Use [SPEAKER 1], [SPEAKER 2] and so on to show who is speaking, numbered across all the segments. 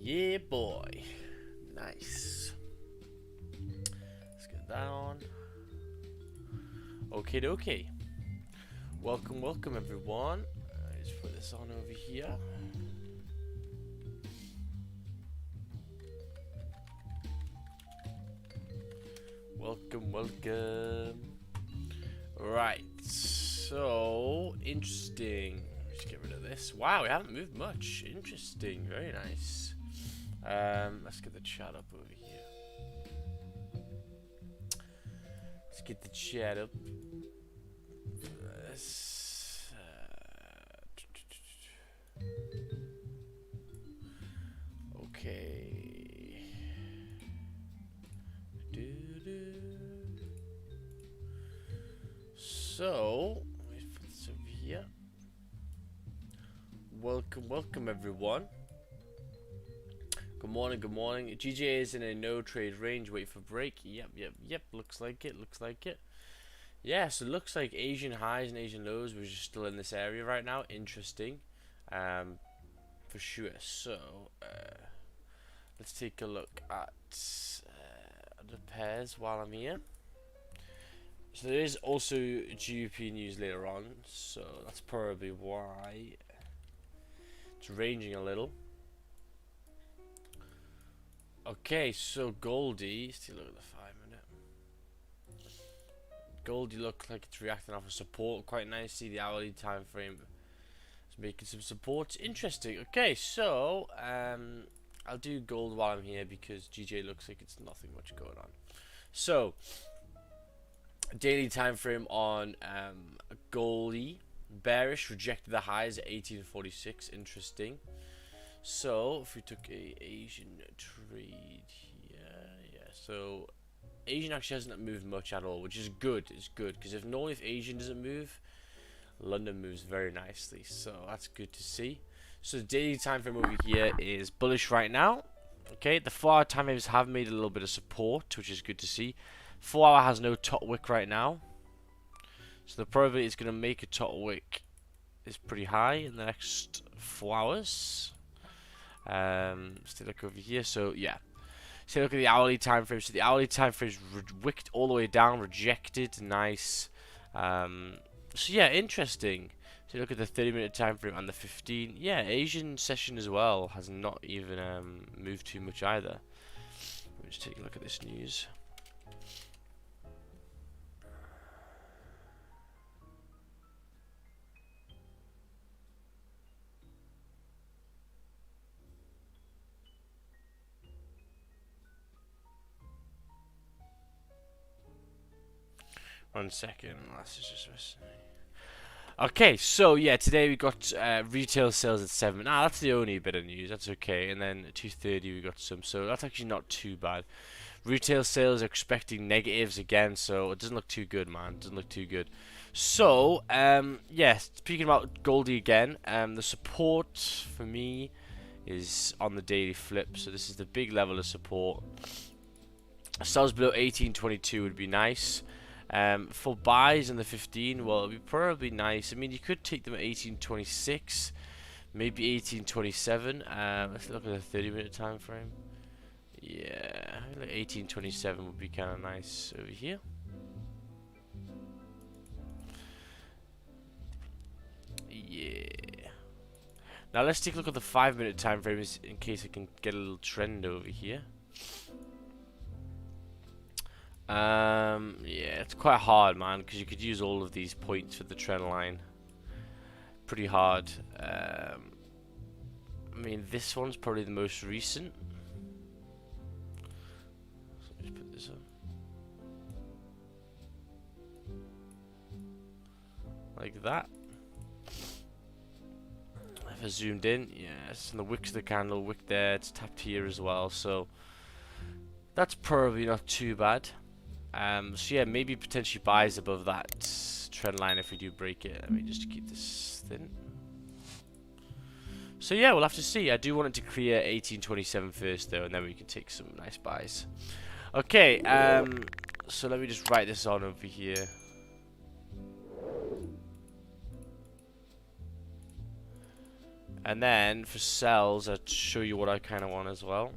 [SPEAKER 1] Yeah, boy. Nice. Let's get that on. Okay, okay. Welcome, welcome, everyone. Let's put this on over here. Welcome, welcome. Right. So interesting. Let's get rid of this. Wow, we haven't moved much. Interesting. Very nice. Let's get the chat up over here. Let's get the chat up. Okay. so let me put this over here. Welcome everyone. Good morning, good morning. GJ is in a no trade range, wait for break. Yep, looks like it. Yeah, so it looks like Asian highs and Asian lows, we're just still in this area right now. Interesting. For sure. So let's take a look at the pairs while I'm here. So there is also GBP news later on, so that's probably why it's ranging a little. Okay, so Goldie, still look at the 5 minute. Goldie looks like it's reacting off of support quite nicely. The hourly time frame is making some support. Interesting. Okay, so I'll do gold while I'm here because GJ looks like it's nothing much going on. So daily time frame on Goldie, bearish, rejected the highs at 1846. Interesting. So if we took a Asian trade here, yeah, so Asian actually hasn't moved much at all, which is good. It's good because if Asian doesn't move, London moves very nicely, so that's good to see. So the daily time frame over here is bullish right now. Okay, the 4-hour time frames have made a little bit of support, which is good to see. 4-hour has no top wick right now, so the probability it's going to make a top wick is pretty high in the next 4 hours. Still look over here. So yeah, so look at the hourly time frame. So the hourly time frame is wicked all the way down, rejected. Nice. So yeah, interesting. So look at the 30-minute time frame and the 15. Yeah, Asian session as well has not even moved too much either. Let me just take a look at this news. One second, this is just missing. Okay, so yeah, today we got retail sales at 7. That's the only bit of news. That's okay. And then at 2:30 we got some, so that's actually not too bad. Retail sales are expecting negatives again, so it doesn't look too good, man. It doesn't look too good. So yeah, speaking about Goldie again, the support for me is on the daily flip. So this is the big level of support. Sales below 1822 would be nice. For buys in the 15, well, it'd be probably nice. I mean, you could take them at 1826, maybe 1827. Let's look at the 30-minute time frame. Yeah, like 1827 would be kind of nice over here. Yeah. Now let's take a look at the 5-minute time frame in case I can get a little trend over here. Yeah, it's quite hard, man, because you could use all of these points for the trend line. Pretty hard. I mean, this one's probably the most recent. So let me put this up. Like that. If I zoomed in, yeah, it's in the wicks of the candle, wick there, it's tapped here as well, so that's probably not too bad. So yeah, maybe potentially buys above that trend line if we do break it. Let me just keep this thin. So yeah, we'll have to see. I do want it to clear 1827 first though, and then we can take some nice buys. Okay, so let me just write this on over here. And then for sells, I'll show you what I kind of want as well.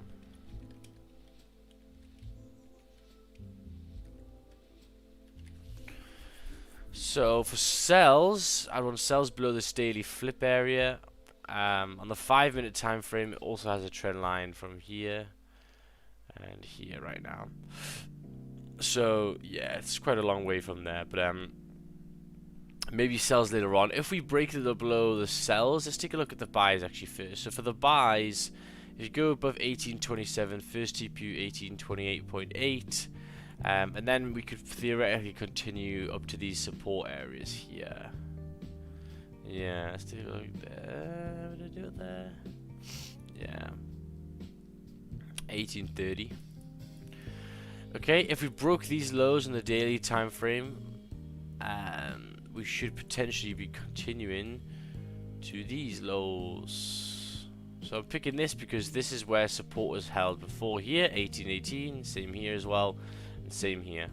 [SPEAKER 1] So for sells, I want sells below this daily flip area. On the 5-minute time frame, it also has a trend line from here and here right now. So yeah, it's quite a long way from there, but maybe sells later on. If we break it below the sells, let's take a look at the buys actually first. So for the buys, if you go above 1827, first TPU 1828.8. And then we could theoretically continue up to these support areas here. Yeah, let's do it like there. What did I do it there? Yeah. 1830. Okay, if we broke these lows in the daily time frame, we should potentially be continuing to these lows. So I'm picking this because this is where support was held before here, 1818, same here as well, and same here.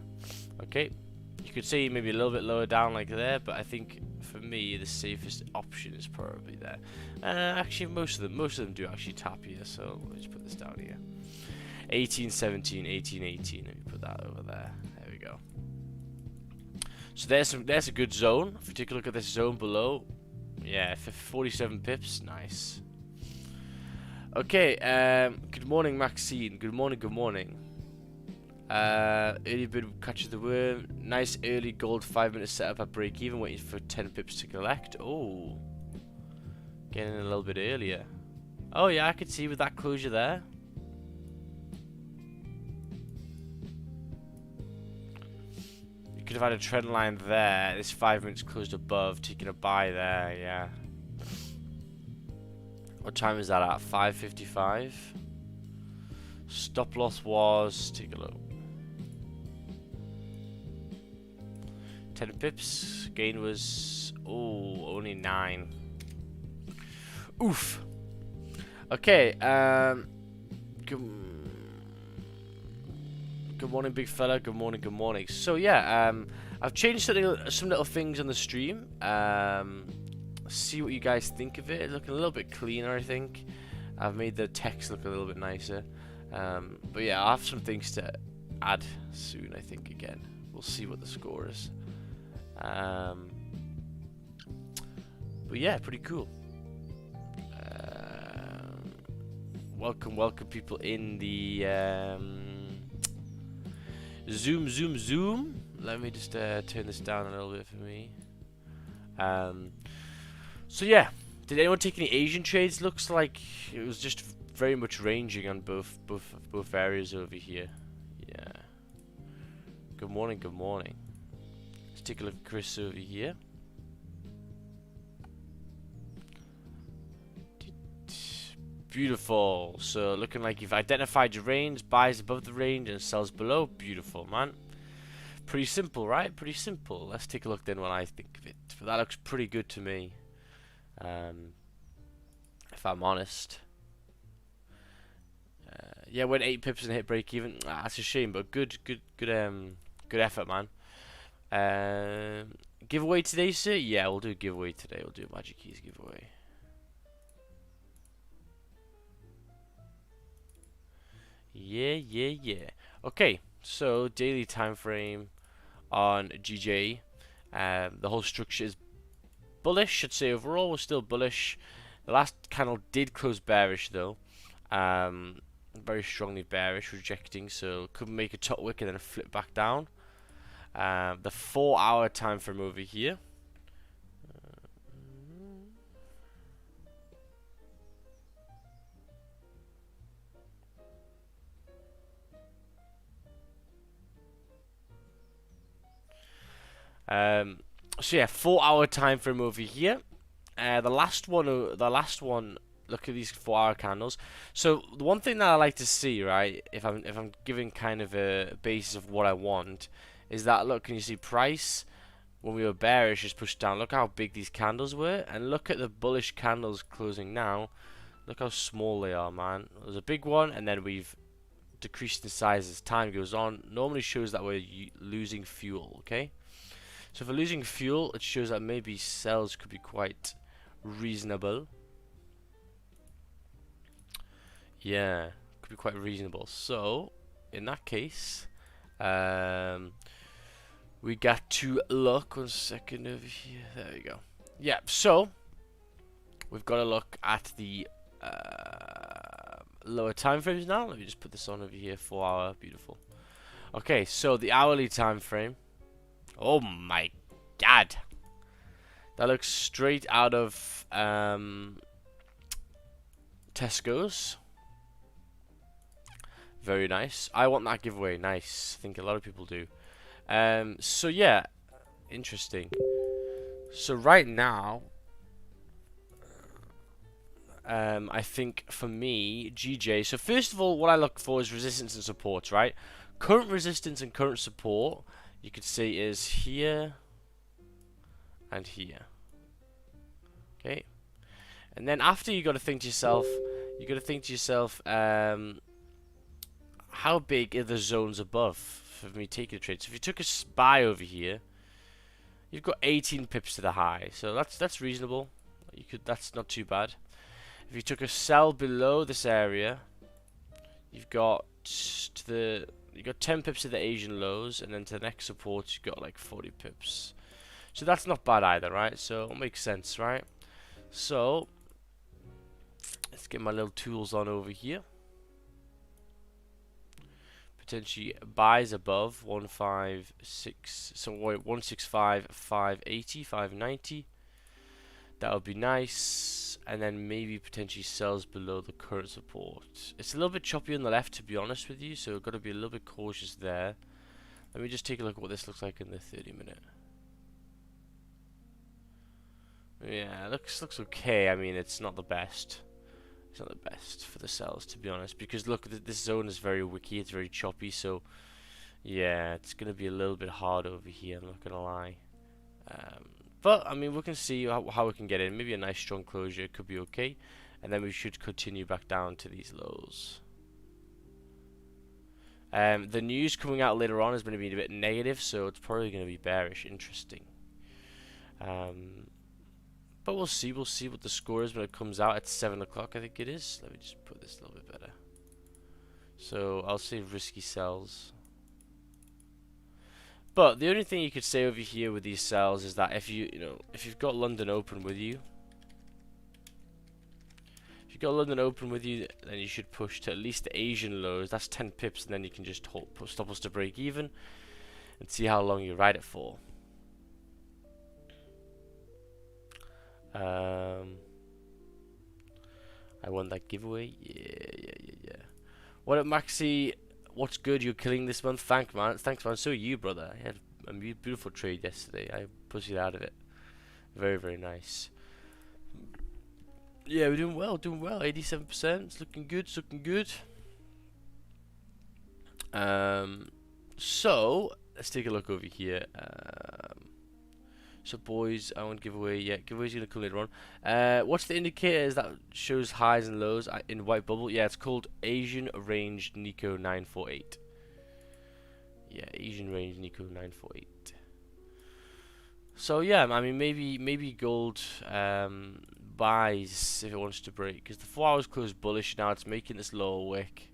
[SPEAKER 1] Okay, you could say maybe a little bit lower down like there, but I think for me the safest option is probably there. Actually, most of them do actually tap here, so let me just put this down here. 1817, 1818. Let me put that over there. There we go. So there's a good zone. If you take a look at this zone below, yeah, for 47 pips, nice. Okay, good morning, Maxine. Good morning, good morning. Early bid catches the worm. Nice early gold 5-minute setup at break even, waiting for 10 pips to collect. Oh, getting in a little bit earlier. Oh yeah, I could see with that closure there. You could have had a trend line there. This 5 minutes closed above, taking a buy there. Yeah. What time is that at? 5:55. Stop loss was, take a look, 10 pips. Gain was, oh, only 9. Oof. Okay. Good morning, big fella. Good morning. Good morning. So yeah, I've changed some little things on the stream. See what you guys think of it. Looking a little bit cleaner, I think. I've made the text look a little bit nicer. But yeah, I'll have some things to add soon, I think, again. We'll see what the score is. But yeah, pretty cool. Welcome people in the Zoom. Let me just turn this down a little bit for me. So yeah, did anyone take any Asian trades? Looks like it was just very much ranging on both areas over here. Yeah. Good morning. Good morning. Let's take a look at Chris over here. Beautiful. So looking like you've identified your range, buys above the range and sells below. Beautiful, man. Pretty simple, right? Pretty simple. Let's take a look then what I think of it. But that looks pretty good to me. If I'm honest. Yeah, went 8 pips and hit break even. That's a shame, but good effort, man. Giveaway today, sir? Yeah, we'll do a giveaway today. We'll do a Magic Keys giveaway. Yeah. Okay, so daily time frame on GJ. The whole structure is bullish. I'd say overall we're still bullish. The last candle did close bearish though. Very strongly bearish, rejecting. So could make a top wick and then flip back down. The 4-hour time frame over here. So yeah, 4-hour time frame over here. The last one. Look at these 4-hour candles. So the one thing that I like to see, right, if I'm giving kind of a basis of what I want, is that, look, can you see price when we were bearish is pushed down? Look how big these candles were, and look at the bullish candles closing now. Look how small they are, man. There's a big one, and then we've decreased in size as time goes on. Normally shows that we're losing fuel. Okay. So if we're losing fuel, it shows that maybe sells could be quite reasonable. Yeah, could be quite reasonable. So in that case, we got to look 1 second over here. There we go. Yeah, so we've got to look at the lower time frames now. Let me just put this on over here. 4-hour, beautiful. Okay, so the hourly time frame. Oh my god, that looks straight out of Tesco's. Very nice. I want that giveaway. Nice. I think a lot of people do. So yeah, interesting. So right now, I think for me, GJ. So first of all, what I look for is resistance and support, right? Current resistance and current support, you could say, is here and here. Okay, and then after you got to think to yourself, how big are the zones above for me taking a trade? So if you took a buy over here, you've got 18 pips to the high, so that's reasonable. That's not too bad. If you took a sell below this area, you've got 10 pips to the Asian lows, and then to the next support you've got like 40 pips. So that's not bad either, right? So it makes sense, right? So let's get my little tools on over here. Potentially buys above 156, so 165, 580, 590. That would be nice. And then maybe potentially sells below the current support. It's a little bit choppy on the left, to be honest with you, so I've got to be a little bit cautious there. Let me just take a look at what this looks like in the 30-minute. Yeah, looks okay. I mean, it's not the best. It's not the best for the sells, to be honest, because look, this zone is very wicky, it's very choppy, so yeah, it's going to be a little bit hard over here, I'm not going to lie. But, I mean, we can see how we can get in. Maybe a nice strong closure could be okay, and then we should continue back down to these lows. The news coming out later on is going to be a bit negative, so it's probably going to be bearish. Interesting. But we'll see what the score is when it comes out at 7 o'clock, I think it is. Let me just put this a little bit better. So I'll say risky sells. But the only thing you could say over here with these sells is that if you've got London open with you, then you should push to at least the Asian lows. That's 10 pips, and then you can just stop us to break even and see how long you ride it for. I won that giveaway. Yeah. What up, Maxi? What's good? You're killing this month. Thanks, man. So are you, brother. I had a beautiful trade yesterday. I pussied out of it. Very, very nice. Yeah, we're doing well. 87%. It's looking good. So let's take a look over here. So boys, I won't give away yet. Giveaway's gonna come later on. What's the indicators that shows highs and lows in white bubble? Yeah, it's called Asian Range Nico 948. Yeah, Asian Range Nico 948. So yeah, I mean maybe gold buys if it wants to break, because the 4 hours closed bullish. Now it's making this lower wick.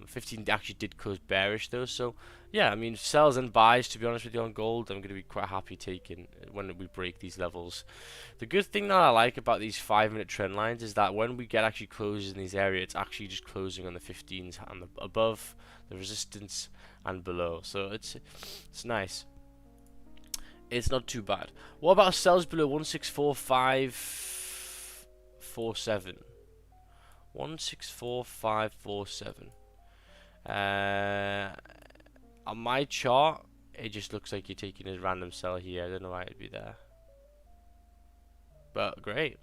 [SPEAKER 1] 15 actually did close bearish though, so yeah, I mean sells and buys, to be honest with you, on gold I'm going to be quite happy taking when we break these levels. The good thing that I like about these 5-minute trend lines is that when we get actually closes in these areas, it's actually just closing on the 15s and above the resistance and below, so it's nice. It's not too bad. What about sells below 164,547? 164,547. On my chart, it just looks like you're taking a random sell here. I don't know why it'd be there, but great.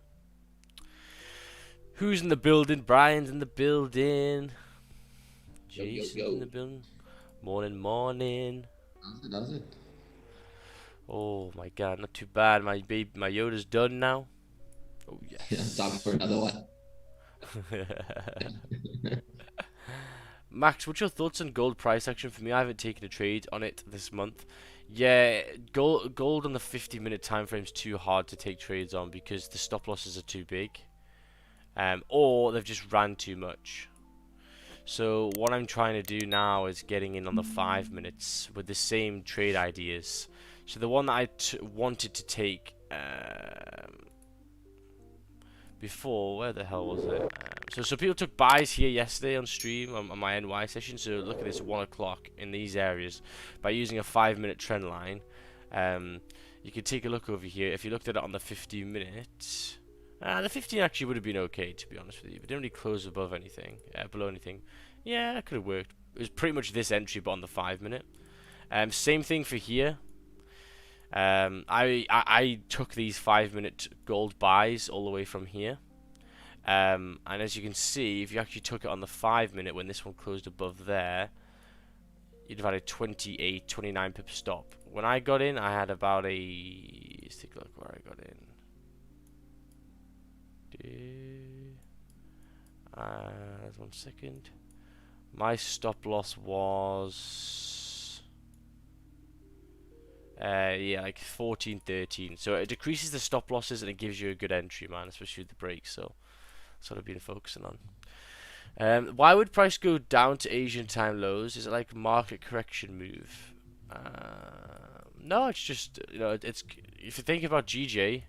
[SPEAKER 1] Who's in the building? Brian's in the building. Jason's in the building. Morning.
[SPEAKER 2] Does it?
[SPEAKER 1] Oh my god, not too bad. My Yoda's done now. Oh yes.
[SPEAKER 2] Yeah, time for another one.
[SPEAKER 1] Max, what's your thoughts on gold price action? For me, I haven't taken a trade on it this month. Yeah, gold on the 50-minute time frame is too hard to take trades on because the stop losses are too big, or they've just ran too much. So what I'm trying to do now is getting in on the 5 minutes with the same trade ideas. So the one that I wanted to take before, where the hell was it? So people took buys here yesterday on stream on my NY session. So look at this, 1 o'clock in these areas by using a 5-minute trend line. You can take a look over here. If you looked at it on the 15 minutes, the 15 actually would have been okay, to be honest with you. But it didn't really close above anything, below anything. Yeah, that could have worked. It was pretty much this entry, but on the 5-minute. Same thing for here. I took these 5-minute gold buys all the way from here, and as you can see, if you actually took it on the 5-minute when this one closed above there, you'd have had a 29 pip stop when I got in, I had about a. Let's take a look where I got in. There's 1 second. My stop loss was yeah, like 14, 13. So it decreases the stop losses and it gives you a good entry, man, especially with the breaks. So that's what I've been focusing on. Why would price go down to Asian time lows? Is it like market correction move? No, it's just, you know, it's if you think about GJ,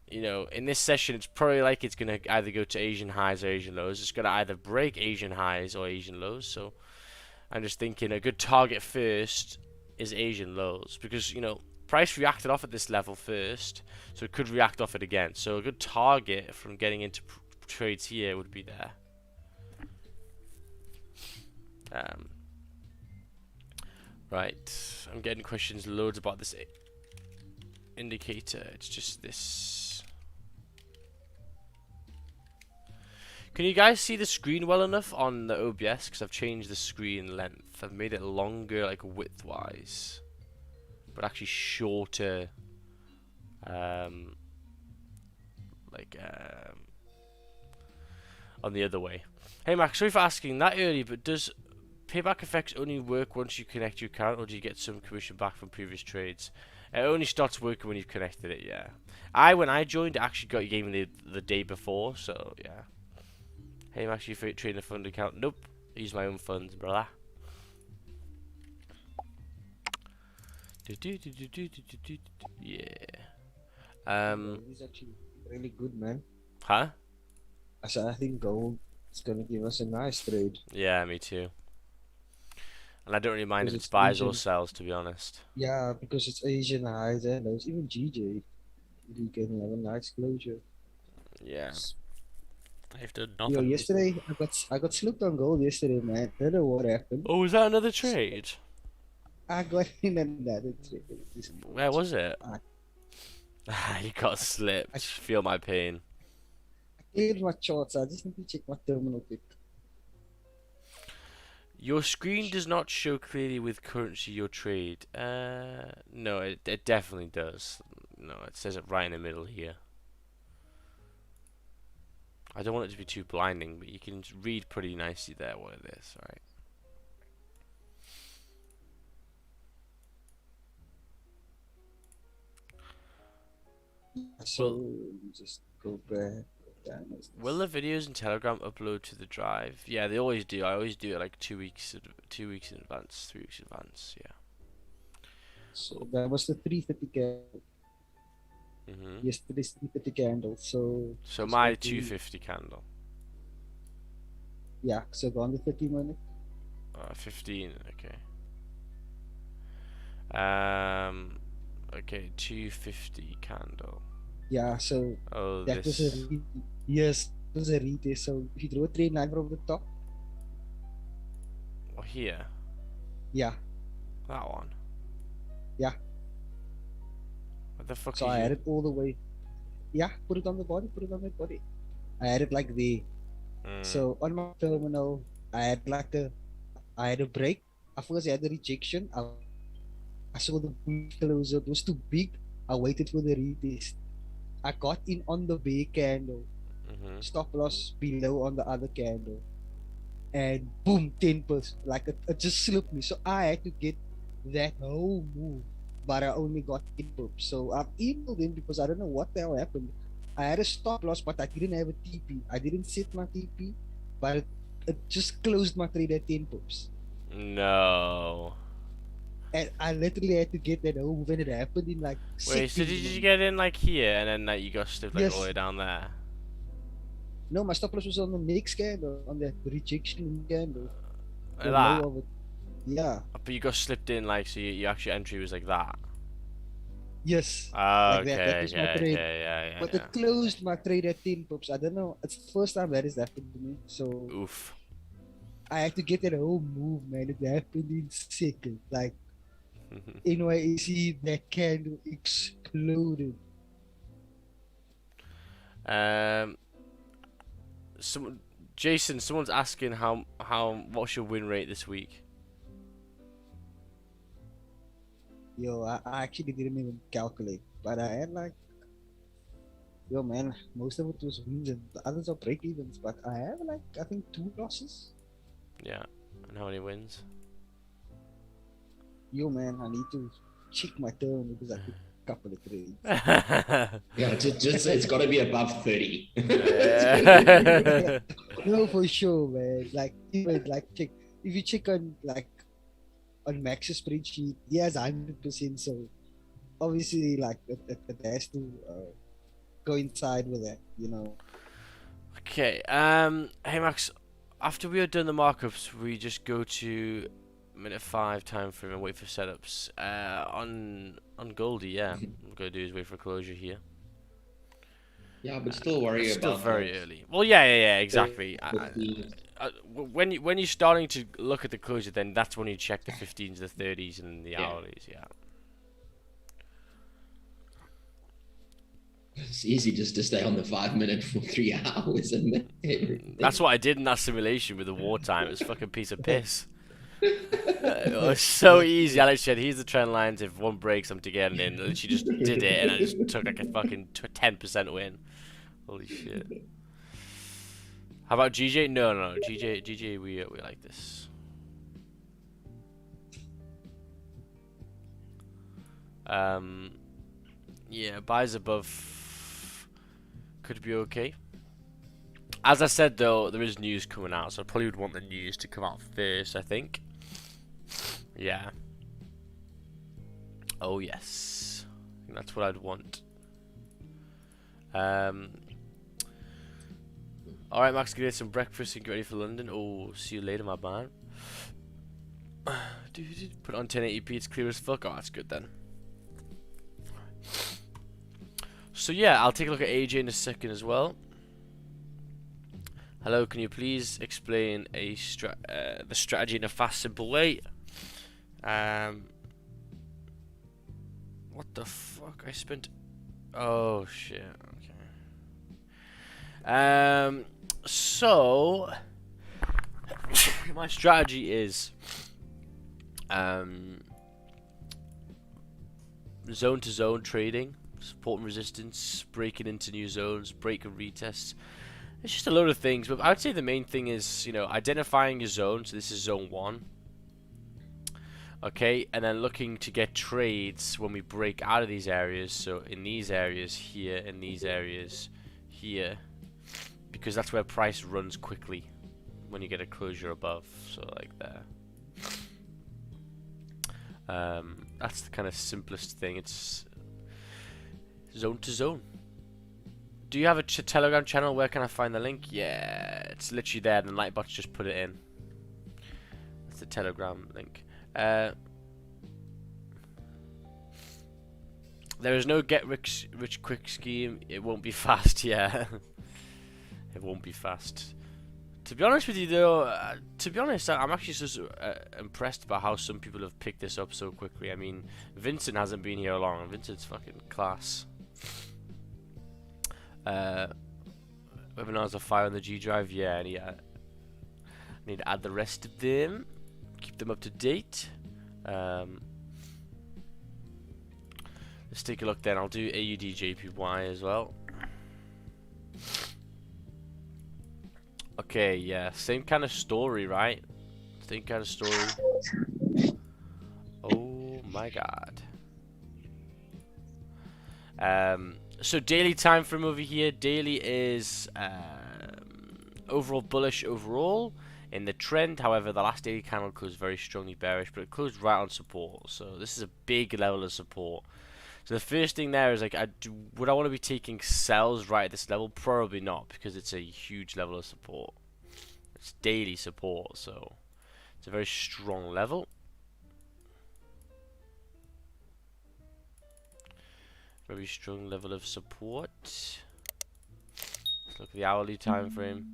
[SPEAKER 1] you know, in this session, it's probably like it's gonna either go to Asian highs or Asian lows. It's gonna either break Asian highs or Asian lows. So I'm just thinking a good target first is Asian lows because, you know, price reacted off at this level first, so it could react off it again. So a good target from getting into trades here would be there. Right, I'm getting questions loads about this indicator. It's just this. Can you guys see the screen well enough on the OBS? Because I've changed the screen length. I've made it longer, like width-wise, but actually shorter, on the other way. Hey Max, sorry for asking that early, but does payback effects only work once you connect your account, or do you get some commission back from previous trades? It only starts working when you've connected it, yeah. When I joined, it actually gave me the day before, so yeah. Hey Max, you trading a fund account? Nope, I use my own funds, brother. Yeah.
[SPEAKER 3] Gold is actually really good, man.
[SPEAKER 1] Huh?
[SPEAKER 3] I think gold is gonna give us a nice trade.
[SPEAKER 1] Yeah, me too. And I don't really mind if
[SPEAKER 3] Because
[SPEAKER 1] it's
[SPEAKER 3] it's
[SPEAKER 1] buys or
[SPEAKER 3] Asian.
[SPEAKER 1] sells, to be honest.
[SPEAKER 3] Yeah, because it's Asian highs and those. Even GJ, you can have a nice closure.
[SPEAKER 1] Yeah. I've done
[SPEAKER 3] Yo,
[SPEAKER 1] nothing.
[SPEAKER 3] yesterday I got slipped on gold yesterday, man. I don't know what happened.
[SPEAKER 1] Oh, was that another trade?
[SPEAKER 3] I got in another trade.
[SPEAKER 1] Where was it?
[SPEAKER 3] I
[SPEAKER 1] You got slipped. Feel my pain.
[SPEAKER 3] cleared my charts. I just need to check my terminal quick.
[SPEAKER 1] Your screen does not show clearly with currency your trade. No, it definitely does. No, it says it right in the middle here. I don't want it to be too blinding, but you can read pretty nicely there what it is, right?
[SPEAKER 3] So just go back.
[SPEAKER 1] Will the videos in Telegram upload to the drive? Yeah, they always do. I always do it like 2 weeks, 2 weeks in advance, 3 weeks in advance. Yeah.
[SPEAKER 3] So that was the 350 candle. Yesterday's 350 candle.
[SPEAKER 1] So my 250 candle.
[SPEAKER 3] Yeah, so go on the 30-minute.
[SPEAKER 1] 15. Okay, 250 candle.
[SPEAKER 3] Yeah, so
[SPEAKER 1] Oh,
[SPEAKER 3] that was a yes, it was a retest. So if you draw a trade line from the top,
[SPEAKER 1] oh, here.
[SPEAKER 3] yeah,
[SPEAKER 1] That one.
[SPEAKER 3] yeah.
[SPEAKER 1] What the fuck?
[SPEAKER 3] So I had it all the way. Yeah, put it on the body. Put it on the body. I had it like there. So on my terminal, I had a break. Of course, I had the rejection. I saw the close. It was too big. I waited for the retest. I got in on the bear candle. Stop loss below on the other candle. And boom, 10%. Like it just slipped me. So I had to get that whole move. But I only got 10 pips. So I've emailed him because I don't know what the hell happened. I had a stop loss, but I didn't have a TP. I didn't set my TP, but it just closed my trade at 10 pips.
[SPEAKER 1] No.
[SPEAKER 3] And I literally had to get that whole move, and it happened in like
[SPEAKER 1] Wait, so did you get in like here and then like you got slipped like all the way down there?
[SPEAKER 3] No, my stop loss was on the next candle, on that rejection candle.
[SPEAKER 1] Like that?
[SPEAKER 3] Of it. Yeah.
[SPEAKER 1] But you got slipped in like, so your actual entry was like that?
[SPEAKER 3] Yes.
[SPEAKER 1] Oh,
[SPEAKER 3] like that was my trade.
[SPEAKER 1] yeah.
[SPEAKER 3] But it closed my trade at 10 pips. I don't know. It's the first time that has happened to me. So
[SPEAKER 1] oof.
[SPEAKER 3] I had to get that whole move, man. It happened in seconds. Like NYC, that candle exploded.
[SPEAKER 1] Jason, someone's asking what's your win rate this week?
[SPEAKER 3] Yo, I actually didn't even calculate, but I had like, yo man, most of it was wins and the others are break evens, but I have like I think 2 losses.
[SPEAKER 1] Yeah. And how many wins?
[SPEAKER 3] Yo man, I need to check my turn because I took a couple of trades.
[SPEAKER 2] Yeah, just it's got to be above 30.
[SPEAKER 3] No, for sure, man. Like even like check if you check on like on Max's spreadsheet, he has 100%. So obviously, like it has to coincide with that, you know.
[SPEAKER 1] Okay. Hey Max, after we are done the markups, we just go to minute 5 time frame and wait for setups. On Goldie, yeah, what we're gonna do is wait for closure here.
[SPEAKER 2] Yeah, but still worry
[SPEAKER 1] It's still
[SPEAKER 2] about
[SPEAKER 1] very
[SPEAKER 2] that.
[SPEAKER 1] early. Well, yeah, exactly.
[SPEAKER 2] 15.
[SPEAKER 1] When you're starting to look at the closure, then that's when you check the 15s, the 30s, and the
[SPEAKER 2] Yeah.
[SPEAKER 1] hourlies. Yeah.
[SPEAKER 2] It's easy just to stay on the 5 minute for 3 hours and everything.
[SPEAKER 1] That's what I did in that simulation with the wartime. It was a fucking piece of piss. It was so easy. Alex said, "Here's the trend lines. If one breaks, I'm to get it in." And she just did it, and I just took like a fucking 10% win. Holy shit. How about GJ? No. GJ, we like this. Yeah, buys above could be okay. As I said though, there is news coming out, so I probably would want the news to come out first, I think. Yeah. Oh yes. I think that's what I'd want. Alright Max, get some breakfast and get ready for London. Oh, see you later my man. Put it on 1080p, it's clear as fuck. Oh, that's good then. So yeah, I'll take a look at AJ in a second as well. Hello, can you please explain the strategy in a fast, simple way? What the fuck? I spent... Oh, shit. Okay. So... my strategy is... zone-to-zone trading. Support and resistance. Breaking into new zones. Break and retest. It's just a load of things, but I would say the main thing is, you know, identifying your zone. So this is zone 1. Okay, and then looking to get trades when we break out of these areas. So in these areas here, in these areas here, because that's where price runs quickly when you get a closure above. So like there. That's the kind of simplest thing. It's zone to zone. Do you have a Telegram channel? Where can I find the link? Yeah, it's literally there. The Lightbots just put it in. That's the Telegram link. There is no get rich quick scheme. It won't be fast. Yeah, it won't be fast. To be honest with you, though, I'm actually just impressed by how some people have picked this up so quickly. I mean, Vincent hasn't been here long. Vincent's fucking class. Webinars are fire on the G drive. Yeah, I need to add the rest of them. Keep them up to date. Let's take a look then. I'll do AUD JPY as well. Okay, yeah, same kind of story, right? Same kind of story. Oh my god. So daily time frame over here. Daily is overall bullish overall in the trend. However, the last daily candle closed very strongly bearish, but it closed right on support. So this is a big level of support. So the first thing there is like, would I want to be taking sells right at this level? Probably not, because it's a huge level of support. It's daily support, so it's a very strong level. Very strong level of support. Let's look at the hourly time frame.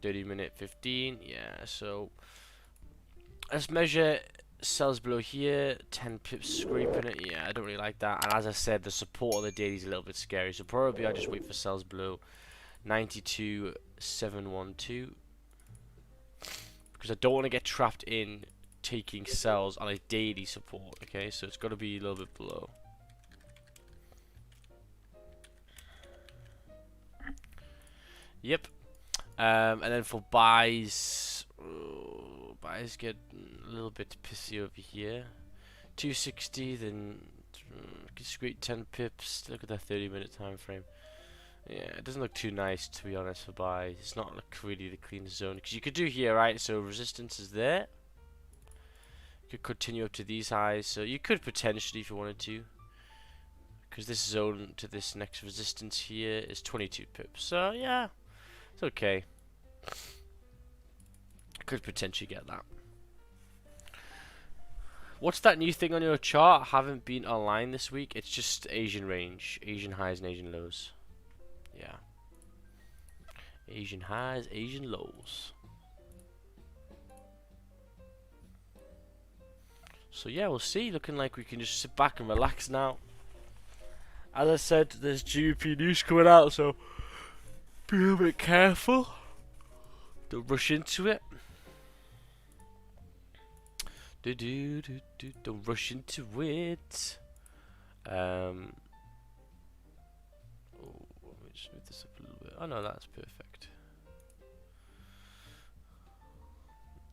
[SPEAKER 1] 30-minute 15. Yeah, so let's measure sells below here. 10 pips scraping it. Yeah, I don't really like that. And as I said, the support on the daily is a little bit scary. So probably I just wait for sells below 92,712. Because I don't want to get trapped in taking sells on a daily support. Okay, so it's got to be a little bit below. Yep. And then for buys, buys get a little bit pissy over here. 260, then discrete 10 pips. Look at that 30-minute time frame. Yeah, it doesn't look too nice, to be honest, for buys. It's not like really the cleanest zone, because you could do here, right? So resistance is there. You could continue up to these highs, so you could potentially, if you wanted to, because this zone to this next resistance here is 22 pips. So yeah, it's okay. Could potentially get that. What's that new thing on your chart? I haven't been online this week. It's just Asian range, Asian highs and Asian lows. Yeah. Asian highs, Asian lows. So yeah, we'll see. Looking like we can just sit back and relax now. As I said, there's GBP news coming out, so be a bit careful. Don't rush into it. Don't rush into it. Oh, let me just move this up a little bit. Oh no, that's perfect.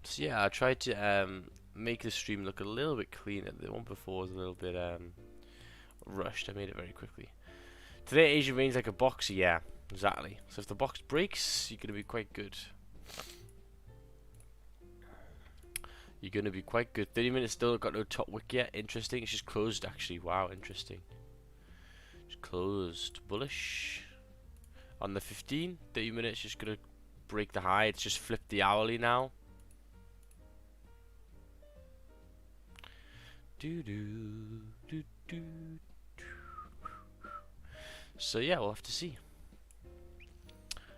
[SPEAKER 1] So yeah, I tried to make the stream look a little bit cleaner. The one before was a little bit rushed. I made it very quickly. Today Asian range like a boxer, yeah, exactly. So if the box breaks, you're gonna be quite good. You're gonna be quite good. 30 minutes still got no top wick yet. Interesting. It's just closed actually. Wow, interesting. Just closed. Bullish. On the 15, 30 minutes just gonna break the high. It's just flipped the hourly now. So yeah, we'll have to see.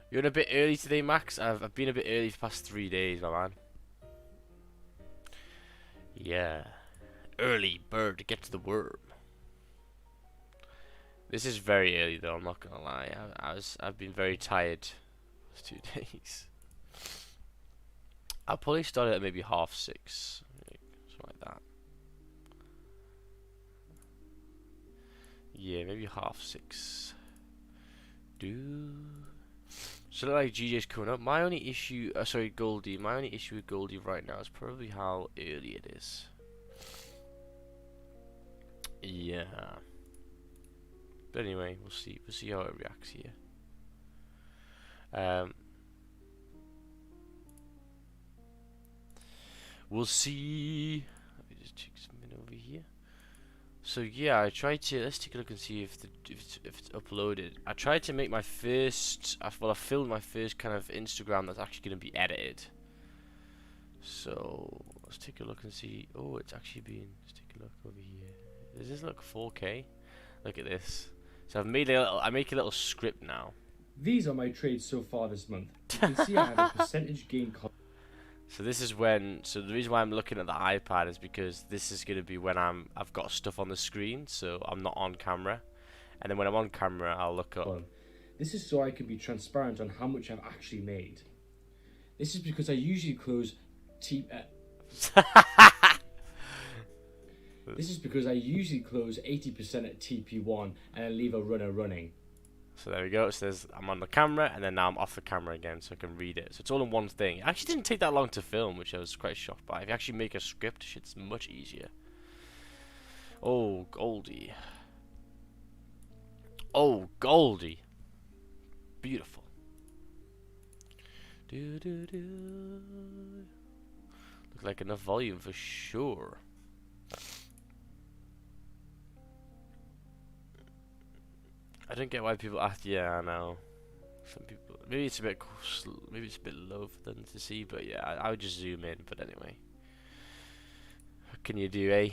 [SPEAKER 1] You're a bit early today, Max. I've been a bit early for the past 3 days, my man. Yeah, early bird gets the worm. This is very early though. I'm not gonna lie. I've been very tired those 2 days. I'll probably start at maybe 6:30, something like that. Yeah, maybe 6:30. So like GJ's coming up. My only issue, sorry, Goldie. My only issue with Goldie right now is probably how early it is. Yeah. But anyway, we'll see. We'll see how it reacts here. We'll see. Let me just check something over here. So yeah, I tried to, let's take a look and see if it's uploaded. I tried to make my first, well, I filmed my first kind of Instagram that's actually going to be edited. So let's take a look and see. Oh, it's actually been. Let's take a look over here. Does this look 4K? Look at this. So I've made a little, I make a little script now.
[SPEAKER 4] These are my trades so far this month. You can see I have a percentage gain.
[SPEAKER 1] So this is when, so the reason why I'm looking at the iPad is because this is going to be when I've got stuff on the screen, so I'm not on camera. And then when I'm on camera, I'll look up.
[SPEAKER 4] This is so I can be transparent on how much I've actually made. This is because I usually close This is because I usually close 80% at TP1 and I leave a runner running.
[SPEAKER 1] So there we go. It says I'm on the camera, and then now I'm off the camera again, so I can read it. So it's all in one thing. It actually didn't take that long to film, which I was quite shocked by. If you actually make a script, shit's much easier. Oh, Goldie. Oh, Goldie. Beautiful. Look like enough volume for sure. I don't get why people ask. Yeah, I know. Some people, maybe it's a bit low for them to see, but yeah, I would just zoom in. But anyway, what can you do, eh?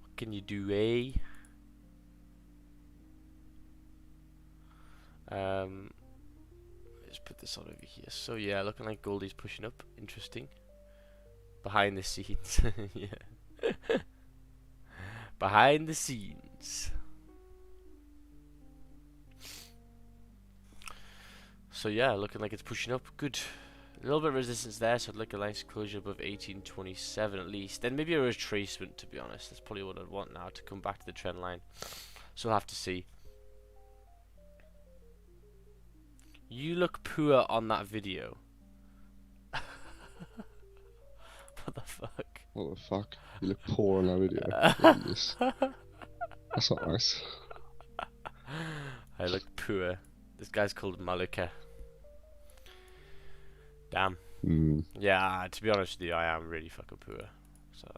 [SPEAKER 1] What can you do, eh? Let's put this on over here. So yeah, looking like Goldie's pushing up. Interesting. Behind the scenes, yeah. Behind the scenes. So yeah, looking like it's pushing up. Good. A little bit of resistance there, so I'd like a nice closure above 1827 at least. Then maybe a retracement, to be honest. That's probably what I'd want now to come back to the trend line. So we'll have to see. You look poor on that video. What the fuck?
[SPEAKER 5] What the fuck? You look poor on that video. Jesus. That's not nice.
[SPEAKER 1] I look poor. This guy's called Malika. Damn.
[SPEAKER 5] Mm.
[SPEAKER 1] Yeah, to be honest with you, I am really fucking poor. So.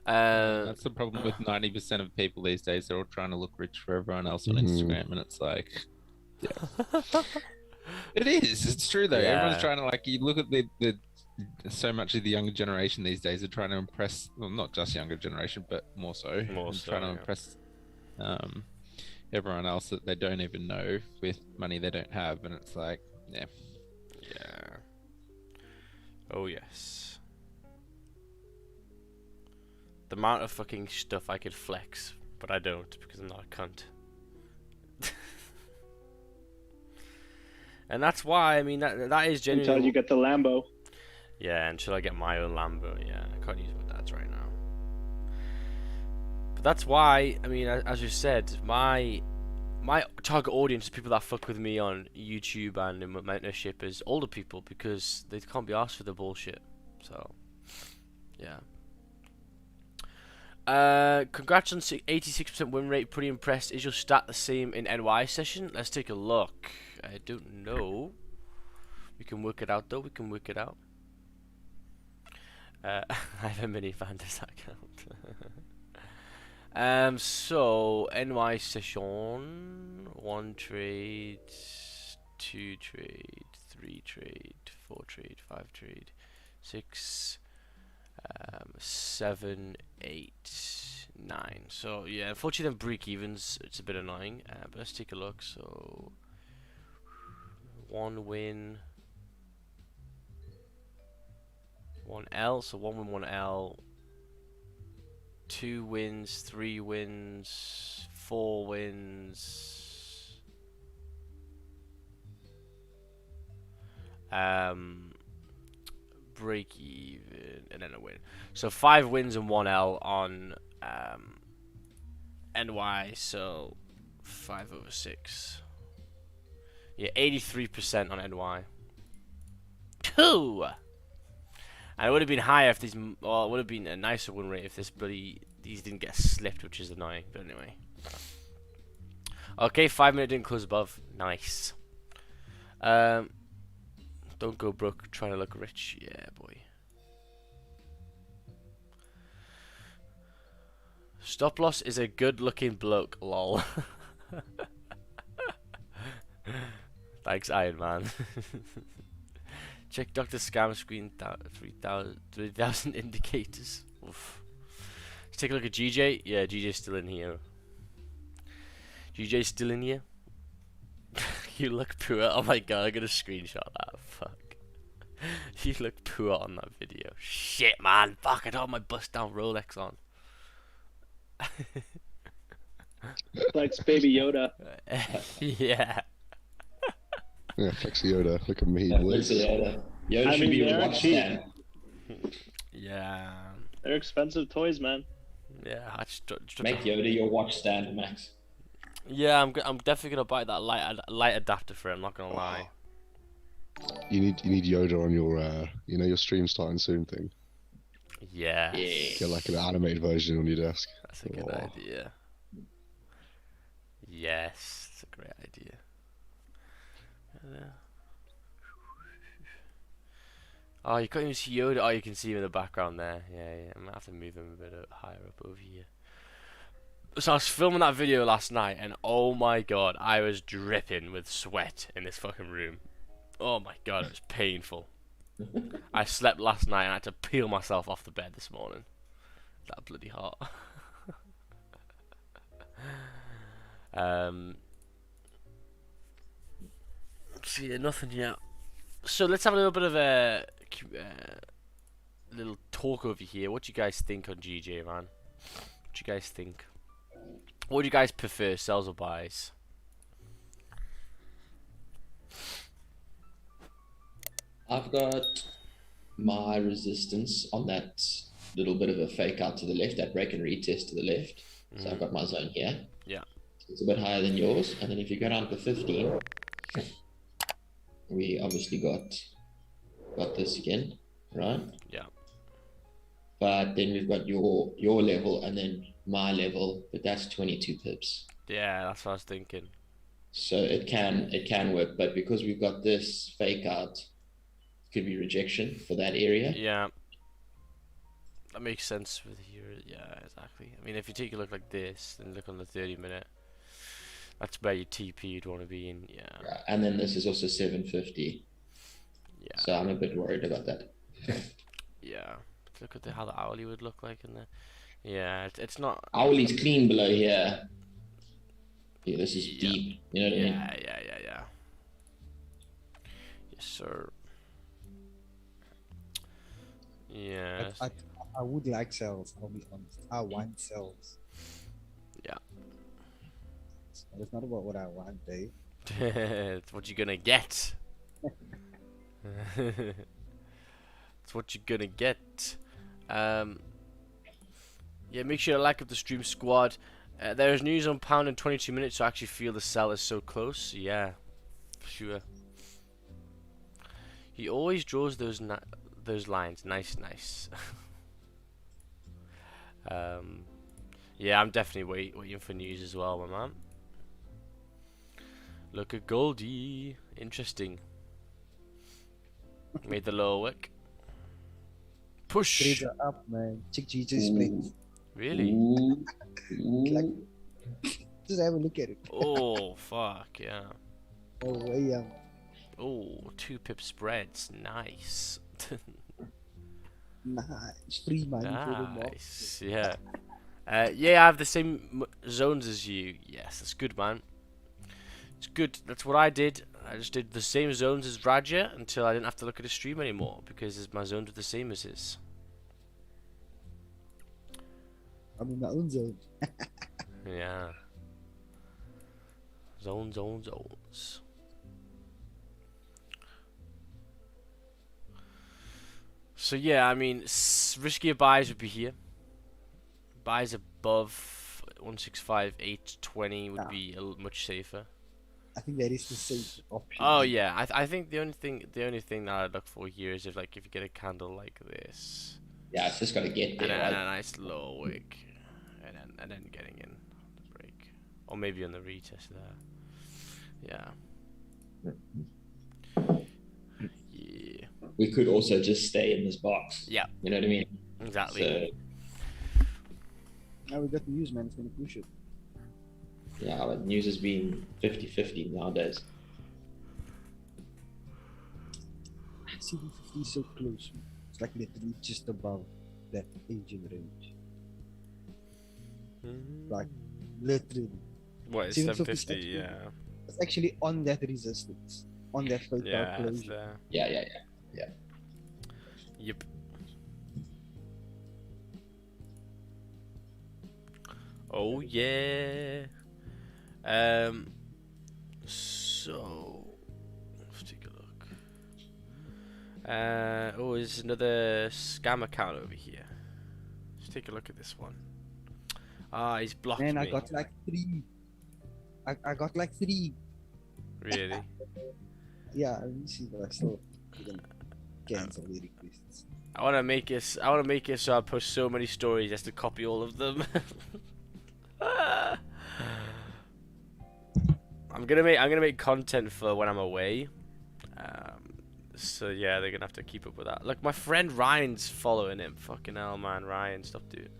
[SPEAKER 6] That's the problem with 90% of people these days. They're all trying to look rich for everyone else on Instagram, and it's like, yeah. It is. It's true though.
[SPEAKER 1] Yeah.
[SPEAKER 6] Everyone's trying to, like, you look at the so much of the younger generation these days are trying to impress. Well, not just younger generation, but more so.
[SPEAKER 1] More so,
[SPEAKER 6] trying to
[SPEAKER 1] yeah.
[SPEAKER 6] impress everyone else that they don't even know with money they don't have, and it's like, yeah.
[SPEAKER 1] Yeah. Oh yes. The amount of fucking stuff I could flex, but I don't because I'm not a cunt. And that's why, I mean, that is genuinely.
[SPEAKER 7] Until you get the Lambo.
[SPEAKER 1] Yeah, until I get my own Lambo. Yeah, I can't use my dad's right now. But that's why, I mean, as you said, my target audience is people that fuck with me on YouTube and in my mentorship is older people because they can't be asked for the bullshit. So, yeah. Congrats on 86% win rate. Pretty impressed. Is your stat the same in NY session? Let's take a look. I don't know. We can work it out though. We can work it out. I have a mini fantasy account. So NY session, 1 trade, 2 trade, 3 trade, 4 trade, 5 trade, 6, 7, 8, 9. So yeah, unfortunately them break evens. It's a bit annoying. But let's take a look. So 1 win, 1 L. So 1 win, 1 L. 2 wins, 3 wins, 4 wins. Break even and then a win. So 5 wins and 1 L on NY. So 5/6. Yeah, 83% on NY. 2. And it would have been higher if these. Well, it would have been a nicer win rate if these didn't get slipped, which is annoying. But anyway. Okay, 5 minute didn't close above. Nice. Don't go broke trying to look rich. Yeah, boy. Stop loss is a good looking bloke. Lol. Thanks, Iron Man. Check Dr. Scam screen 3,000 indicators. Oof. Let's take a look at GJ. Yeah, GJ's still in here. GJ's still in here. You look poor. Oh my god, I'm gonna screenshot that. Fuck. You look poor on that video. Shit, man. Fuck, I don't have my bust down Rolex on.
[SPEAKER 7] Flex baby Yoda.
[SPEAKER 1] Yeah.
[SPEAKER 5] Yeah, Flex Yoda. Look at me,
[SPEAKER 2] Yeah,
[SPEAKER 5] boys.
[SPEAKER 2] Yoda. Yoda
[SPEAKER 7] I
[SPEAKER 2] should
[SPEAKER 7] mean,
[SPEAKER 2] be your
[SPEAKER 7] they're
[SPEAKER 2] watch
[SPEAKER 7] cheap.
[SPEAKER 2] stand.
[SPEAKER 1] Yeah.
[SPEAKER 7] They're expensive toys, man.
[SPEAKER 1] Yeah, I just
[SPEAKER 2] Make Yoda your watch stand, Max.
[SPEAKER 1] yeah, I'm definitely gonna buy that light adapter for it. I'm not gonna lie.
[SPEAKER 5] You need Yoda on your your stream starting soon thing.
[SPEAKER 1] Yeah.
[SPEAKER 5] Get like an animated version on your desk.
[SPEAKER 1] That's a good idea. Yes, it's a great idea. Oh, you can't even see Yoda. Oh, you can see him in the background there. Yeah. I'm gonna have to move him a bit higher up over here. So I was filming that video last night, and oh my god, I was dripping with sweat in this fucking room. Oh my god, it was painful. I slept last night and I had to peel myself off the bed this morning. That bloody hot. So yeah, nothing yet. So let's have a little bit of a little talk over here. What do you guys think on GJ, man? What do you guys think? What do you guys prefer, sells or buys?
[SPEAKER 2] I've got my resistance on that little bit of a fake out to the left, that break and retest to the left. So I've got my zone here.
[SPEAKER 1] Yeah.
[SPEAKER 2] It's a bit higher than yours. And then if you go down to 15, we obviously got this again, right?
[SPEAKER 1] Yeah.
[SPEAKER 2] But then we've got your level and then my level, but that's 22 pips.
[SPEAKER 1] Yeah, that's what I was thinking.
[SPEAKER 2] So it can work, but because we've got this fake out, it could be rejection for that area.
[SPEAKER 1] Yeah. That makes sense with here. Yeah, exactly. I mean, if you take a look like this, then look on the 30-minute. That's where your TP you'd want to be in. Yeah.
[SPEAKER 2] Right. And then this is also 750.
[SPEAKER 1] Yeah.
[SPEAKER 2] So I'm a bit worried about that.
[SPEAKER 1] Yeah. Look at how the hourly would look like in there. Yeah, it's not.
[SPEAKER 2] Hourly's clean below here. Yeah, this is deep. You know what I mean?
[SPEAKER 1] Yeah. Yes, sir. Yeah.
[SPEAKER 3] I would like cells, I'll be honest. I want cells.
[SPEAKER 1] Yeah.
[SPEAKER 3] But it's not about what I want, eh?
[SPEAKER 1] It's what you're gonna get. It's what you're gonna get. Yeah, make sure to like up the stream, squad. There's news on pound in 22 minutes, so I actually feel the sell is so close. Yeah, for sure. He always draws those lines. Nice. Yeah, I'm definitely waiting for news as well, my man. Look at Goldie. Interesting. Made the lower wick. Push.
[SPEAKER 3] Trades are up, man. Chick split.
[SPEAKER 1] Really?
[SPEAKER 3] Like, just have a look at it.
[SPEAKER 1] Oh, fuck, yeah.
[SPEAKER 3] Oh, way young.
[SPEAKER 1] Oh, 2 pip spreads. Nice.
[SPEAKER 3] Nice. Free money for the mob.
[SPEAKER 1] Nice, yeah. Yeah, I have the same zones as you. Yes, that's good, man. It's good. That's what I did. I just did the same zones as Raja until I didn't have to look at his stream anymore because my zones were the same as his.
[SPEAKER 3] I'm in my own zone.
[SPEAKER 1] Yeah. Zones. So yeah, I mean, riskier buys would be here. Buys above 165.820 would be much safer.
[SPEAKER 3] I think that is the safe option.
[SPEAKER 1] Oh yeah, I think the only thing that I'd look for here is if you get a candle like this.
[SPEAKER 2] Yeah, it's just got to get there,
[SPEAKER 1] And
[SPEAKER 2] right?
[SPEAKER 1] a nice low wick, and then getting in the break, or maybe on the retest there. Yeah. Yeah.
[SPEAKER 2] We could also just stay in this box.
[SPEAKER 1] Yeah.
[SPEAKER 2] You know what I mean?
[SPEAKER 1] Exactly.
[SPEAKER 2] So,
[SPEAKER 3] now we got news, man. It's gonna push it.
[SPEAKER 2] yeah, but news has been 50-50 nowadays.
[SPEAKER 3] 750 is so close. Man. It's like literally just above that aging range. Like literally.
[SPEAKER 1] What is
[SPEAKER 3] 750
[SPEAKER 1] 750? Yeah.
[SPEAKER 3] It's actually on that resistance. On that fake
[SPEAKER 1] Yeah.
[SPEAKER 3] out
[SPEAKER 1] It's
[SPEAKER 3] closure.
[SPEAKER 1] there.
[SPEAKER 2] Yeah.
[SPEAKER 1] Yep. Oh yeah. So let's take a look. Oh, there's another scam account over here. Let's take a look at this one. Ah, he's blocked
[SPEAKER 3] Man,
[SPEAKER 1] me.
[SPEAKER 3] I got like 3. I got like 3.
[SPEAKER 1] Really?
[SPEAKER 3] Yeah, let me see, but I still couldn't cancel the requests.
[SPEAKER 1] I wanna make it so I post so many stories just to copy all of them. I'm gonna make content for when I'm away. So yeah, they're gonna have to keep up with that. Look, my friend Ryan's following him. Fucking hell, man, Ryan, stop, dude.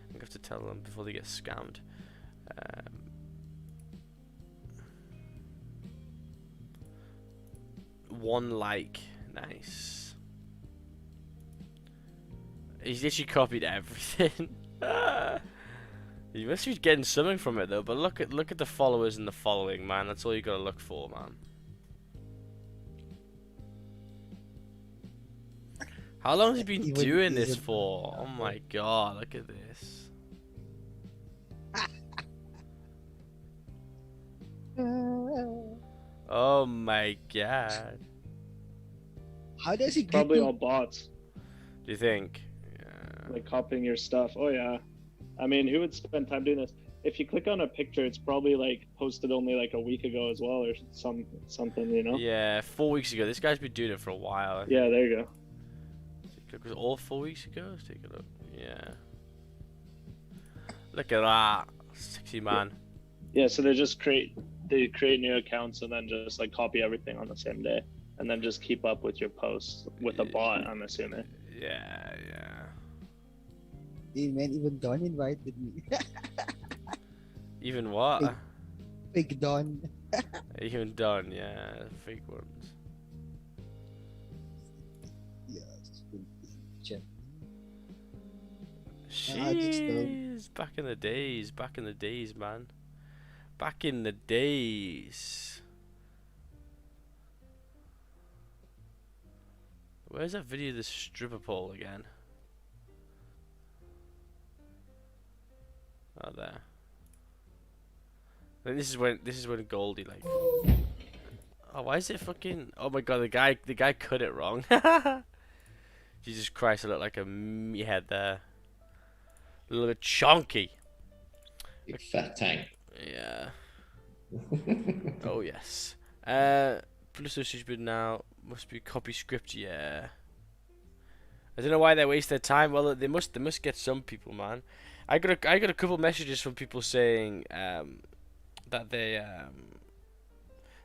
[SPEAKER 1] I'm gonna have to tell them before they get scammed. One like, nice. He's literally copied everything. You must be getting something from it though. But look at the followers and the following, man. That's all you gotta look for, man. How long has he been
[SPEAKER 3] Even
[SPEAKER 1] doing this
[SPEAKER 3] isn't-
[SPEAKER 1] for? Oh my god, look at this. Oh my god.
[SPEAKER 3] How does he get
[SPEAKER 7] Probably
[SPEAKER 3] to...
[SPEAKER 7] all bots,
[SPEAKER 1] Do you think? Yeah.
[SPEAKER 7] like copying your stuff. Oh yeah. I mean, who would spend time doing this? If you click on a picture, it's probably like posted only like a week ago as well, or something, you know?
[SPEAKER 1] Yeah, 4 weeks ago. This guy's been doing it for a while. I think.
[SPEAKER 7] Yeah, there you go.
[SPEAKER 1] Was it all 4 weeks ago? Let's take a look. Yeah. Look at that. Sexy man.
[SPEAKER 7] Yeah, so they create new accounts and then just like copy everything on the same day, and then just keep up with your posts with a bot, I'm assuming.
[SPEAKER 1] Yeah, yeah.
[SPEAKER 3] Hey man, even Don invited me.
[SPEAKER 1] Even what?
[SPEAKER 3] Big Don.
[SPEAKER 1] Even done, yeah. Fake ones.
[SPEAKER 3] Yeah, it's been chat. I just
[SPEAKER 1] Jeez, back in the days, man. Back in the days. Where's that video of the stripper pole again? Oh, there. I think this is when Goldie like. Oh, why is it fucking? Oh my god, the guy cut it wrong. Jesus Christ, I look like a meathead there. A little bit chunky.
[SPEAKER 2] Big fat tank.
[SPEAKER 1] Yeah. Oh yes. Plus usage bid now must be copy script. Yeah. I don't know why they waste their time. Well, they must get some people, man. I got a couple messages from people saying that they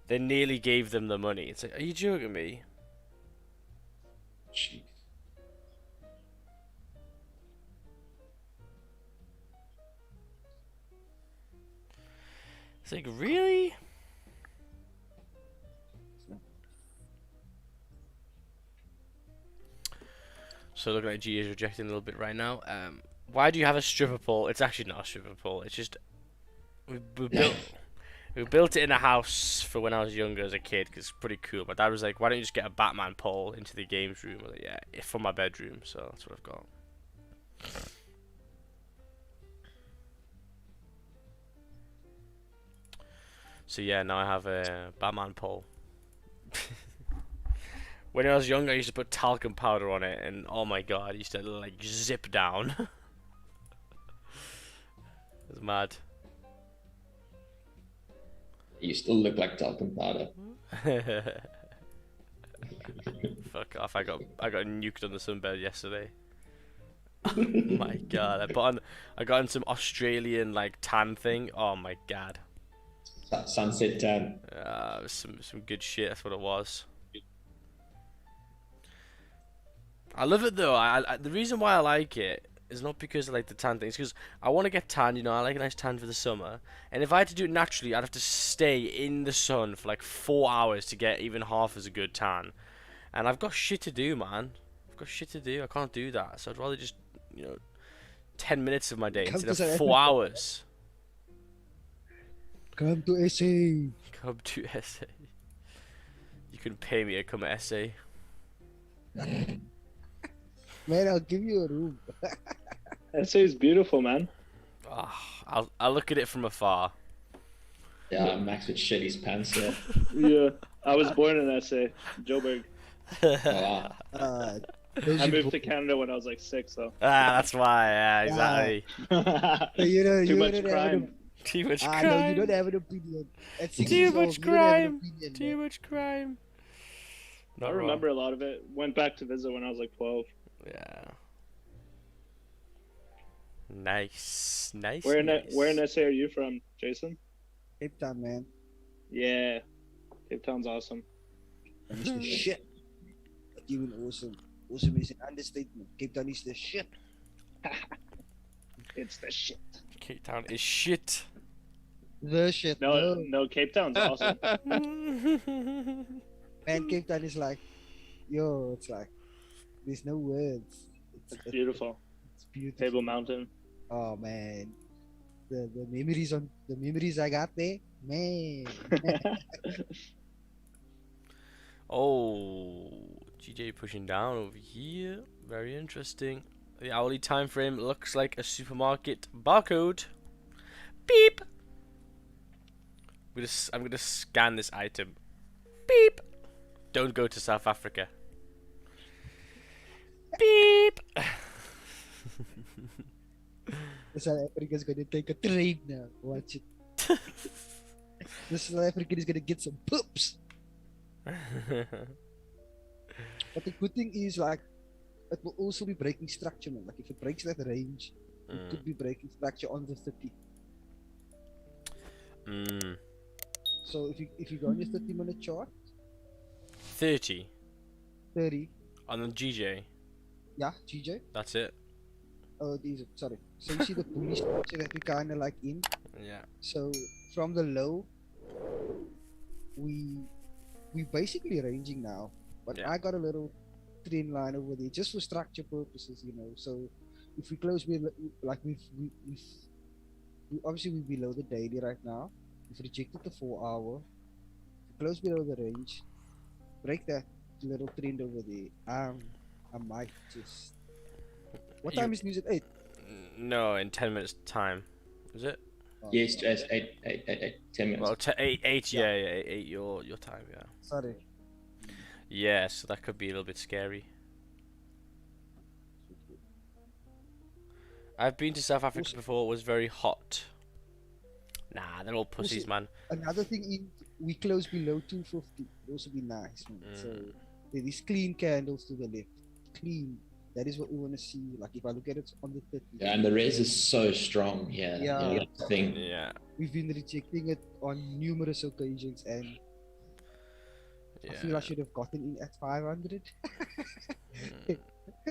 [SPEAKER 1] nearly gave them the money. It's like, are you joking me?
[SPEAKER 2] Jeez.
[SPEAKER 1] It's like, really? So looking like G is rejecting a little bit right now. Why do you have a stripper pole? It's actually not a stripper pole. It's just we built it in a house for when I was younger as a kid because it's pretty cool. My dad was like, "Why don't you just get a Batman pole into the games room?" I was like, "Yeah, for my bedroom." So that's what I've got. So yeah, now I have a Batman pole. When I was younger, I used to put talcum powder on it, and oh my god, it used to like zip down. It was mad.
[SPEAKER 2] You still look like talcum powder.
[SPEAKER 1] Fuck off! I got nuked on the sunbed yesterday. Oh my god! I got on some Australian like tan thing. Oh my god!
[SPEAKER 2] Sunset tan.
[SPEAKER 1] It was some good shit. That's what it was. I love it though. I the reason why I like it is not because I like the tan things, because I want to get tan. You know, I like a nice tan for the summer. And if I had to do it naturally, I'd have to stay in the sun for like 4 hours to get even half as a good tan. And I've got shit to do, man. I've got shit to do. I can't do that. So I'd rather just, 10 minutes of my day instead of 4 hours.
[SPEAKER 3] Come to SA.
[SPEAKER 1] Come to SA. You can pay me to come to SA.
[SPEAKER 3] Man, I'll give you a room.
[SPEAKER 7] SA is beautiful, man.
[SPEAKER 1] I'll look at it from afar.
[SPEAKER 2] Yeah, Max would shit his pants there.
[SPEAKER 7] Yeah, I was born in SA, Joburg.
[SPEAKER 2] Oh, wow.
[SPEAKER 7] I moved to Canada when I was like 6, though.
[SPEAKER 1] That's why. Yeah, exactly.
[SPEAKER 7] Too much crime.
[SPEAKER 1] Too much crime.
[SPEAKER 3] No, you don't have an opinion. At 6
[SPEAKER 1] Too
[SPEAKER 3] years
[SPEAKER 1] much
[SPEAKER 3] old, you don't have an
[SPEAKER 1] crime.
[SPEAKER 3] opinion,
[SPEAKER 1] Too
[SPEAKER 3] man.
[SPEAKER 1] much crime.
[SPEAKER 7] I remember a lot of it. Went back to visit when I was like 12.
[SPEAKER 1] Yeah. Nice.
[SPEAKER 7] Where in SA are you from, Jason?
[SPEAKER 3] Cape Town, man.
[SPEAKER 7] Yeah, Cape Town's awesome.
[SPEAKER 3] And it's the shit. Not even awesome. Awesome is an understatement. Cape Town is the shit.
[SPEAKER 7] It's the shit.
[SPEAKER 1] Cape Town is shit.
[SPEAKER 3] The shit.
[SPEAKER 7] No, Cape Town's awesome.
[SPEAKER 3] Man, Cape Town is like, it's like, there's no words.
[SPEAKER 7] It's beautiful.
[SPEAKER 3] It's beautiful.
[SPEAKER 7] Table Mountain.
[SPEAKER 3] Oh man, the memories I got there, man.
[SPEAKER 1] Oh, GJ pushing down over here. Very interesting. The hourly time frame looks like a supermarket barcode. Beep. I'm gonna scan this item. Beep. Don't go to South Africa.
[SPEAKER 3] The South African's gonna take a train now. Watch it. The South African is gonna get some poops. But the good thing is, like, it will also be breaking structure, man. Like, if it breaks that range, it could be breaking structure on the 30. So if you go on your 30-minute chart,
[SPEAKER 1] 30
[SPEAKER 3] on
[SPEAKER 1] the GJ.
[SPEAKER 3] Yeah, GJ.
[SPEAKER 1] That's it.
[SPEAKER 3] Oh, these. Sorry. So you see the bullish structure that we kind of like in.
[SPEAKER 1] Yeah.
[SPEAKER 3] So from the low, we basically ranging now. But
[SPEAKER 1] Yeah.
[SPEAKER 3] I got a little trend line over there just for structure purposes, you know. So if we close, we obviously we're below the daily right now. We've rejected the 4-hour. Close below the range. Break that little trend over there. I might just. What time is news at 8?
[SPEAKER 1] No, in 10 minutes time. Is it?
[SPEAKER 3] Oh,
[SPEAKER 2] Yes, just 10 minutes.
[SPEAKER 1] Well, 8 yeah, 8 your time, yeah.
[SPEAKER 3] Sorry.
[SPEAKER 1] Yeah, so that could be a little bit scary. I've been to South Africa before. It was very hot. Nah, they're all pussies, man.
[SPEAKER 3] Another thing is we close below 250. It'll also be nice, man. So there is clean candles to the left. Clean. That is what we want to see. Like if I look at it on the 30.
[SPEAKER 2] Yeah, and the res is so strong here.
[SPEAKER 3] Yeah.
[SPEAKER 2] You got to think.
[SPEAKER 1] Yeah.
[SPEAKER 3] We've been rejecting it on numerous occasions, and I feel I should have gotten in at 500.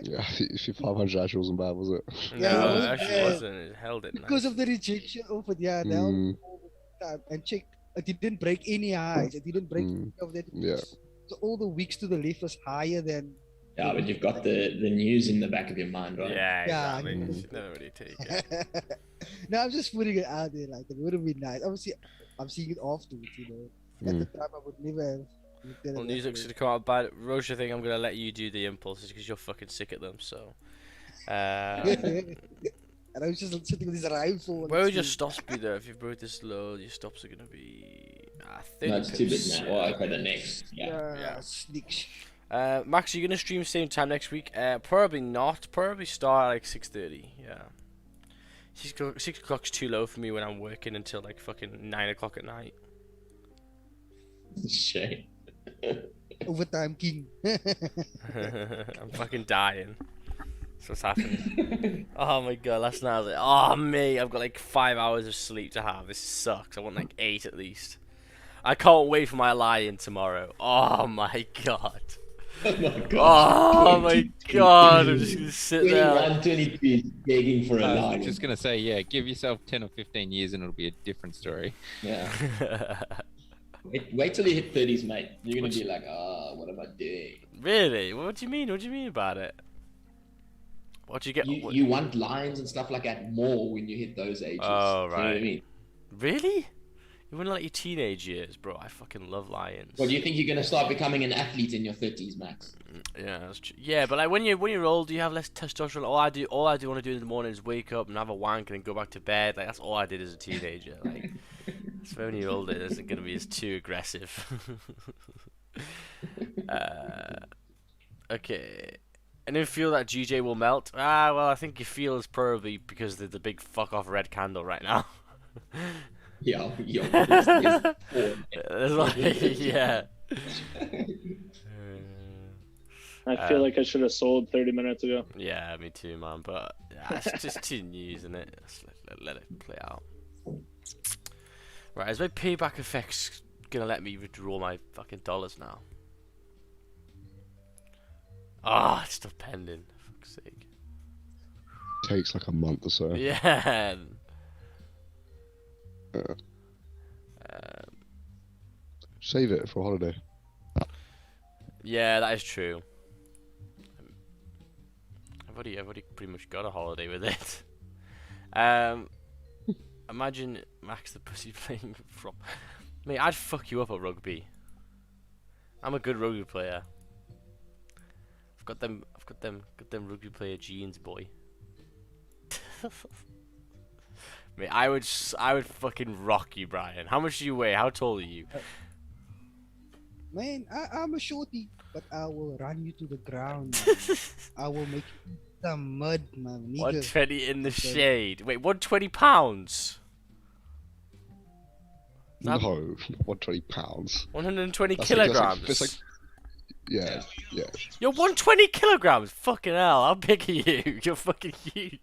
[SPEAKER 5] Yeah, if your 500 actually wasn't bad, was it?
[SPEAKER 1] No, it actually wasn't. It held it
[SPEAKER 3] because
[SPEAKER 1] nice.
[SPEAKER 3] of the rejection of it. Yeah, now all the time. And check, it didn't break any highs. It didn't break any of that.
[SPEAKER 5] Yeah.
[SPEAKER 3] So all the weeks to the left was higher than.
[SPEAKER 2] Yeah, but you've got the news in the back of your mind, right?
[SPEAKER 1] Yeah, exactly. You should never really take it.
[SPEAKER 3] No, I'm just putting it out there. Like, it would have been nice. Obviously, I'm seeing it afterwards, you know. At the time, I would never have.
[SPEAKER 1] Well, news looks to come out bad. Roche, I think I'm going to let you do the impulses because you're fucking sick at them, so.
[SPEAKER 3] And I was just sitting with this rifle.
[SPEAKER 1] Where would your stops be though? If you broke this low, your stops are going to be.
[SPEAKER 2] No, it's too big now. Well, okay, the next. Yeah.
[SPEAKER 3] Sneaks.
[SPEAKER 1] Max, are you going to stream same time next week? Probably not. Probably start at like 6:30. Yeah. 6 o'clock's too low for me when I'm working until like fucking 9 o'clock at night.
[SPEAKER 2] Shame.
[SPEAKER 3] Overtime king.
[SPEAKER 1] I'm fucking dying. That's what's happening. Oh my god, last night I was like, oh mate, I've got like 5 hours of sleep to have. This sucks. I want like 8 at least. I can't wait for my lie-in tomorrow. Oh my god.
[SPEAKER 2] Oh my god.
[SPEAKER 1] Oh my god. I'm just gonna sit there.
[SPEAKER 2] 21, 22 begging for a
[SPEAKER 6] I
[SPEAKER 2] lie.
[SPEAKER 6] was just gonna say, yeah, give yourself 10 or 15 years and it'll be a different story.
[SPEAKER 2] Yeah. Wait till you hit 30s, mate. You're gonna be like, what am I doing?
[SPEAKER 1] Really? What do you mean? What do you mean about it? What do you get?
[SPEAKER 2] You want lines and stuff like that more when you hit those ages.
[SPEAKER 1] Oh,
[SPEAKER 2] You know
[SPEAKER 1] right.
[SPEAKER 2] what I mean?
[SPEAKER 1] Really? You want like your teenage years, bro? I fucking love lions.
[SPEAKER 2] Well, do you think you're gonna start becoming an athlete in your 30s, Max?
[SPEAKER 1] Yeah, that's true. Yeah, but like when you're old, you have less testosterone. All I do want to do in the morning is wake up and have a wank and then go back to bed. Like that's all I did as a teenager. Like, so when you're older, it isn't gonna be as too aggressive. Okay. And then feel that GJ will melt. Well, I think you feel is probably because there's the big fuck off red candle right now.
[SPEAKER 2] Yeah.
[SPEAKER 1] It's like, yeah.
[SPEAKER 7] I feel like I should have sold 30 minutes ago.
[SPEAKER 1] Yeah, me too, man. But yeah, it's just too new, isn't it? Let's let it play out. Right, is my payback effects gonna let me withdraw my fucking dollars now? Ah, it's still pending. For fuck's sake.
[SPEAKER 5] Takes like a month or so.
[SPEAKER 1] Yeah.
[SPEAKER 5] Save it for a holiday.
[SPEAKER 1] Yeah, that is true. I've already pretty much got a holiday with it. Imagine Max the pussy playing from. Mate, I'd fuck you up at rugby. I'm a good rugby player. I've got them rugby player genes, boy. Mate, I would fucking rock you, Brian. How much do you weigh? How tall are you?
[SPEAKER 3] Man, I'm a shorty, but I will run you to the ground. I will make you The mud, man. Nigga.
[SPEAKER 1] 120 in the shade. Wait, 120 pounds?
[SPEAKER 5] No, 120 pounds.
[SPEAKER 1] 120
[SPEAKER 5] That's
[SPEAKER 1] kilograms?
[SPEAKER 5] That's like, yeah.
[SPEAKER 1] You're 120 kilograms? Fucking hell, how big are you? You're fucking huge.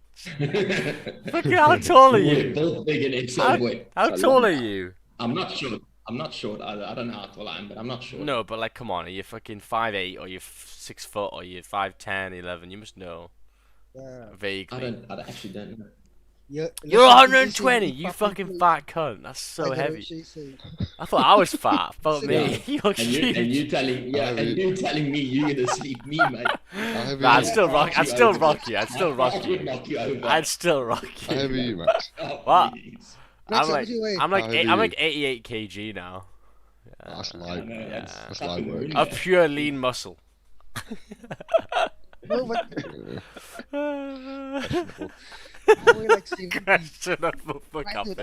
[SPEAKER 1] Fucking how tall are
[SPEAKER 2] We're
[SPEAKER 1] you?
[SPEAKER 2] both big in it, so wait.
[SPEAKER 1] How tall are you?
[SPEAKER 2] I'm not short. I'm not short either. I don't know how tall I am, but I'm not short.
[SPEAKER 1] No, but like, come on, are you fucking 5'8", or you're 6 foot, or you're 5'10", 11? You must know.
[SPEAKER 3] Yeah.
[SPEAKER 1] Vaguely.
[SPEAKER 2] I actually don't know.
[SPEAKER 3] You're
[SPEAKER 1] You're 120, you fucking fat cunt. That's so heavy. I thought I was fat. Fuck me. You're huge.
[SPEAKER 2] And you telling me you're gonna sleep me, mate.
[SPEAKER 1] Nah, I'd still rock you. I'd still rock you. I'd still rock
[SPEAKER 2] I would
[SPEAKER 1] you.
[SPEAKER 2] knock you over.
[SPEAKER 1] I'd still rock
[SPEAKER 5] How
[SPEAKER 1] you.
[SPEAKER 5] heavy are you, Max?
[SPEAKER 2] Oh,
[SPEAKER 1] What?
[SPEAKER 2] please.
[SPEAKER 1] I'm like, I'm like,
[SPEAKER 5] How
[SPEAKER 1] I'm
[SPEAKER 5] heavy?
[SPEAKER 1] like 88 kg now.
[SPEAKER 5] That's light.
[SPEAKER 2] No,
[SPEAKER 5] That's light work.
[SPEAKER 1] A pure lean muscle.
[SPEAKER 3] No, but
[SPEAKER 1] Fuck
[SPEAKER 3] we're like 70.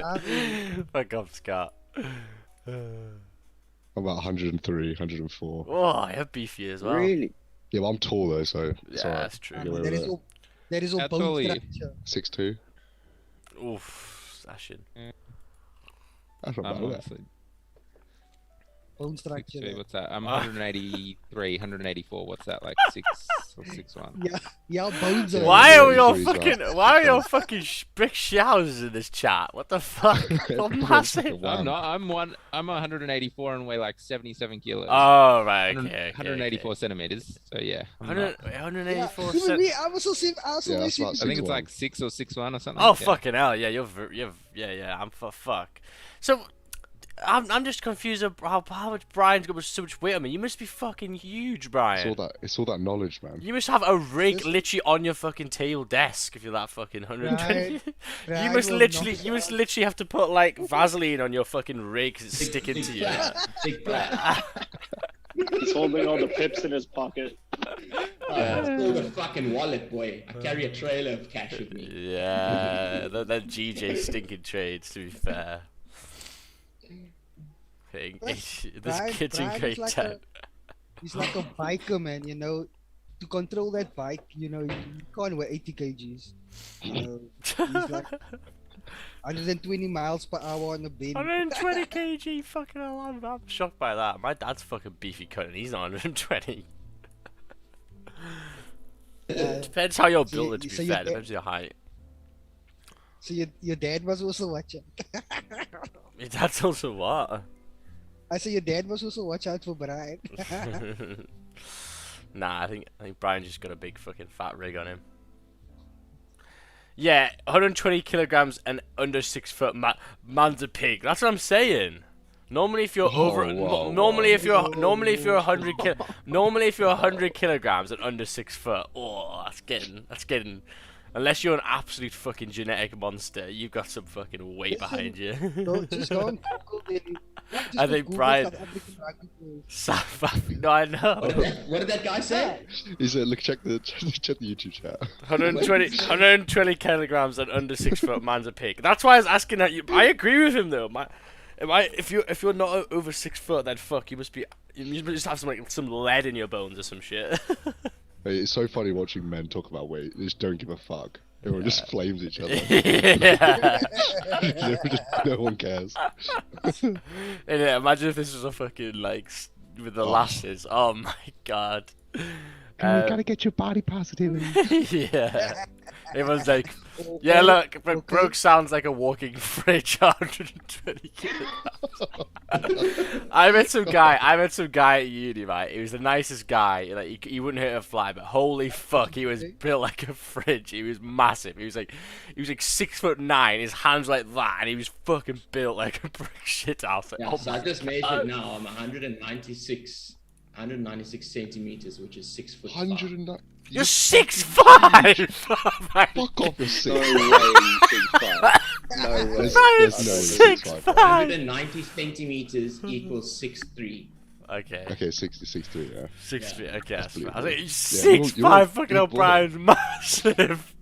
[SPEAKER 1] off, fuck off, Scott.
[SPEAKER 5] I'm about 103, 104.
[SPEAKER 1] Oh, you're beefy as well.
[SPEAKER 3] Really?
[SPEAKER 5] Yeah, but I'm tall though, so it's
[SPEAKER 1] Yeah,
[SPEAKER 5] alright.
[SPEAKER 1] that's true.
[SPEAKER 5] Get away
[SPEAKER 3] There
[SPEAKER 5] with
[SPEAKER 3] is
[SPEAKER 5] it.
[SPEAKER 3] no, there is no
[SPEAKER 6] How tall
[SPEAKER 3] bone
[SPEAKER 6] are you?
[SPEAKER 3] structure.
[SPEAKER 5] 6'2".
[SPEAKER 1] Oof, Sashin.
[SPEAKER 5] That's not
[SPEAKER 6] I'm
[SPEAKER 5] bad, is it?
[SPEAKER 6] honestly
[SPEAKER 3] Bone structure.
[SPEAKER 6] 6'2", what's that? I'm 183, 184. What's that, like 6 or 6'1"?
[SPEAKER 3] Yeah, bones are.
[SPEAKER 1] Why are we all
[SPEAKER 5] Three's
[SPEAKER 1] fucking?
[SPEAKER 5] up.
[SPEAKER 1] Why are you all fucking brick showers in this chat? What the fuck? You're massive.
[SPEAKER 6] I'm not. I'm 184 and weigh like 77 kilos.
[SPEAKER 1] Oh right,
[SPEAKER 6] 100
[SPEAKER 1] okay,
[SPEAKER 6] 184 centimeters. So yeah. I'm
[SPEAKER 1] 100,
[SPEAKER 6] not-
[SPEAKER 1] 184
[SPEAKER 3] Even
[SPEAKER 1] cent.
[SPEAKER 3] me, I was also same. I also
[SPEAKER 5] Yeah,
[SPEAKER 3] weigh
[SPEAKER 5] that's about
[SPEAKER 3] 60.
[SPEAKER 6] I think it's
[SPEAKER 5] 6'1".
[SPEAKER 6] like 6 or 6'1" or something.
[SPEAKER 1] Oh
[SPEAKER 6] Yeah.
[SPEAKER 1] fucking hell! Yeah, yeah. I'm for fuck. So, I'm just confused about how much Brian's got so much weight on me. You must be fucking huge, Brian.
[SPEAKER 5] It's all that knowledge, man.
[SPEAKER 1] You must have a rig
[SPEAKER 3] This-
[SPEAKER 1] literally on your fucking table desk if you're that fucking 120. you
[SPEAKER 3] Brian
[SPEAKER 1] must
[SPEAKER 3] will
[SPEAKER 1] literally have to put like Vaseline on your fucking rig 'cause it's sticking
[SPEAKER 2] Big
[SPEAKER 1] to you.
[SPEAKER 2] flat. Big flat.
[SPEAKER 7] He's holding all the pips in his pocket.
[SPEAKER 2] It's called a fucking wallet, boy. I carry a trailer of cash with me.
[SPEAKER 1] Yeah, that GJ stinking trades. To be fair, this kid's in
[SPEAKER 3] Brian
[SPEAKER 1] grade
[SPEAKER 3] is like
[SPEAKER 1] 10.
[SPEAKER 3] He's like a biker, man. You know, to control that bike, you know, you can't weigh 80 kgs. You know, he's like 120 miles per hour on the bin.
[SPEAKER 1] 120 kg, fucking hell, I'm shocked by that. My dad's fucking beefy cut and he's not 120. Depends how you're built, to be
[SPEAKER 3] so
[SPEAKER 1] fair. Depends on your height.
[SPEAKER 3] So your dad was also watching.
[SPEAKER 1] Your dad's also what?
[SPEAKER 3] I say your dad was also watch out for Brian.
[SPEAKER 1] Nah, I think Brian just got a big fucking fat rig on him. Yeah, 120 kilograms and under 6 foot. Man's a pig. That's what I'm saying. Normally, if you're normally if you're 100 normally if you're 100 kilograms and under 6 foot, oh, that's getting. Unless you're an absolute fucking genetic monster, you've got some fucking weight behind you.
[SPEAKER 3] Just go on Google then.
[SPEAKER 1] I think Brian.
[SPEAKER 3] South African rugby players.
[SPEAKER 1] No, I know.
[SPEAKER 2] What did that guy say?
[SPEAKER 5] He said, "Look, check the YouTube chat."
[SPEAKER 1] 120 kilograms and under 6 foot. Man's a pig. That's why I was asking that. I agree with him though. If you're not over 6 foot, then fuck. You must just have some lead in your bones or some shit.
[SPEAKER 5] Hey, it's so funny watching men talk about weight. They just don't give a fuck. Everyone just flames each other.
[SPEAKER 1] Yeah.
[SPEAKER 5] No one cares.
[SPEAKER 1] And yeah, imagine if this was a fucking like with the lasses. Oh my god.
[SPEAKER 5] You gotta get your body positivity.
[SPEAKER 1] Yeah. Everyone's like, yeah, look, but Broke sounds like a walking fridge. 120 kilograms. I met some guy at uni, right? He was the nicest guy. Like he wouldn't hurt a fly, but holy fuck, he was built like a fridge. He was massive. He was like 6'9". His hands like that, and he was fucking built like a brick shit house. Like,
[SPEAKER 2] Yeah,
[SPEAKER 1] oh
[SPEAKER 2] so
[SPEAKER 1] my
[SPEAKER 2] I just
[SPEAKER 1] God.
[SPEAKER 2] measured now. I'm 196 centimeters, which is 6 foot.
[SPEAKER 5] 109.
[SPEAKER 1] You're 6'5". Oh my
[SPEAKER 5] Fuck off, you're
[SPEAKER 8] No
[SPEAKER 5] sick.
[SPEAKER 8] way, 6'5". No way.
[SPEAKER 5] There's no
[SPEAKER 1] 6'5".
[SPEAKER 2] 190 centimeters equals 6'3".
[SPEAKER 1] Okay.
[SPEAKER 5] Okay, 63, yeah.
[SPEAKER 1] 6 feet. Okay, that's
[SPEAKER 5] believe
[SPEAKER 1] fine. I was like,
[SPEAKER 5] Yeah, you're
[SPEAKER 1] 6'5".
[SPEAKER 5] a
[SPEAKER 1] Fucking
[SPEAKER 5] big
[SPEAKER 1] hell,
[SPEAKER 5] boy.
[SPEAKER 1] Brian's massive.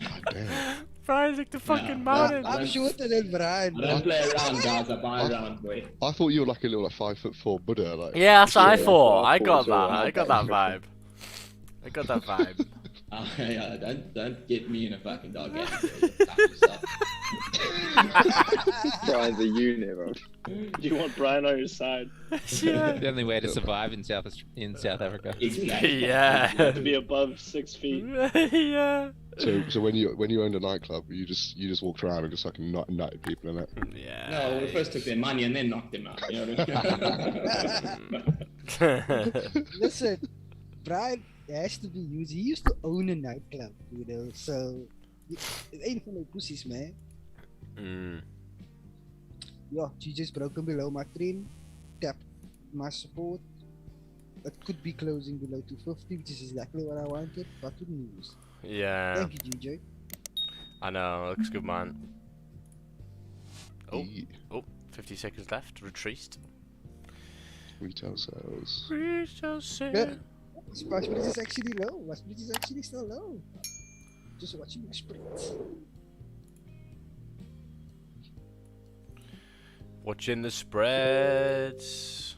[SPEAKER 5] God damn.
[SPEAKER 1] Brian's like the fucking
[SPEAKER 2] Yeah.
[SPEAKER 1] mountain.
[SPEAKER 3] I'm shorter than Brian.
[SPEAKER 2] I don't play around, guys. I buy around, boy.
[SPEAKER 5] I thought you were like a little 5'4" Buddha, like.
[SPEAKER 1] Yeah, that's what I
[SPEAKER 8] Yeah,
[SPEAKER 1] thought. I
[SPEAKER 8] that's
[SPEAKER 1] got
[SPEAKER 8] what I
[SPEAKER 1] that.
[SPEAKER 8] thought.
[SPEAKER 1] I got that vibe. I got that vibe.
[SPEAKER 2] Yeah, don't get me in a fucking dog game. Time yourself.
[SPEAKER 8] Brian's a unit, bro.
[SPEAKER 7] You want Brian on your side.
[SPEAKER 6] The only way to survive in South Africa.
[SPEAKER 2] Exactly.
[SPEAKER 1] Yeah.
[SPEAKER 7] You have to be above 6 feet.
[SPEAKER 1] Yeah.
[SPEAKER 5] So when you owned a nightclub, you just walked around and just fucking nutted people in it.
[SPEAKER 1] Yeah.
[SPEAKER 2] No, we first took their money and then knocked them out. You know what I mean?
[SPEAKER 3] Listen, Brian has to be used. He used to own a nightclub, you know, so it ain't for no pussies, man. Yeah, she just broken below my train, tapped my support. It could be closing below 250, which is exactly what I wanted, but good news.
[SPEAKER 1] Yeah.
[SPEAKER 3] Thank you, GJ.
[SPEAKER 1] I know, looks good, man. Oh,
[SPEAKER 5] Yeah.
[SPEAKER 1] oh, 50 seconds left. Retreat.
[SPEAKER 5] Retail sales.
[SPEAKER 1] Retail sale.
[SPEAKER 3] Yeah. Watch split is actually low. Watch split is actually still low. Just watching my split.
[SPEAKER 1] Watching the spreads.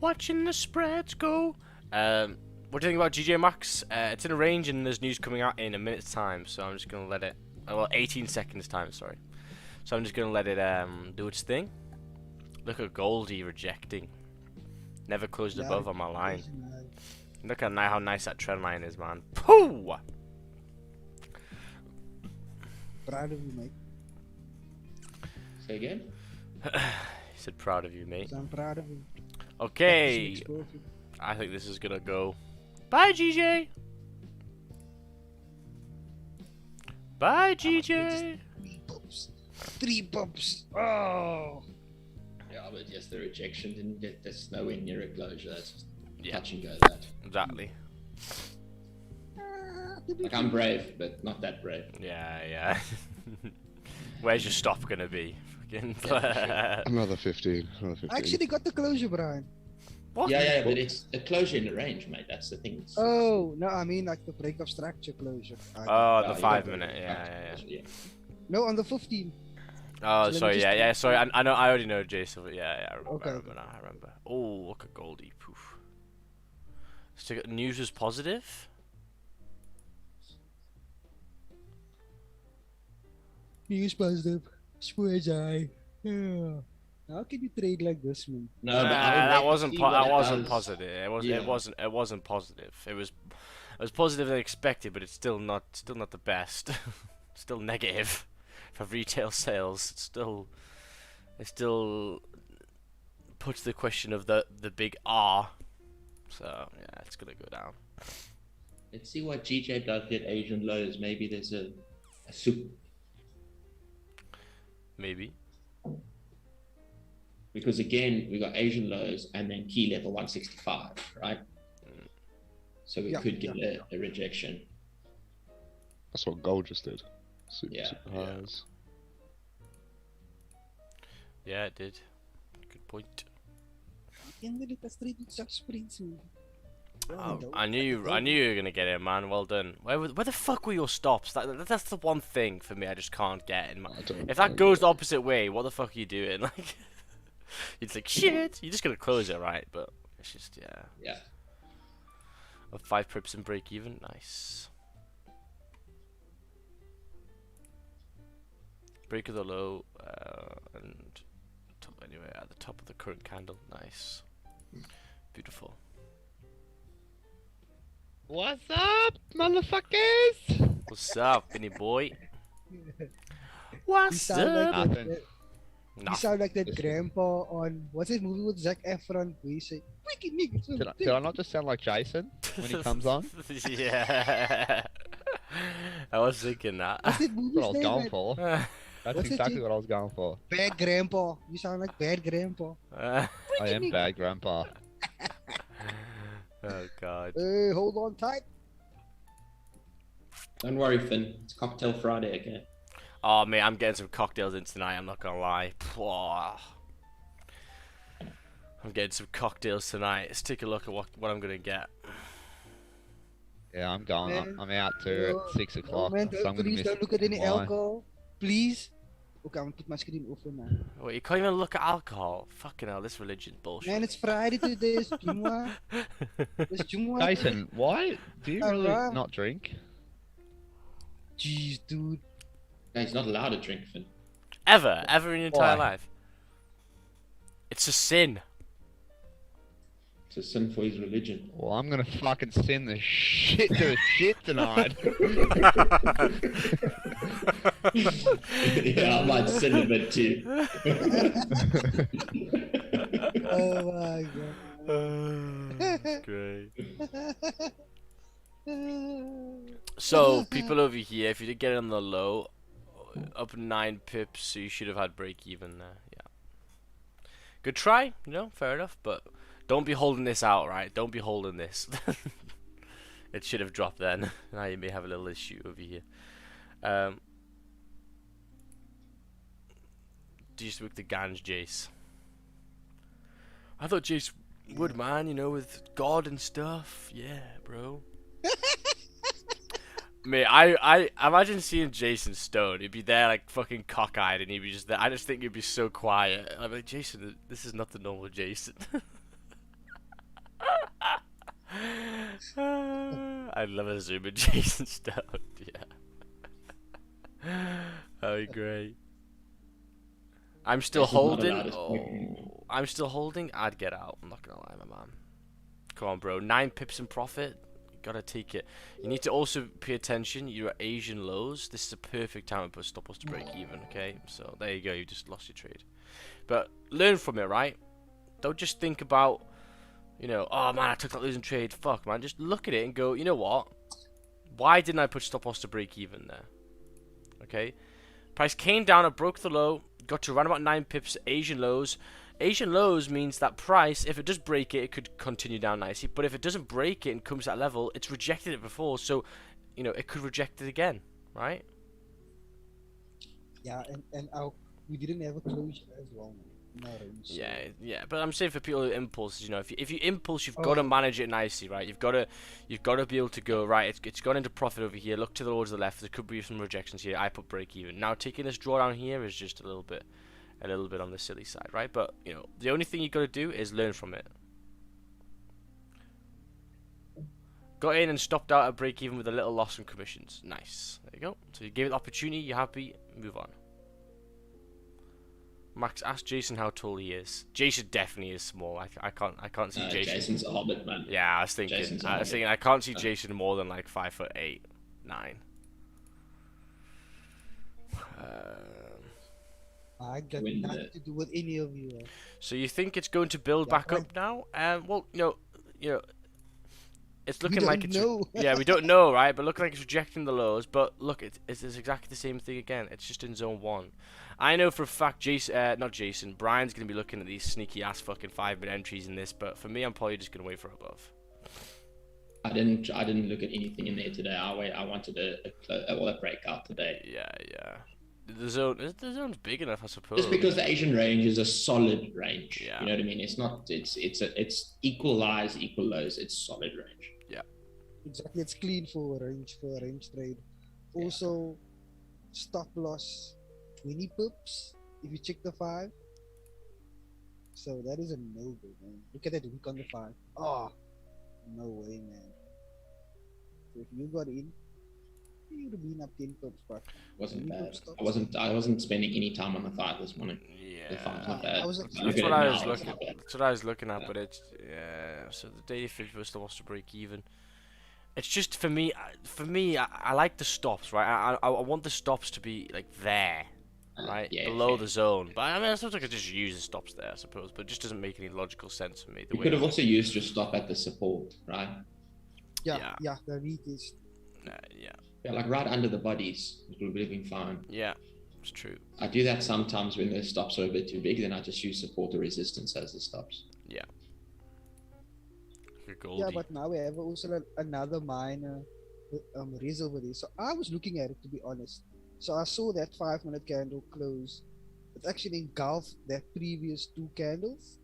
[SPEAKER 1] Watching the spreads go. What do you think about GJ Max? It's in a range and there's news coming out in a minute's time, so I'm just gonna let it. Well, 18 seconds time, sorry. So I'm just gonna let it do its thing. Look at Goldie rejecting. Never closed above on my line. Look at how nice that trend line is, man. Pooh!
[SPEAKER 3] Proud of you, mate.
[SPEAKER 2] Say again?
[SPEAKER 1] He said proud of you, mate.
[SPEAKER 3] I'm proud of you.
[SPEAKER 1] Okay. I think this is gonna go. Bye, GJ! Bye, GJ!
[SPEAKER 3] 3 bumps. 3 bumps. Oh!
[SPEAKER 2] Yeah, but just the rejection didn't get this nowhere near a closure. That's just
[SPEAKER 1] Yeah.
[SPEAKER 2] touch and go that.
[SPEAKER 1] Exactly.
[SPEAKER 2] Like, I'm brave, but not that brave.
[SPEAKER 1] Yeah. Where's your stop gonna be? Fucking.
[SPEAKER 5] Another 15. Another 15.
[SPEAKER 3] I actually got the closure, Brian.
[SPEAKER 1] What?
[SPEAKER 2] Yeah, but it's a closure in the range, mate. That's the thing.
[SPEAKER 3] Oh, no, I mean like the break of structure closure.
[SPEAKER 1] Oh,
[SPEAKER 2] Yeah,
[SPEAKER 1] the
[SPEAKER 2] you
[SPEAKER 1] 5
[SPEAKER 2] got
[SPEAKER 1] minute.
[SPEAKER 2] the
[SPEAKER 1] Yeah.
[SPEAKER 2] yeah.
[SPEAKER 3] No, on the 15.
[SPEAKER 1] Oh,
[SPEAKER 3] So let
[SPEAKER 1] sorry.
[SPEAKER 3] me just-
[SPEAKER 1] Yeah. Sorry. I know. I already know Jason. Yeah. I remember.
[SPEAKER 3] Okay,
[SPEAKER 1] I remember now. I remember. Oh, look at Goldie. Poof. So news was positive.
[SPEAKER 3] News positive. Square eye. Yeah. How can you trade like this, man?
[SPEAKER 2] No, but
[SPEAKER 1] that wasn't.
[SPEAKER 2] that
[SPEAKER 1] That wasn't positive. It was.
[SPEAKER 2] Yeah.
[SPEAKER 1] It wasn't. It wasn't positive. It was positive than expected, but it's still not the best. Still negative for retail sales. It still puts the question of the big R. So yeah, it's gonna go down.
[SPEAKER 2] Let's see what GJ does get Asian lows. Maybe there's a soup.
[SPEAKER 1] Maybe.
[SPEAKER 2] Because again, we got Asian lows and then key level 165, right? So we
[SPEAKER 3] Yeah,
[SPEAKER 2] could get a rejection.
[SPEAKER 5] That's what gold just did. Super
[SPEAKER 2] Yeah.
[SPEAKER 5] highs.
[SPEAKER 1] Yeah, it did. Good point.
[SPEAKER 3] Can they just trade with such sprints, man?
[SPEAKER 1] I knew you were gonna get it, man. Well done. Where the fuck were your stops? That's the one thing for me I just can't get in my. If that goes the opposite way, what the fuck are you doing? Like, it's like shit. You're just gonna close it, right? But it's just
[SPEAKER 2] Yeah.
[SPEAKER 1] A 5 pips and break even. Nice. Break of the low and anyway at the top of the current candle. Nice. Beautiful.
[SPEAKER 6] What's up, motherfuckers?
[SPEAKER 1] What's up, Vinny boy? What's
[SPEAKER 3] sound
[SPEAKER 1] up?
[SPEAKER 3] like
[SPEAKER 6] Nothing.
[SPEAKER 3] You sound like that grandpa on what's his movie with Zac Efron? Where you say, "Freaking niggas."
[SPEAKER 6] Did I not just sound like Jason when he comes on?
[SPEAKER 1] Yeah. I was thinking that.
[SPEAKER 3] What's that
[SPEAKER 6] That's
[SPEAKER 3] movie's
[SPEAKER 6] what I was
[SPEAKER 3] name,
[SPEAKER 6] going
[SPEAKER 3] man?
[SPEAKER 6] for. That's
[SPEAKER 3] What's it,
[SPEAKER 6] exactly
[SPEAKER 3] Jake?
[SPEAKER 6] what I was going for.
[SPEAKER 3] Bad grandpa. You sound like bad grandpa.
[SPEAKER 6] I am
[SPEAKER 3] nigga.
[SPEAKER 6] bad, Grandpa.
[SPEAKER 1] Oh god.
[SPEAKER 3] Hey, hold on tight.
[SPEAKER 2] Don't worry, Finn. It's Cocktail Friday again.
[SPEAKER 1] Oh mate, I'm getting some cocktails in tonight. I'm not gonna lie. Pwah. I'm getting some cocktails tonight. Let's take a look at what I'm gonna get.
[SPEAKER 6] Yeah, I'm going.
[SPEAKER 3] Man.
[SPEAKER 6] I'm out too
[SPEAKER 3] Oh,
[SPEAKER 6] at 6
[SPEAKER 3] Oh
[SPEAKER 6] o'clock.
[SPEAKER 3] man,
[SPEAKER 6] so I'm gonna
[SPEAKER 3] please
[SPEAKER 6] miss
[SPEAKER 3] don't look at any
[SPEAKER 6] mine.
[SPEAKER 3] alcohol. Please. Okay, I'm gonna put my screen off for now.
[SPEAKER 1] Wait, you can't even look at alcohol. Fucking hell, this religion's bullshit.
[SPEAKER 3] Man, it's Friday today. It's Jumwa. It's Jumwa.
[SPEAKER 6] Jason, why do you really
[SPEAKER 3] Alright.
[SPEAKER 6] not drink?
[SPEAKER 3] Jeez, dude.
[SPEAKER 2] No, he's not allowed to drink, Finn.
[SPEAKER 1] Ever in your entire
[SPEAKER 6] Why?
[SPEAKER 1] life. It's a sin.
[SPEAKER 2] It's a sin for his religion.
[SPEAKER 6] Well, I'm gonna fucking send the shit to the shit tonight.
[SPEAKER 2] Yeah, I might sin a bit too.
[SPEAKER 3] Oh my god.
[SPEAKER 1] That's great. So, people over here, if you did get it on the low, up 9 pips, so you should have had break even there. Yeah. Good try, you know, fair enough, but don't be holding this out, right? Don't be holding this. It should have dropped then. Now you may have a little issue over here. Do you speak the Ganj, Jace? I thought Jace would, man, you know, with God and stuff. Yeah, bro. Mate, I imagine seeing Jason Stone. He'd be there like fucking cockeyed, and he'd be just there. I just think he'd be so quiet. I'm like, Jason, this is not the normal Jason. I'd love a zoom in Jason Stone. Yeah. That'd be great. I'm still
[SPEAKER 2] Jason's not
[SPEAKER 1] holding.
[SPEAKER 2] allowed to smoke
[SPEAKER 1] Oh,
[SPEAKER 2] anymore.
[SPEAKER 1] I'm still holding. I'd get out. I'm not gonna lie, my man. Come on, bro. 9 pips in profit. Gotta take it. You need to also pay attention. You're at Asian lows. This is a perfect time to put stop loss to break even. Okay, so there you go. You just lost your trade, but learn from it, right? Don't just think about, you know, oh man, I took that losing trade. Fuck, man. Just look at it and go, you know what? Why didn't I put stop loss to break even there? Okay, price came down. It broke the low. Got to around about 9 pips. Asian lows. Asian lows means that price, if it does break it, it could continue down nicely. But if it doesn't break it and comes to that level, it's rejected it before. So, you know, it could reject it again, right?
[SPEAKER 3] Yeah, and we didn't have a closure as well, man. In our range, so-
[SPEAKER 1] Yeah. But I'm saying for people who impulses, you know, if you impulse, you've got to manage it nicely, right? You've got to be able to go right. It's gone into profit over here. Look to the towards the left. There could be some rejections here. I put break even. Now taking this drawdown here is just a little bit on the silly side, right? But you know, the only thing you got to do is learn from it. Got in and stopped out at break even with a little loss in commissions. Nice. There you go. So you gave it the opportunity. You're happy. Move on. Max, ask Jason how tall he is. Jason definitely is small. I can't see Jason.
[SPEAKER 2] Jason's a hobbit, man.
[SPEAKER 1] Yeah, I was thinking.
[SPEAKER 2] Jason's
[SPEAKER 1] I was thinking. I can't see Jason more than like 5'8", 9.
[SPEAKER 3] I got
[SPEAKER 2] Win
[SPEAKER 3] nothing
[SPEAKER 2] it.
[SPEAKER 3] to do with any of you.
[SPEAKER 1] So you think it's going to build
[SPEAKER 3] Yeah,
[SPEAKER 1] back
[SPEAKER 3] right.
[SPEAKER 1] up now? Well, you know, it's looking
[SPEAKER 3] don't
[SPEAKER 1] like it's
[SPEAKER 3] know.
[SPEAKER 1] yeah, we don't know, right? But looking like it's rejecting the lows. But look, it's exactly the same thing again. It's just in zone 1. I know for a fact, Brian's gonna be looking at these sneaky ass fucking 5-minute entries in this. But for me, I'm probably just gonna wait for above.
[SPEAKER 2] I didn't look at anything in there today. I wanted a breakout today.
[SPEAKER 1] Yeah. The zone's big enough, I suppose.
[SPEAKER 2] Just because the Asian range is a solid range.
[SPEAKER 1] Yeah.
[SPEAKER 2] You know what I mean? It's not. It's equal highs, equal lows. It's solid range.
[SPEAKER 3] Exactly, it's clean for a range trade. Also, stop loss 20 pips if you check the 5. So that is a no go, man. Look at that week on the 5. Oh, no way, man. So if you got in, you would have been up 10 pips, but
[SPEAKER 2] Wasn't
[SPEAKER 3] 20
[SPEAKER 2] bad.
[SPEAKER 3] pips stops.
[SPEAKER 2] I wasn't spending any time on the 5 this morning. The 5's not bad.
[SPEAKER 3] I was-
[SPEAKER 2] If you look
[SPEAKER 1] That's
[SPEAKER 2] at
[SPEAKER 1] what
[SPEAKER 2] it
[SPEAKER 1] I
[SPEAKER 2] now,
[SPEAKER 1] was
[SPEAKER 2] it's
[SPEAKER 1] looking.
[SPEAKER 2] not bad.
[SPEAKER 1] That's what I was looking at, but it's So the day first was to break even. It's just for me. I like the stops, right? I want the stops to be like there, right,
[SPEAKER 2] yeah,
[SPEAKER 1] below
[SPEAKER 2] yeah.
[SPEAKER 1] the zone. But I mean, I suppose I could just use the stops there, I suppose. But it just doesn't make any logical sense for me. The
[SPEAKER 2] You
[SPEAKER 1] way
[SPEAKER 2] could have also used your stop at the support, right?
[SPEAKER 1] Yeah.
[SPEAKER 3] Yeah, the retest.
[SPEAKER 2] Yeah, like right under the bodies. It would have been fine.
[SPEAKER 1] Yeah, it's true.
[SPEAKER 2] I do that sometimes when the stops are a bit too big. Then I just use support or resistance as the stops.
[SPEAKER 3] Yeah, but now we have also another minor raise over there. So I was looking at it, to be honest. So I saw that 5-minute candle close. It actually engulfed that previous 2 candles.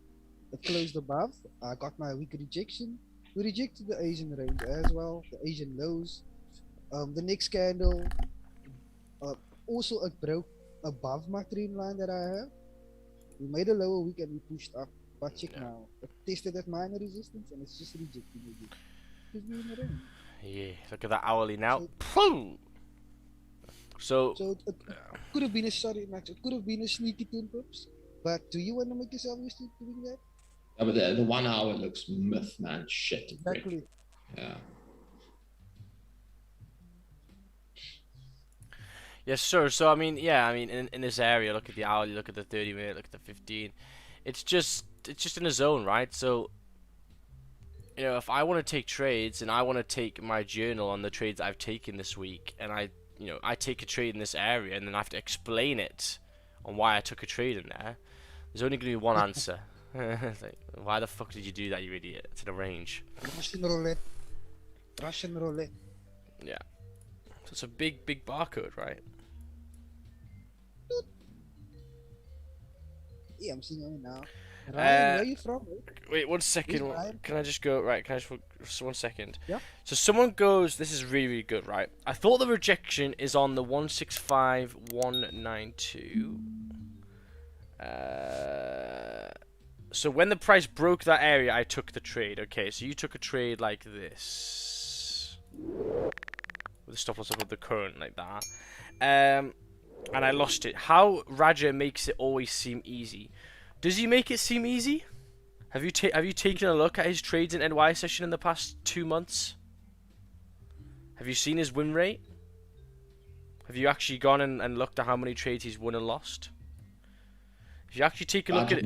[SPEAKER 3] It closed above. I got my weak rejection. We rejected the Asian range as well, the Asian lows. The next candle, also it broke above my trend line that I have. We made a lower wick and we pushed up. But check now. It tested at minor resistance and it's just rejecting again. Because we're in the range.
[SPEAKER 1] Yeah, look at that hourly now.
[SPEAKER 3] So it could have been a Max. It could have been a sneaky 10 pips. But do you want to make yourself used to doing that?
[SPEAKER 2] Yeah, but the 1 hour looks myth, man. Shit.
[SPEAKER 3] Exactly.
[SPEAKER 2] Yeah.
[SPEAKER 1] Yes, sir. So I mean, in this area, look at the hourly, look at the 30-minute, look at the 15. It's just in a zone, right? So, if I want to take trades and I want to take my journal on the trades I've taken this week, and I take a trade in this area, and then I have to explain it on why I took a trade in there. There's only going to be one answer. Like, why the fuck did you do that, you idiot? It's in a range.
[SPEAKER 3] Russian roulette.
[SPEAKER 1] Yeah. So it's a big barcode, right?
[SPEAKER 3] Yeah, I'm seeing it now. Ryan, where are you from?
[SPEAKER 1] Wait, 1 second. Can I just go? Right, can I just 1 second?
[SPEAKER 3] Yeah.
[SPEAKER 1] So someone goes, this is really, really good, right? I thought the rejection is on the 165,192. So when the price broke that area, I took the trade. Okay, so you took a trade like this. With the stop loss above the current, like that. And I lost it. How Raja makes it always seem easy. Does he make it seem easy? Have you taken a look at his trades in NY session in the past 2 months? Have you seen his win rate? Have you actually gone and looked at how many trades he's won and lost? If you actually take a look at it,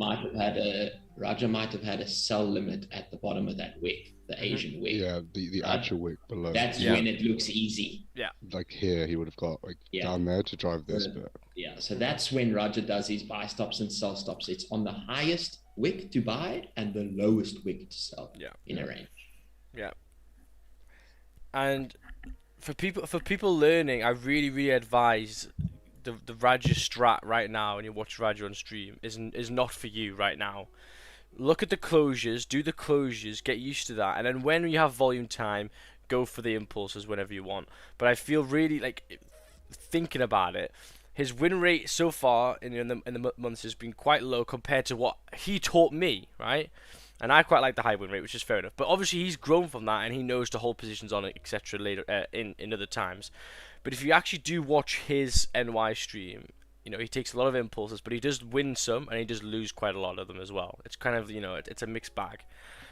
[SPEAKER 2] Raja might have had a sell limit at the bottom of that wick, the Asian wick.
[SPEAKER 5] Yeah, the actual wick below.
[SPEAKER 2] That's when it looks easy.
[SPEAKER 1] Yeah.
[SPEAKER 5] Like here, he would have got down there to drive this bit.
[SPEAKER 2] Yeah, so that's when Raja does his buy stops and sell stops. It's on the highest wick to buy and the lowest wick to sell.
[SPEAKER 1] Yeah.
[SPEAKER 2] In a range.
[SPEAKER 1] Yeah. And for people learning, I really advise the Raja strat right now, and you watch Raja on stream, is not for you right now. Look at the closures, do the closures, get used to that, and then when you have volume time, go for the impulses whenever you want. But I feel really like thinking about it, his win rate so far in the months has been quite low compared to what he taught me, right? And I quite like the high win rate, which is fair enough. But obviously he's grown from that, and he knows to hold positions on it, etc. later in other times. But if you actually do watch his NY stream, he takes a lot of impulses, but he does win some, and he does lose quite a lot of them as well. It's kind of, it's a mixed bag.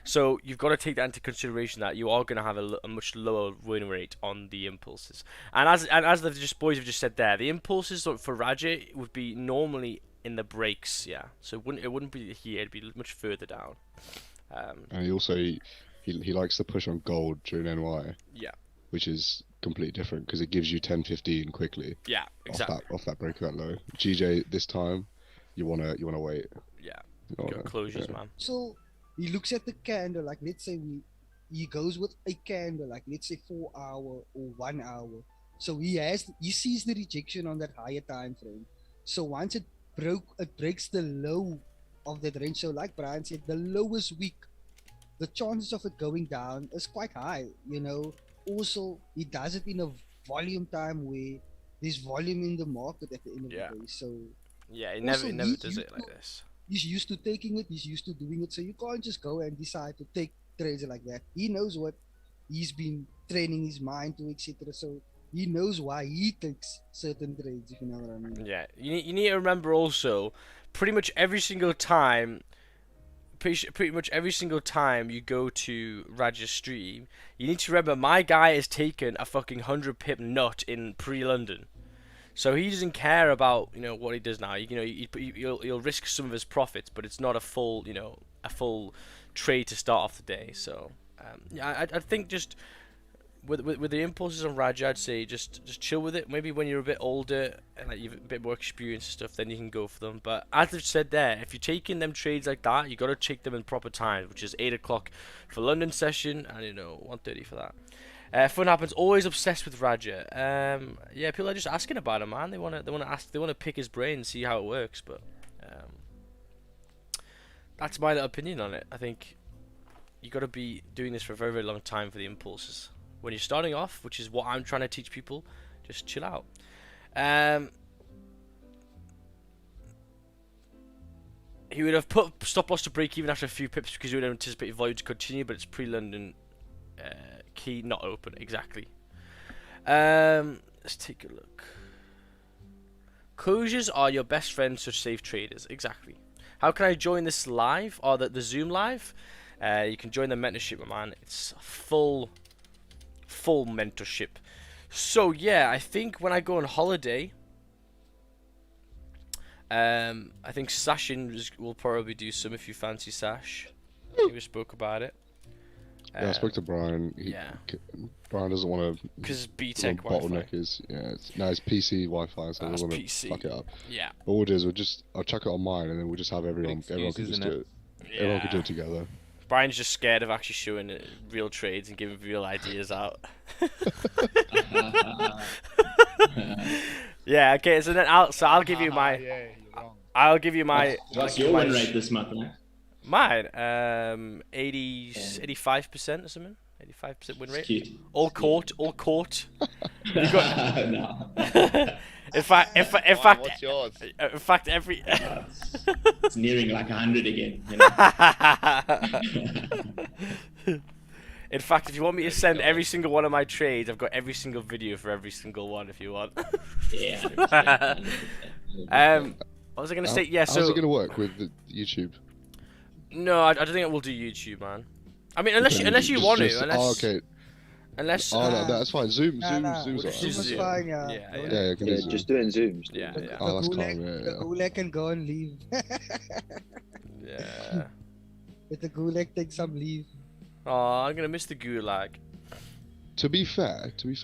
[SPEAKER 1] So you've got to take that into consideration, that you are going to have a much lower win rate on the impulses. And as the boys have just said there, the impulses for Raja would be normally in the breaks, yeah. So it wouldn't be here; it'd be much further down.
[SPEAKER 5] And he also he likes to push on gold during NY.
[SPEAKER 1] Yeah.
[SPEAKER 5] Which is completely different because it gives you 10-15 quickly.
[SPEAKER 1] Yeah, exactly.
[SPEAKER 5] Off that break that low. GJ this time, you wanna wait.
[SPEAKER 1] Yeah. Got closures, man.
[SPEAKER 3] So he looks at the candle, like let's say he goes with a candle, like let's say 4 hour or 1 hour. So he sees the rejection on that higher time frame. So once it breaks the low of that range. So like Brian said, the lowest week, the chances of it going down is quite high, Also, he does it in a volume time where there's volume in the market at the end of the day. So
[SPEAKER 1] yeah, he never does it like this.
[SPEAKER 3] He's used to taking it. He's used to doing it. So you can't just go and decide to take trades like that. He knows what he's been training his mind to, etc. So he knows why he takes certain trades. If you know what I mean.
[SPEAKER 1] Yeah, you need to remember also, pretty much every single time you go to Raja's stream, you need to remember my guy has taken a fucking 100 pip nut in pre-London. So he doesn't care about, what he does now. He'll risk some of his profits, but it's not a full trade to start off the day. So, I think just with the impulses on Raja, I'd say just chill with it. Maybe when you're a bit older and you've a bit more experience and stuff, then you can go for them. But as I've said there, if you're taking them trades like that, you got to take them in proper times, which is 8 o'clock for London session and 1:30 for that. Fun happens. Always obsessed with Raja. Yeah, people are just asking about him, man. They want to pick his brain and see how it works. But that's my little opinion on it. I think you got to be doing this for a very, very long time for the impulses. When you're starting off, which is what I'm trying to teach people, just chill out. He would have put stop loss to break even after a few pips because he would have anticipated volume to continue, but it's pre-London key not open. Exactly. Let's take a look. Closures are your best friends, such safe traders. Exactly. How can I join this live or the Zoom live? You can join the mentorship, my man. It's full mentorship. So yeah, I think when I go on holiday, I think Sashin will probably do some if you fancy Sash. We spoke about it.
[SPEAKER 5] Yeah, I spoke to Brian. Brian doesn't want to.
[SPEAKER 1] Because BTEC Wi-Fi.
[SPEAKER 5] Bottleneck is it's PC Wi-Fi, so
[SPEAKER 1] That's
[SPEAKER 5] we're gonna
[SPEAKER 1] PC.
[SPEAKER 5] fuck it up.
[SPEAKER 1] Yeah.
[SPEAKER 5] But what we'll do is I'll chuck it on mine, and then we'll just have everyone can just do it.
[SPEAKER 1] Yeah.
[SPEAKER 5] Everyone can do it together.
[SPEAKER 1] Brian's just scared of actually showing real trades and giving real ideas out. Yeah. Okay. So then I'll give you my.
[SPEAKER 9] Yeah, you're wrong.
[SPEAKER 1] I'll give you my.
[SPEAKER 2] What's your win rate this month, man?
[SPEAKER 1] Mine, 85% or something. 85% win rate.
[SPEAKER 2] Cute.
[SPEAKER 1] All caught. You got...
[SPEAKER 2] No.
[SPEAKER 1] in fact,
[SPEAKER 9] What's yours?
[SPEAKER 1] in fact, every.
[SPEAKER 2] It's nearing like 100 again. You know?
[SPEAKER 1] In fact, if you want me to send every single one of my trades, I've got every single video for every single one. If you want.
[SPEAKER 2] Yeah.
[SPEAKER 1] 100%. What was I gonna say? Yeah. So.
[SPEAKER 5] How's it gonna work with the YouTube?
[SPEAKER 1] No, I don't think it will do YouTube, man. I mean, unless you want to.
[SPEAKER 5] Okay.
[SPEAKER 1] Unless.
[SPEAKER 5] Oh no, that's fine. Zoom's
[SPEAKER 3] Zoom
[SPEAKER 5] alright.
[SPEAKER 3] is fine, yeah.
[SPEAKER 1] Yeah.
[SPEAKER 5] Can do Zoom.
[SPEAKER 8] Just doing Zooms.
[SPEAKER 1] Yeah.
[SPEAKER 5] Oh, that's calm.
[SPEAKER 3] The gulag can go and leave.
[SPEAKER 1] Yeah.
[SPEAKER 3] If the gulag takes some leave.
[SPEAKER 1] Oh, I'm gonna miss the gulag.
[SPEAKER 5] To be fair, if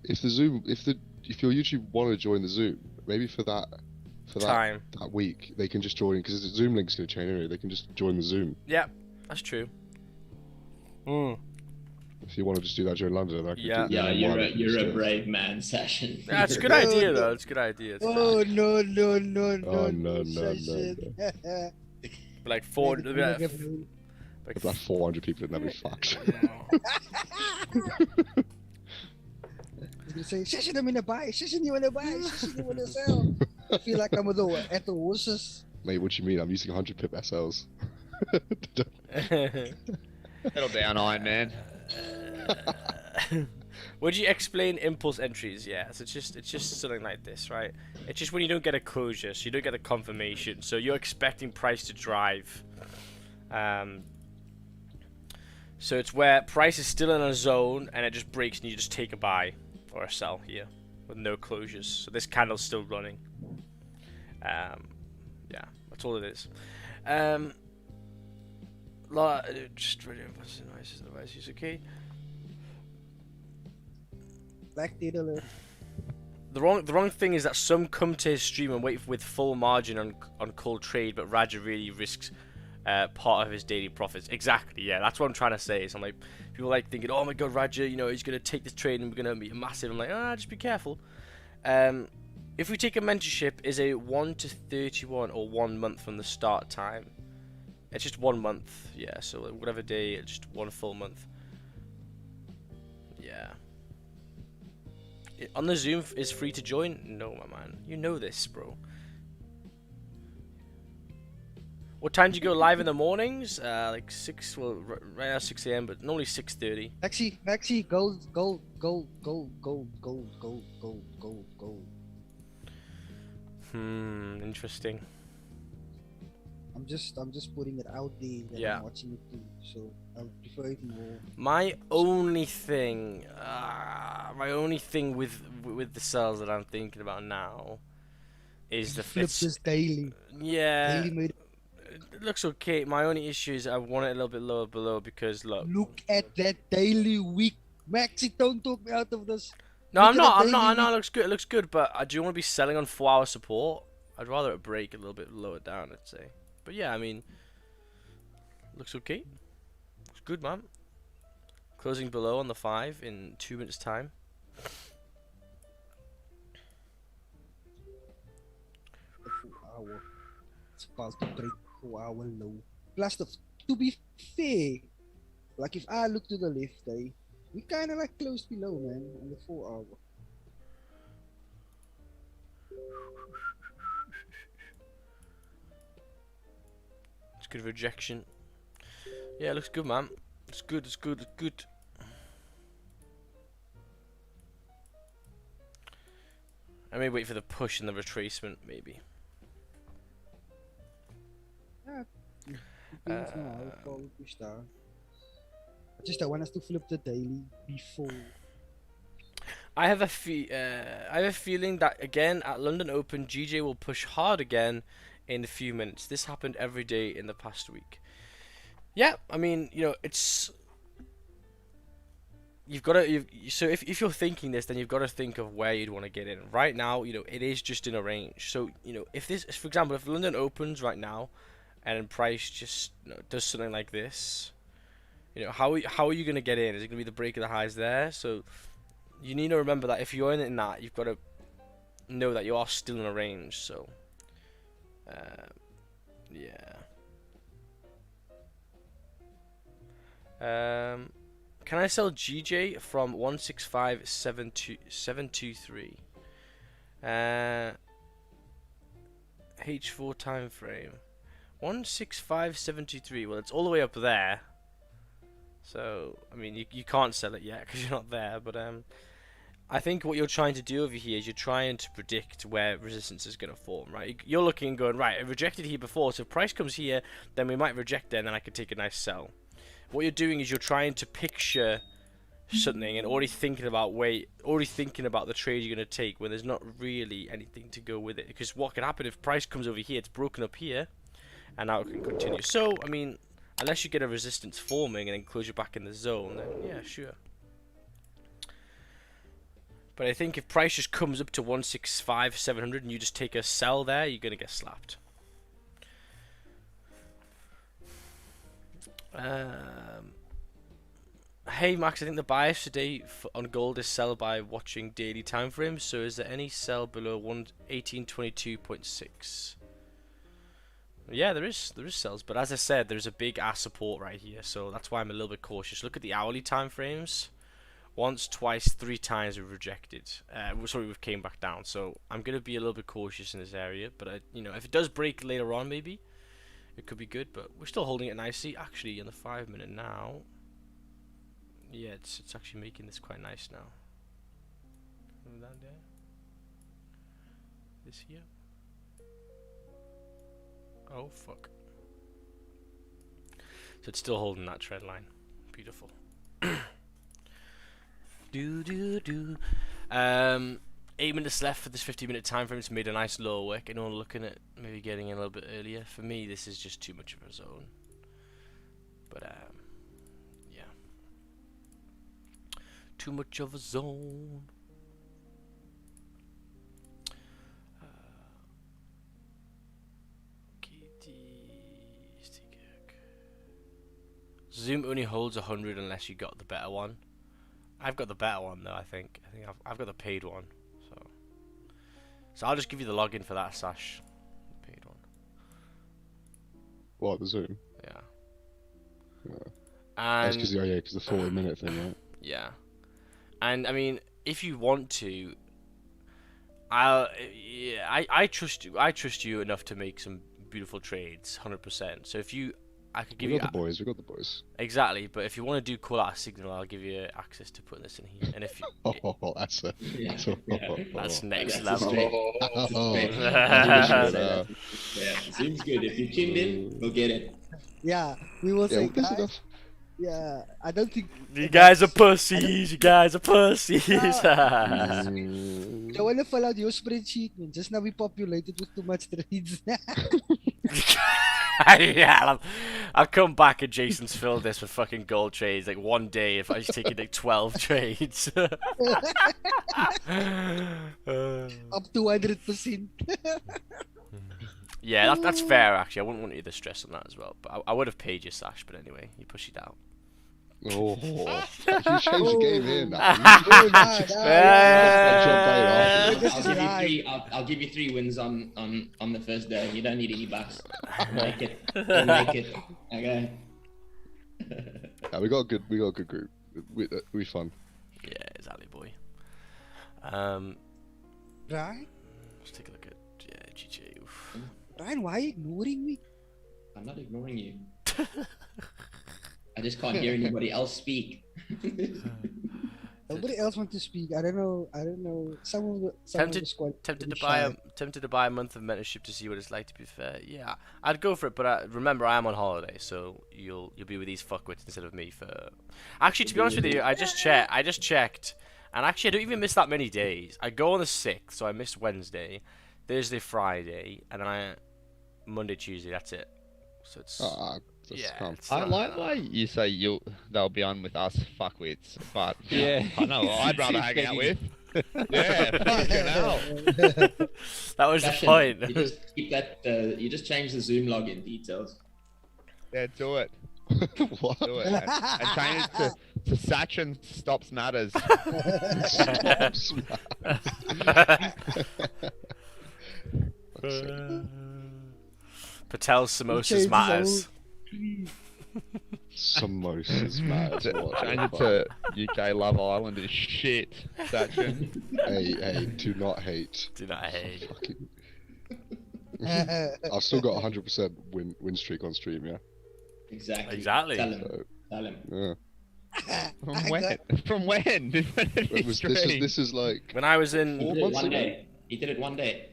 [SPEAKER 5] your YouTube want to join the Zoom, maybe for that week they can just join because the Zoom link's gonna change anyway. They can just join the Zoom.
[SPEAKER 1] Yeah, that's true.
[SPEAKER 5] If you want to just do that during London, I can
[SPEAKER 1] Yeah.
[SPEAKER 5] do
[SPEAKER 2] Yeah,
[SPEAKER 5] that.
[SPEAKER 2] you're a brave man, Sashin.
[SPEAKER 1] Yeah, it's a good idea though. It's a good idea. It's
[SPEAKER 3] Oh
[SPEAKER 1] good.
[SPEAKER 3] no.
[SPEAKER 1] Like 400.
[SPEAKER 5] If like 400 people, then that'd be fucked.
[SPEAKER 3] You say, Session, I'm gonna buy. Session, you wanna buy. Session, you wanna sell. I feel like I'm at the horses.
[SPEAKER 5] Mate, what do you mean? I'm using 100 pip SLs.
[SPEAKER 9] Settle down, Iron Man.
[SPEAKER 1] Would you explain impulse entries? Yeah, so it's just something like this, right? It's just when you don't get a closure, so you don't get a confirmation, so you're expecting price to drive. So it's where price is still in a zone and it just breaks and you just take a buy or a sell here with no closures. So this candle's still running. Yeah, that's all it is. Just really devices, okay.
[SPEAKER 3] Black data alert.
[SPEAKER 1] The wrong thing is that some come to his stream and wait with full margin on cold trade, but Raja really risks part of his daily profits. Exactly, yeah, that's what I'm trying to say. So I'm like, people like thinking, oh my god, Raja, you know, he's gonna take this trade and we're gonna be massive. I'm like, just be careful. If we take a mentorship, is a 1 to 31 or 1 month from the start time. It's just 1 month, yeah. So whatever day, it's just 1 full month. Yeah. On the Zoom is free to join? No, my man. You know this, bro. What time do you go live in the mornings? Like 6, well, right now 6 a.m., but normally 6:30.
[SPEAKER 3] Maxi, go.
[SPEAKER 1] Interesting.
[SPEAKER 3] I'm just putting it out there that
[SPEAKER 1] Yeah.
[SPEAKER 3] I'm watching it too, so I prefer it more.
[SPEAKER 1] My only thing with the cells that I'm thinking about now is the
[SPEAKER 3] Flip this daily.
[SPEAKER 1] Yeah.
[SPEAKER 3] Daily made
[SPEAKER 1] It looks okay. My only issue is I want it a little bit lower below because
[SPEAKER 3] look at that daily week. Maxi, don't talk me out of this.
[SPEAKER 1] No,
[SPEAKER 3] Look
[SPEAKER 1] I'm
[SPEAKER 3] at
[SPEAKER 1] not.
[SPEAKER 3] that
[SPEAKER 1] I'm not. I
[SPEAKER 3] daily
[SPEAKER 1] know it looks good. It looks good, but do you want to be selling on 4-hour support? I'd rather it break a little bit lower down, I'd say. But yeah, I mean, looks okay. Looks good, man. Closing below on the 5 in 2 minutes' time.
[SPEAKER 3] Hour. It's supposed to break 4-hour low. Plus, to be fair, like if I look to the left, we kind of like close below, man, on the 4-hour.
[SPEAKER 1] Good rejection. Yeah, looks good, man. It's good. It's good. It's good. I may wait for the push and the retracement, maybe.
[SPEAKER 3] Depends now how far we push down. I want us to flip the daily before.
[SPEAKER 1] I have a feeling that again at London Open, GJ will push hard again in a few minutes. This happened every day in the past week. Yeah, I mean, you know, it's so if you're thinking this, then you've got to think of where you'd want to get in. Right now, you know, it is just in a range. So, you know, if this, for example, if London opens right now, and price just, you know, does something like this, you know, how are you going to get in? Is it going to be the break of the highs there? So you need to remember that if you're in that, you've got to know that you are still in a range. So yeah. Can I sell GJ from 165.723? H4 time frame. 165.723. Well, it's all the way up there. So, I mean, you can't sell it yet because you're not there. But I think what you're trying to do over here is you're trying to predict where resistance is going to form, right? You're looking and going, right, I rejected here before, so if price comes here, then we might reject there, and then I could take a nice sell. What you're doing is you're trying to picture something and already thinking about the trade you're going to take when there's not really anything to go with it. Because what can happen if price comes over here, it's broken up here, and now it can continue. So, I mean, unless you get a resistance forming and then close you back in the zone, then yeah, sure. But I think if price just comes up to 165.700 and you just take a sell there, you're going to get slapped. Hey Max, I think the bias today on gold is sell by watching daily time frames. So is there any sell below 1822.6? Yeah, there is sells, but as I said, there's a big ass support right here, so that's why I'm a little bit cautious. Look at the hourly time frames. Once, twice, 3 times we've rejected. Sorry, we've came back down. So I'm gonna be a little bit cautious in this area, but you know, if it does break later on, maybe it could be good. But we're still holding it nicely. Actually, in the 5 minute now, yeah, it's actually making this quite nice now. Down there. This here. Oh fuck. So it's still holding that trend line. Beautiful. 8 minutes left for this 50-minute time frame. It's made a nice lower wick. Anyone looking at maybe getting in a little bit earlier? For me, this is just too much of a zone. But yeah, too much of a zone. Zoom only holds 100 unless you got the better one. I've got the better one though. I think I've got the paid one. So I'll just give you the login for that, Sash. The paid one.
[SPEAKER 5] What, the Zoom?
[SPEAKER 1] Yeah.
[SPEAKER 5] That's because the 40-minute thing, right?
[SPEAKER 1] Yeah. And I mean, if you want to, I trust you. I trust you enough to make some beautiful trades, 100%. So if you, I could give you.
[SPEAKER 5] We got the boys.
[SPEAKER 1] Exactly, but if you want to do call out a signal, I'll give you access to putting this in here. And if you, that's next level.
[SPEAKER 2] Seems good. If you tuned in, we'll get it.
[SPEAKER 3] Yeah, we will say. Yeah, I don't think
[SPEAKER 1] you guys are pussies. You guys are pussies.
[SPEAKER 3] Don't want to fill out your spreadsheet, man. Just now we populated with too much trades.
[SPEAKER 1] Yeah, I'll come back and Jason's filled this with fucking gold trades like one day if I was taking like 12 trades.
[SPEAKER 3] Up 200%.
[SPEAKER 1] Yeah, that's fair actually. I wouldn't want you to stress on that as well. But I would have paid you, Sash. But anyway, you push it out.
[SPEAKER 5] Oh, you changed the game here now.
[SPEAKER 2] I'll give you 3 wins on the first day. You don't need any bucks. Make it. Make it. Okay.
[SPEAKER 5] Yeah, we got a good group. We fun.
[SPEAKER 1] Yeah, exactly, boy.
[SPEAKER 3] Right?
[SPEAKER 1] Let's take a look at GJ.
[SPEAKER 3] Ryan, why are you ignoring me?
[SPEAKER 2] I'm not ignoring you. I just can't hear anybody else speak.
[SPEAKER 3] Nobody else wants to speak. I don't know. Some of the squad.
[SPEAKER 1] Tempted to buy a month of mentorship to see what it's like. To be fair, yeah, I'd go for it. But remember, I am on holiday, so you'll be with these fuckwits instead of me. For actually, to be honest with you, I just checked, and actually, I don't even miss that many days. I go on the 6th, so I miss Wednesday, Thursday, Friday, and then Monday, Tuesday. That's it. So it's
[SPEAKER 9] I like the way you say they'll be on with us fuckwits, but yeah, I know I'd rather hang out with. Yeah, fucking hell.
[SPEAKER 1] That was the point.
[SPEAKER 2] You just keep that. You just change the Zoom login details.
[SPEAKER 9] Yeah, do it.
[SPEAKER 5] What?
[SPEAKER 9] Do it. And change it to Sachin stops matters.
[SPEAKER 5] Stops
[SPEAKER 1] Patel's samosas matters.
[SPEAKER 5] Samosas matters.
[SPEAKER 9] Change it to UK Love Island is shit, Sachin.
[SPEAKER 5] Hey, do not hate.
[SPEAKER 1] Do not hate.
[SPEAKER 5] I've still got 100% win streak on stream, yeah?
[SPEAKER 2] Exactly.
[SPEAKER 5] So,
[SPEAKER 2] Tell him.
[SPEAKER 5] yeah.
[SPEAKER 9] From when?
[SPEAKER 5] This is like
[SPEAKER 1] when I was in
[SPEAKER 5] 4 months
[SPEAKER 2] One
[SPEAKER 5] ago.
[SPEAKER 2] day. He did it one day.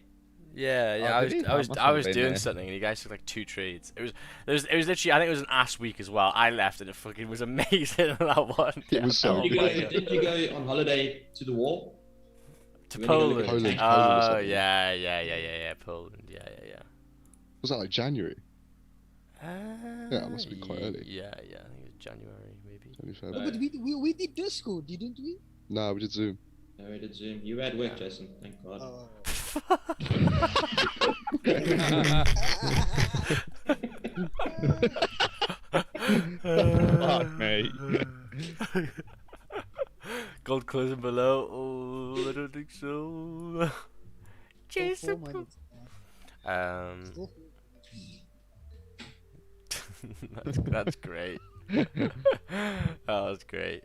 [SPEAKER 1] Yeah, I was doing something, and you guys took like 2 trades. It was literally, I think it was an ass week as well. I left, and it fucking was amazing that one.
[SPEAKER 5] It was so good.
[SPEAKER 2] Didn't you go on holiday to the wall?
[SPEAKER 1] To
[SPEAKER 2] When you
[SPEAKER 1] Poland.
[SPEAKER 2] go to
[SPEAKER 5] Poland.
[SPEAKER 1] Oh
[SPEAKER 5] something.
[SPEAKER 1] yeah, Poland. Yeah.
[SPEAKER 5] Was that like January?
[SPEAKER 1] Yeah,
[SPEAKER 5] it must be quite early.
[SPEAKER 1] Yeah, I think it was January maybe.
[SPEAKER 5] 25.
[SPEAKER 3] No, but we did Discord, didn't we?
[SPEAKER 5] No, we did Zoom.
[SPEAKER 2] No, we did Zoom. You were at work, Jason. Thank God.
[SPEAKER 9] Fuck me.
[SPEAKER 1] Gold closing below. Oh, I don't think so. Jason. That's great. Oh, that's great.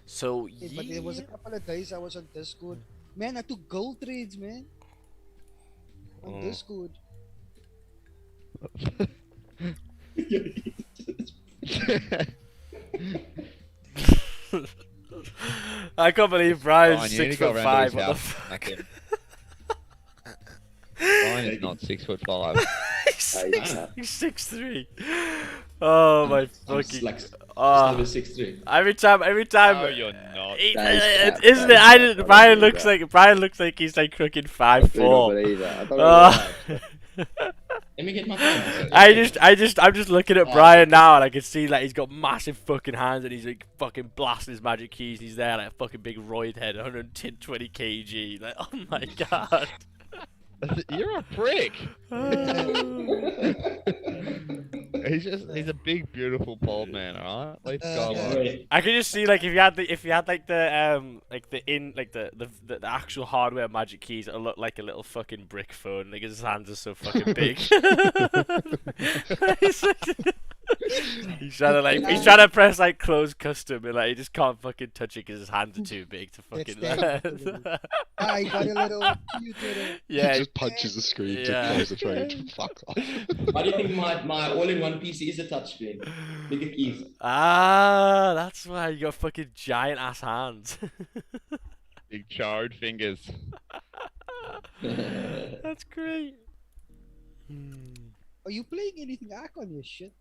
[SPEAKER 1] So
[SPEAKER 3] Hey, but there was a couple of days I was on Discord. Man, I took gold trades, man. On Discord.
[SPEAKER 1] I can't believe Brian's
[SPEAKER 9] Brian, you need
[SPEAKER 1] 6
[SPEAKER 9] to go
[SPEAKER 1] foot
[SPEAKER 9] around to
[SPEAKER 1] 5.
[SPEAKER 9] his
[SPEAKER 1] What the
[SPEAKER 9] house,
[SPEAKER 1] fuck?
[SPEAKER 9] smack him. Brian is not 6'5".
[SPEAKER 1] He's 6'3". Oh my fucking!
[SPEAKER 2] Like,
[SPEAKER 1] Oh,
[SPEAKER 2] 6'3".
[SPEAKER 1] every time.
[SPEAKER 9] No, you're not.
[SPEAKER 1] Isn't it? I didn't. Brian looks like he's like fucking 5'4".
[SPEAKER 2] Let me get my phone.
[SPEAKER 1] I'm just looking at Brian now, and I can see like he's got massive fucking hands, and he's like fucking blasting his magic keys. And he's there like a fucking big roid head, 120 kg. Like, oh my god.
[SPEAKER 9] You're a prick. He's a big, beautiful bald man, alright? Let's go.
[SPEAKER 1] I can just see like if you had the actual hardware magic keys, it'll look like a little fucking brick phone. Like his hands are so fucking big. He's trying to press like close custom, and like he just can't fucking touch it because his hands are too big to fucking.
[SPEAKER 3] I got a little.
[SPEAKER 1] Yeah.
[SPEAKER 5] He just punches the screen to close the trade. Fuck off.
[SPEAKER 2] Why do you think my all-in-one PC is a touchscreen? Bigger keys.
[SPEAKER 1] Ah, that's why you got fucking giant ass hands.
[SPEAKER 9] Big charred fingers.
[SPEAKER 1] That's great.
[SPEAKER 3] Are you playing anything on your shit?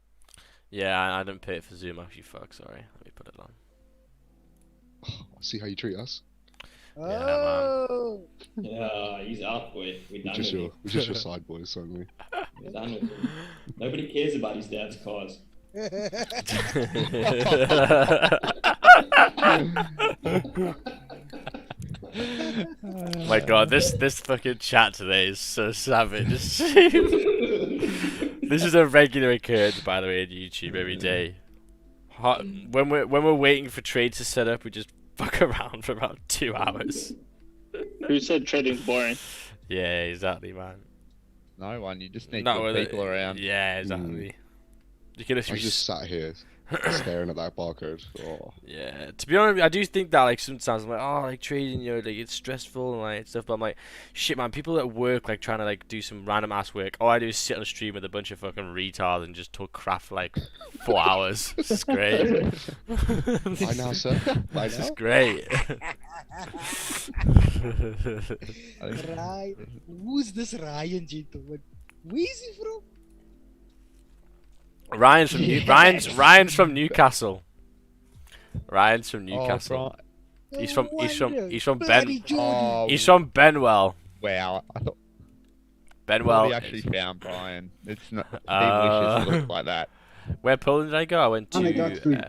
[SPEAKER 1] Yeah, I didn't pay it for Zoom. Actually, fuck. Sorry. Let me put it on.
[SPEAKER 5] See how you treat us.
[SPEAKER 3] Oh.
[SPEAKER 2] Yeah, he's out, boy. We're done with him.
[SPEAKER 5] We're just your side boys, aren't we?
[SPEAKER 2] We're done with him. Nobody cares about his dad's cars.
[SPEAKER 1] My god, this fucking chat today is so savage. This is a regular occurrence, by the way, on YouTube every day. When we're waiting for trades to set up, we just fuck around for about 2 hours.
[SPEAKER 7] Who said trading's boring?
[SPEAKER 1] Yeah, exactly, man.
[SPEAKER 9] No one. You just need
[SPEAKER 1] Not
[SPEAKER 9] good
[SPEAKER 1] with
[SPEAKER 9] people around.
[SPEAKER 1] Yeah, exactly. You can
[SPEAKER 5] I just sat here staring at that barcode. Oh.
[SPEAKER 1] Yeah, to be honest, I do think that like sometimes I'm like, oh, like trading, you know, like it's stressful and like stuff. But I'm like, shit, man, people at work like trying to like do some random ass work. All I do is sit on a stream with a bunch of fucking retards and just talk crap for like 4 hours. It's great.
[SPEAKER 5] Bye now, sir. Bye
[SPEAKER 1] This
[SPEAKER 5] now.
[SPEAKER 1] is great.
[SPEAKER 3] Ryan, who's this Ryan gentleman? Where is he from?
[SPEAKER 1] Ryan's from Newcastle. Ryan's from Newcastle. He's from
[SPEAKER 3] Bloody
[SPEAKER 1] Benwell.
[SPEAKER 9] Wow, I thought
[SPEAKER 1] Benwell.
[SPEAKER 9] we actually found Brian. It's not. He wishes it looked like that.
[SPEAKER 1] Where Poland did I go? I went
[SPEAKER 3] Oh my God, food.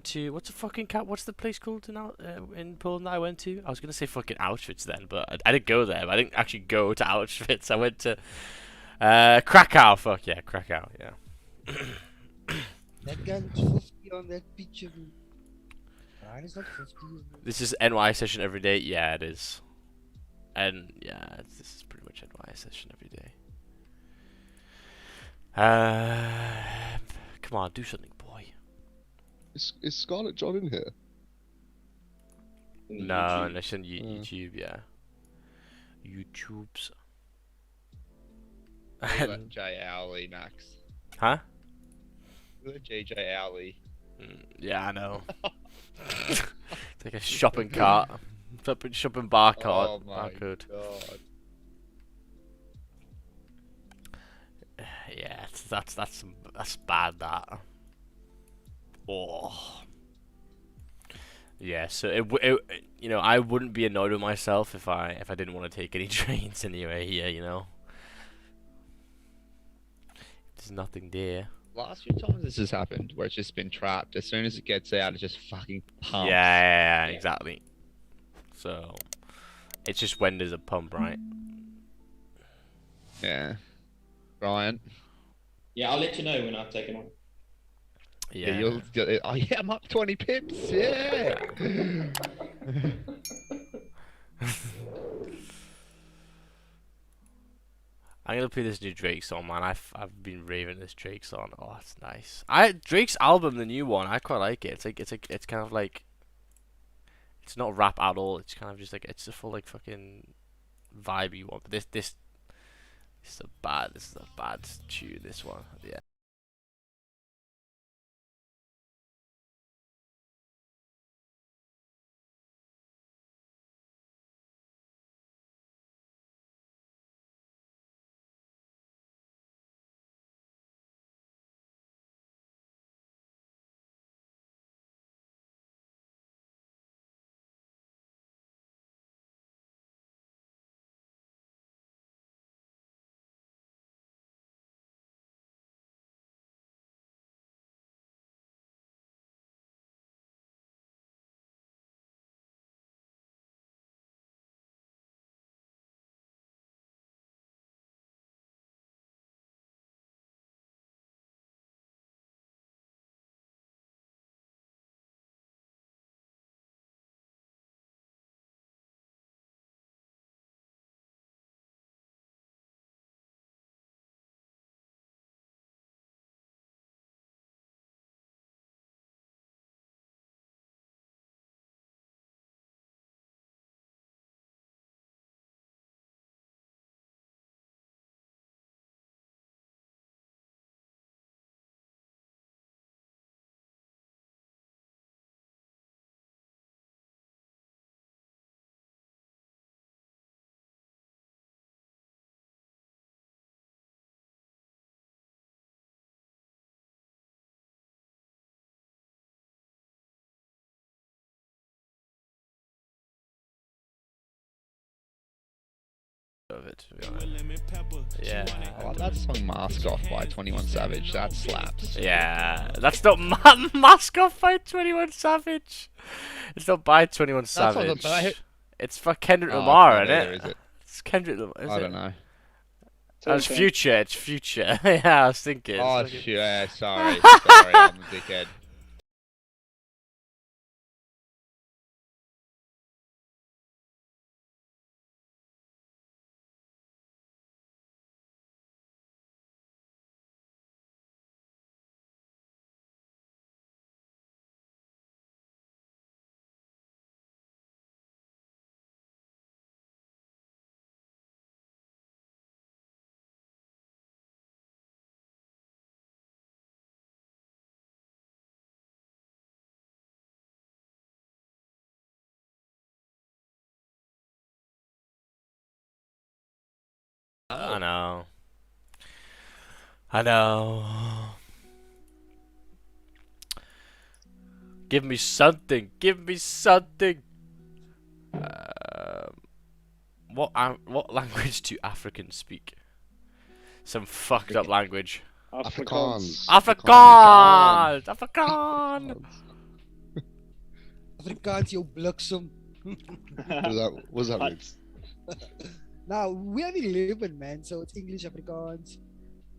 [SPEAKER 1] to what's the place called in Poland that I went to? I was gonna say fucking Auschwitz then, but I didn't go there. But I didn't actually go to Auschwitz. I went to Krakow. Fuck yeah, Krakow. Yeah.
[SPEAKER 3] That guy looks 50 on that picture. Ryan is not 50.
[SPEAKER 1] This is NY session every day. Yeah, it is. And yeah, this is pretty much NY session every day. Come on, do something, boy.
[SPEAKER 5] Is Scarlet John in here?
[SPEAKER 1] No, it's on YouTube. Yeah, YouTube's.
[SPEAKER 9] J. Owley, Max.
[SPEAKER 1] Huh?
[SPEAKER 9] You're JJ Owley.
[SPEAKER 1] Yeah, I know. It's like a shopping cart. Shopping barcode.
[SPEAKER 9] Oh my
[SPEAKER 1] barcode.
[SPEAKER 9] god.
[SPEAKER 1] Yeah, that's bad. That. Oh. Yeah, so you know, I wouldn't be annoyed with myself if I didn't want to take any trains anyway here, you know. There's nothing there.
[SPEAKER 9] Last few times this has happened, where it's just been trapped. As soon as it gets out, it just fucking pumps.
[SPEAKER 1] Yeah, exactly. So, it's just when there's a pump, right?
[SPEAKER 9] Yeah. Brian.
[SPEAKER 2] Yeah, I'll let you know when I've taken on.
[SPEAKER 1] Yeah.
[SPEAKER 9] Oh yeah, I'm up 20 pips. Yeah.
[SPEAKER 1] I'm gonna play this new Drake song, man. I've been raving this Drake song. Oh, it's nice. Drake's album, the new one, I quite like it. It's kind of like, it's not rap at all. It's kind of just like, it's a full like fucking vibey one. But this is a bad tune. This one, yeah. Of it, to be honest. Yeah.
[SPEAKER 9] I like that song Mask Off by 21 Savage. That slaps.
[SPEAKER 1] Yeah, that's not Mask Off by 21 Savage. It's not by 21 Savage. It's for Kendrick Lamar, isn't it?
[SPEAKER 9] Is it?
[SPEAKER 1] It's Kendrick Lamar.
[SPEAKER 9] I don't know.
[SPEAKER 1] It's Future. It's Future. Yeah, I was thinking.
[SPEAKER 9] Oh, yeah, sorry. Sorry, I'm a dickhead.
[SPEAKER 1] I know. I know. Give me something. Give me something. What language do Africans speak? Some fucked up language.
[SPEAKER 5] Afrikaans.
[SPEAKER 1] Afrikaans. Afrikaans.
[SPEAKER 3] Afrikaans, jou bliksem.
[SPEAKER 5] What does that mean?
[SPEAKER 3] Now, we are in 11, man, so it's English, Afrikaans,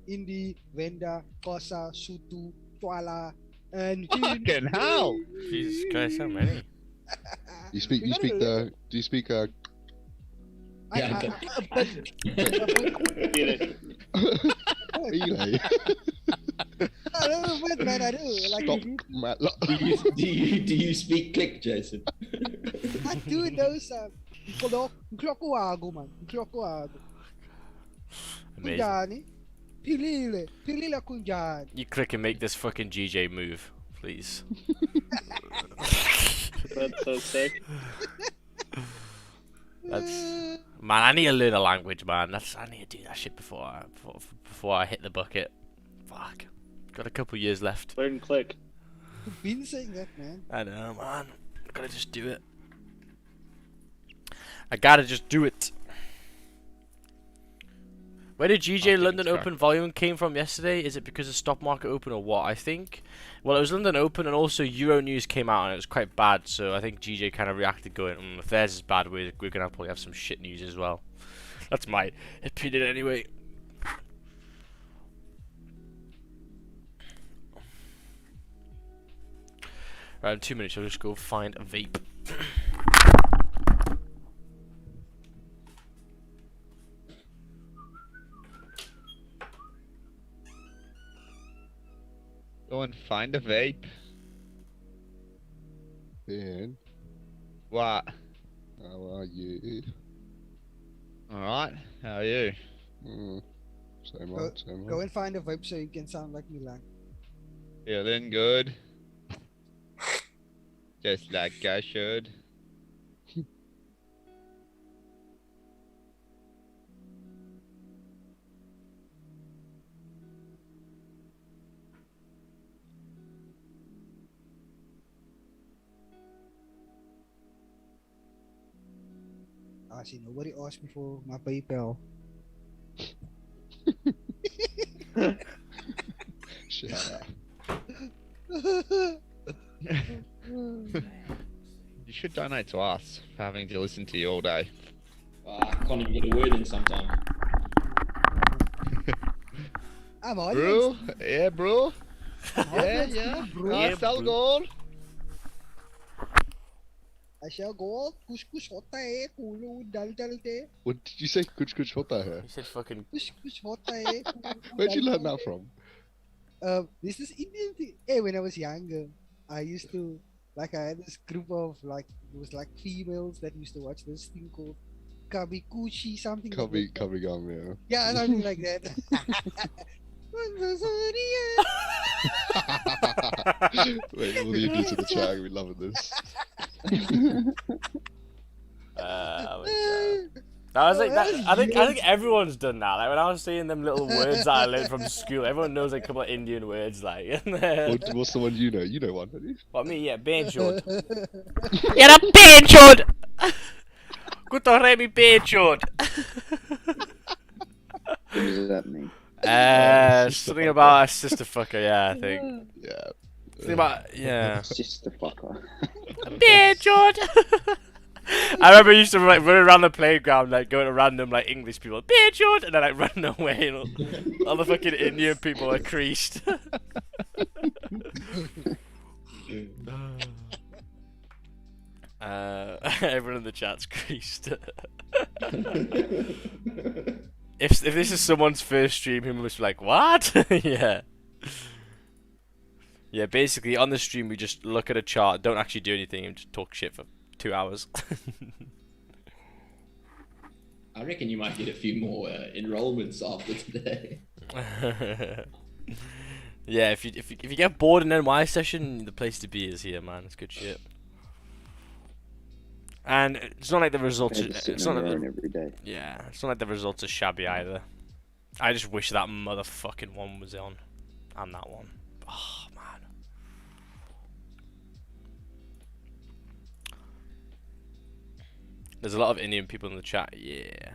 [SPEAKER 3] Hindi, Venda, Xhosa, Sotho, Twala, and...
[SPEAKER 9] Fucking hell!
[SPEAKER 1] Jesus Christ, so many.
[SPEAKER 5] Do you speak
[SPEAKER 2] Yeah,
[SPEAKER 5] Relay?
[SPEAKER 3] I don't know what, man, I do. Like,
[SPEAKER 5] Stop, man.
[SPEAKER 2] do you speak click, Jason?
[SPEAKER 3] I do those, Nklokoago, man. Nklokoago.
[SPEAKER 1] Amazing.
[SPEAKER 3] Kunjani? Pilile kunjani?
[SPEAKER 1] You click and make this fucking GJ move, please.
[SPEAKER 7] That's so sick.
[SPEAKER 1] Man, I need to learn a language, man. I need to do that shit before I hit the bucket. Fuck. Got a couple years left.
[SPEAKER 7] Learn click.
[SPEAKER 3] You've been saying that, man.
[SPEAKER 1] I know, man. I gotta just do it. I gotta just do it. Where did GJ London Open volume came from yesterday? Is it because of stock market open or what? I think, well, it was London Open and also Euro News came out and it was quite bad. So I think GJ kind of reacted going, if theirs is bad, we're gonna probably have some shit news as well. That's my opinion anyway. Right, in 2 minutes I'll just go find a vape.
[SPEAKER 9] Go and find a vape.
[SPEAKER 5] Ben,
[SPEAKER 9] What?
[SPEAKER 5] how are you?
[SPEAKER 9] Alright, how are you?
[SPEAKER 5] Same old, same
[SPEAKER 3] Go
[SPEAKER 5] old.
[SPEAKER 3] and find a vibe so you can sound like Milan.
[SPEAKER 9] Feeling good? Just like I should.
[SPEAKER 3] I see nobody asked me for my PayPal.
[SPEAKER 5] Shut up.
[SPEAKER 9] You should donate to us for having to listen to you all day.
[SPEAKER 2] I can't even get a word in sometime.
[SPEAKER 3] I'm on.
[SPEAKER 9] Bro? Yeah, bro? Yeah.
[SPEAKER 1] Yeah,
[SPEAKER 9] Sell
[SPEAKER 1] bro.
[SPEAKER 9] gold?
[SPEAKER 3] I shall go. Kush kush hota hai, kulu dal dal de.
[SPEAKER 5] What did you say? Kuch kuch hota hai?
[SPEAKER 1] You said fucking.
[SPEAKER 3] Kush kush hota hai.
[SPEAKER 5] Where'd you learn that from?
[SPEAKER 3] This is Indian thing. Hey, when I was younger, I used to I had this group of it was like females that used to watch this thing called Kabi Kushi something.
[SPEAKER 5] Cubby gum, yeah.
[SPEAKER 3] Yeah, something like that.
[SPEAKER 5] Wait, all the idiots in the chat are gonna be loving this.
[SPEAKER 1] I was like, I think everyone's done that. Like when I was saying them little words that I learned from school, everyone knows like a couple of Indian words. Like,
[SPEAKER 5] What's the one you know? You know one, don't you?
[SPEAKER 1] what me? Yeah, benchod. You're a benchod. Good to hear me, benchod.
[SPEAKER 8] What does that mean?
[SPEAKER 1] Something about a sister fucker. Yeah, I think.
[SPEAKER 5] Yeah.
[SPEAKER 1] Something about
[SPEAKER 8] Sister fucker.
[SPEAKER 1] benchod. I remember I used to like run around the playground, like going to random like English people, benchod, and then like running away, and all the fucking Indian people are creased. Everyone in the chat's creased. If this is someone's first stream, he must be like, what? Yeah. Yeah, basically on the stream we just look at a chart, don't actually do anything, and just talk shit for 2 hours.
[SPEAKER 2] I reckon you might get a few more enrollments after today.
[SPEAKER 1] Yeah, if you get bored in NY session, the place to be is here, man. It's good shit. And it's not like the results.
[SPEAKER 8] It's not like every day.
[SPEAKER 1] Yeah, it's not like the results are shabby either. I just wish that motherfucking one was on, and that one. Oh man. There's a lot of Indian people in the chat. Yeah.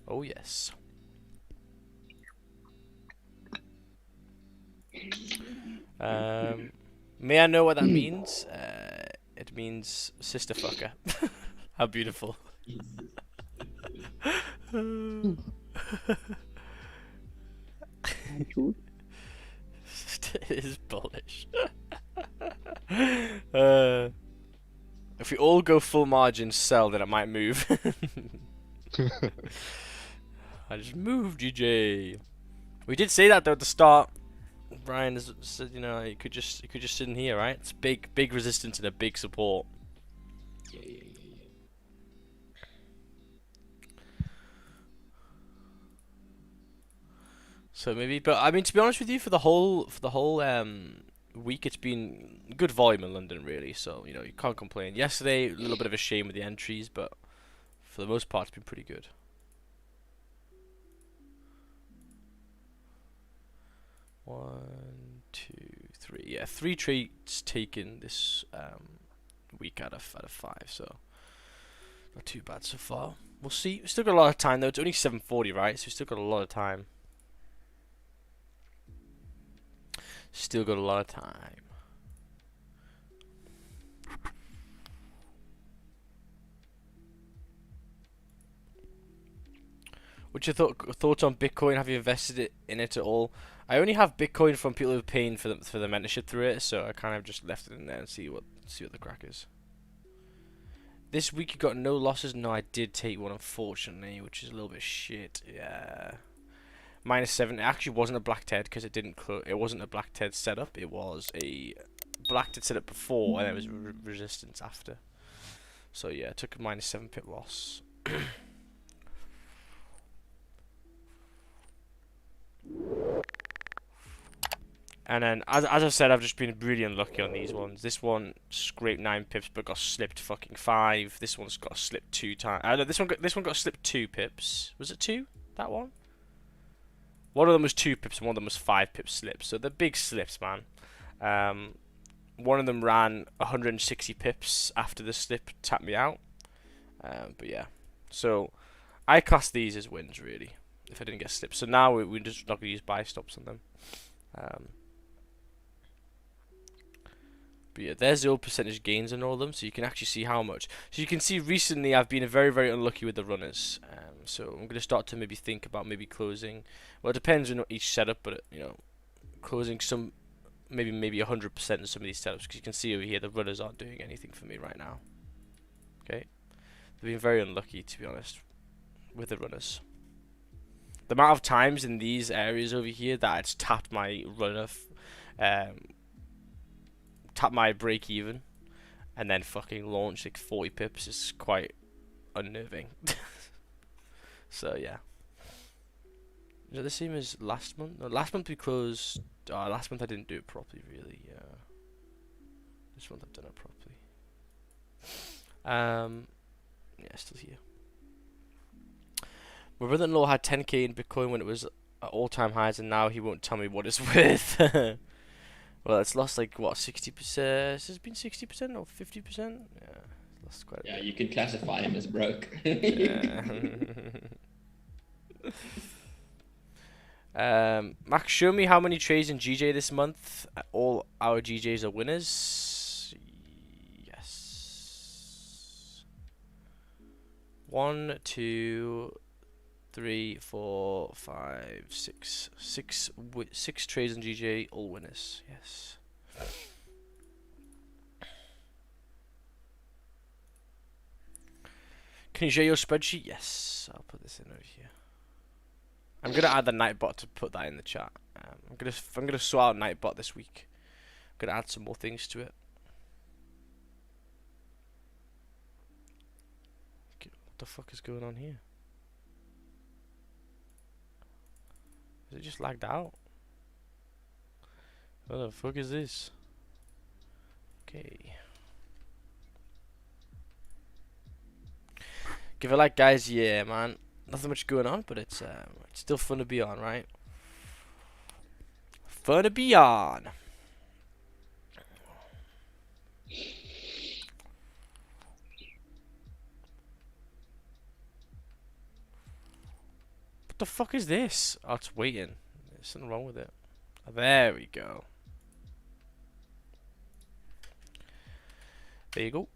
[SPEAKER 1] Oh yes. May I know what that means? It means sister fucker. How beautiful. It is bullish. If we all go full margin sell, then it might move. I just moved, GJ. We did say that though at the start. Brian has said, you know, you could just sit in here, right? It's big resistance and a big support.
[SPEAKER 2] Yeah.
[SPEAKER 1] So maybe, but I mean, to be honest with you, for the whole week, it's been good volume in London, really. So you know, you can't complain. Yesterday, a little bit of a shame with the entries, but for the most part, it's been pretty good. One, two, three. Yeah, 3 trades taken this week out of 5. So not too bad so far. We'll see. We've still got a lot of time though. It's only 7:40, right? So we've still got a lot of time. Still got a lot of time. What's your thoughts on Bitcoin? Have you invested in it at all? I only have Bitcoin from people who are paying for the mentorship through it, so I kind of just left it in there and see what the crack is. This week you got no losses. No, I did take one, unfortunately, which is a little bit shit. Yeah. -7. It actually wasn't a black TED because it didn't it wasn't a black TED setup. It was a black TED setup before, and it was resistance after. So yeah, I took a -7 pip loss. And then, as I said, I've just been really unlucky on these ones. This one scraped 9 pips, but got slipped fucking 5. This one's got slipped 2 times. No, this one got slipped 2 pips. Was it 2? That one? One of them was 2 pips and one of them was 5 pips slips. So they're big slips, man. One of them ran 160 pips after the slip, tapped me out. But yeah. So I class these as wins, really, if I didn't get slipped. So now we're just not going to use buy stops on them. But yeah, there's 0% gains on all of them, so you can actually see how much. So you can see recently I've been very, very unlucky with the runners. So I'm going to start to maybe think about maybe closing. Well, it depends on each setup, but you know, closing some, maybe 100% of some of these setups, because you can see over here the runners aren't doing anything for me right now. Okay, they've been very unlucky, to be honest, with the runners. The amount of times in these areas over here that it's tapped my runner, tapped my break even, and then fucking launched like 40 pips is quite unnerving. So yeah. Is it the same as last month? No, last month we closed. Last month I didn't do it properly, really. Yeah. This month I've done it properly. Yeah, still here. My brother-in-law had 10k in Bitcoin when it was at all-time highs, and now he won't tell me what it's worth. Well, it's lost like what, 60%? Has it been 60% or 50%? Yeah, it's lost quite a bit.
[SPEAKER 2] Yeah, you can classify him as broke.
[SPEAKER 1] Max, show me how many trades in GJ this month. All our GJs are winners. Yes. 1, 2, 3, 4, 5, 6. 6 trades in GJ, all winners. Yes. Can you share your spreadsheet? Yes. I'll put this in over here. I'm gonna add the Nightbot to put that in the chat. I'm gonna sort out Nightbot this week. I'm gonna add some more things to it. Okay, what the fuck is going on here? Is it just lagged out? What the fuck is this? Okay. Give it a like, guys. Yeah, man. Nothing much going on, but it's still fun to be on, right? Fun to be on. What the fuck is this? Oh, it's waiting. There's something wrong with it. Oh, there we go. There you go.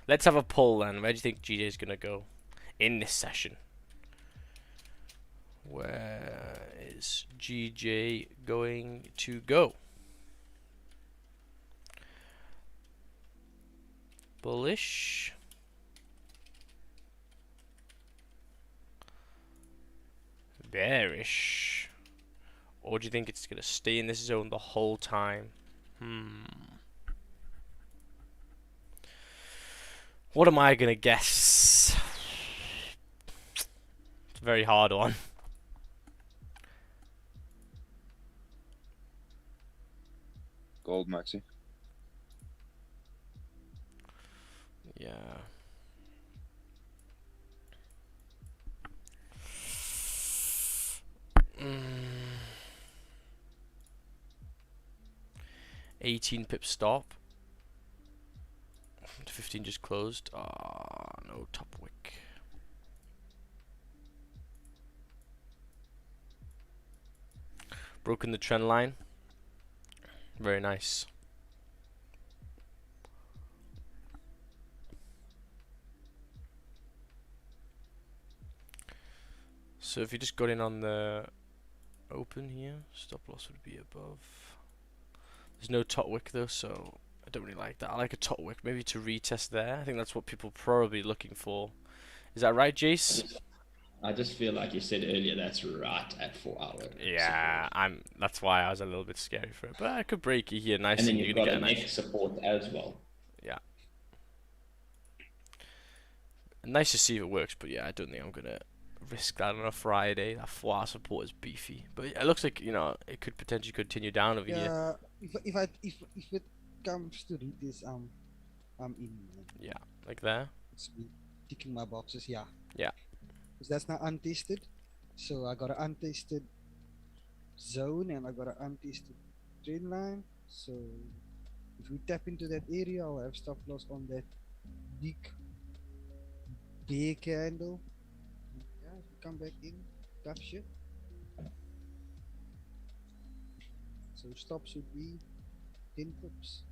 [SPEAKER 1] Let's have a poll then. Where do you think GJ is going to go in this session? Where is GJ going to go? Bullish. Bearish. Or do you think it's going to stay in this zone the whole time? What am I going to guess? It's a very hard one.
[SPEAKER 8] Gold, Maxi.
[SPEAKER 1] Yeah. Mm. 18 pip stop. 15 just closed. Ah, no top wick. Broken the trend line. Very nice. So if you just got in on the open here, stop loss would be above. There's no top wick though, so I don't really like that. I like a top wick, maybe to retest there. I think that's what people are probably looking for. Is that right, Jace?
[SPEAKER 2] I just feel like you said earlier that's right at 4 hour.
[SPEAKER 1] Yeah,
[SPEAKER 2] support.
[SPEAKER 1] that's why I was a little bit scary for it. But I could break you here nicely.
[SPEAKER 2] And then you've got a
[SPEAKER 1] nice
[SPEAKER 2] neck support as well.
[SPEAKER 1] Yeah. Nice to see if it works, but yeah, I don't think I'm gonna risk that on a Friday. That 4 hour support is beefy. But it looks like, you know, it could potentially continue down over here.
[SPEAKER 3] If it comes to read this, I'm in.
[SPEAKER 1] Yeah, like there.
[SPEAKER 3] It's me ticking my boxes, yeah.
[SPEAKER 1] Yeah.
[SPEAKER 3] Because that's not untested. So I got an untested zone and I got an untested trend line. So if we tap into that area, I'll have stop loss on that big bear candle. Yeah, if we come back in, tough shit. So stop should be 10 pips.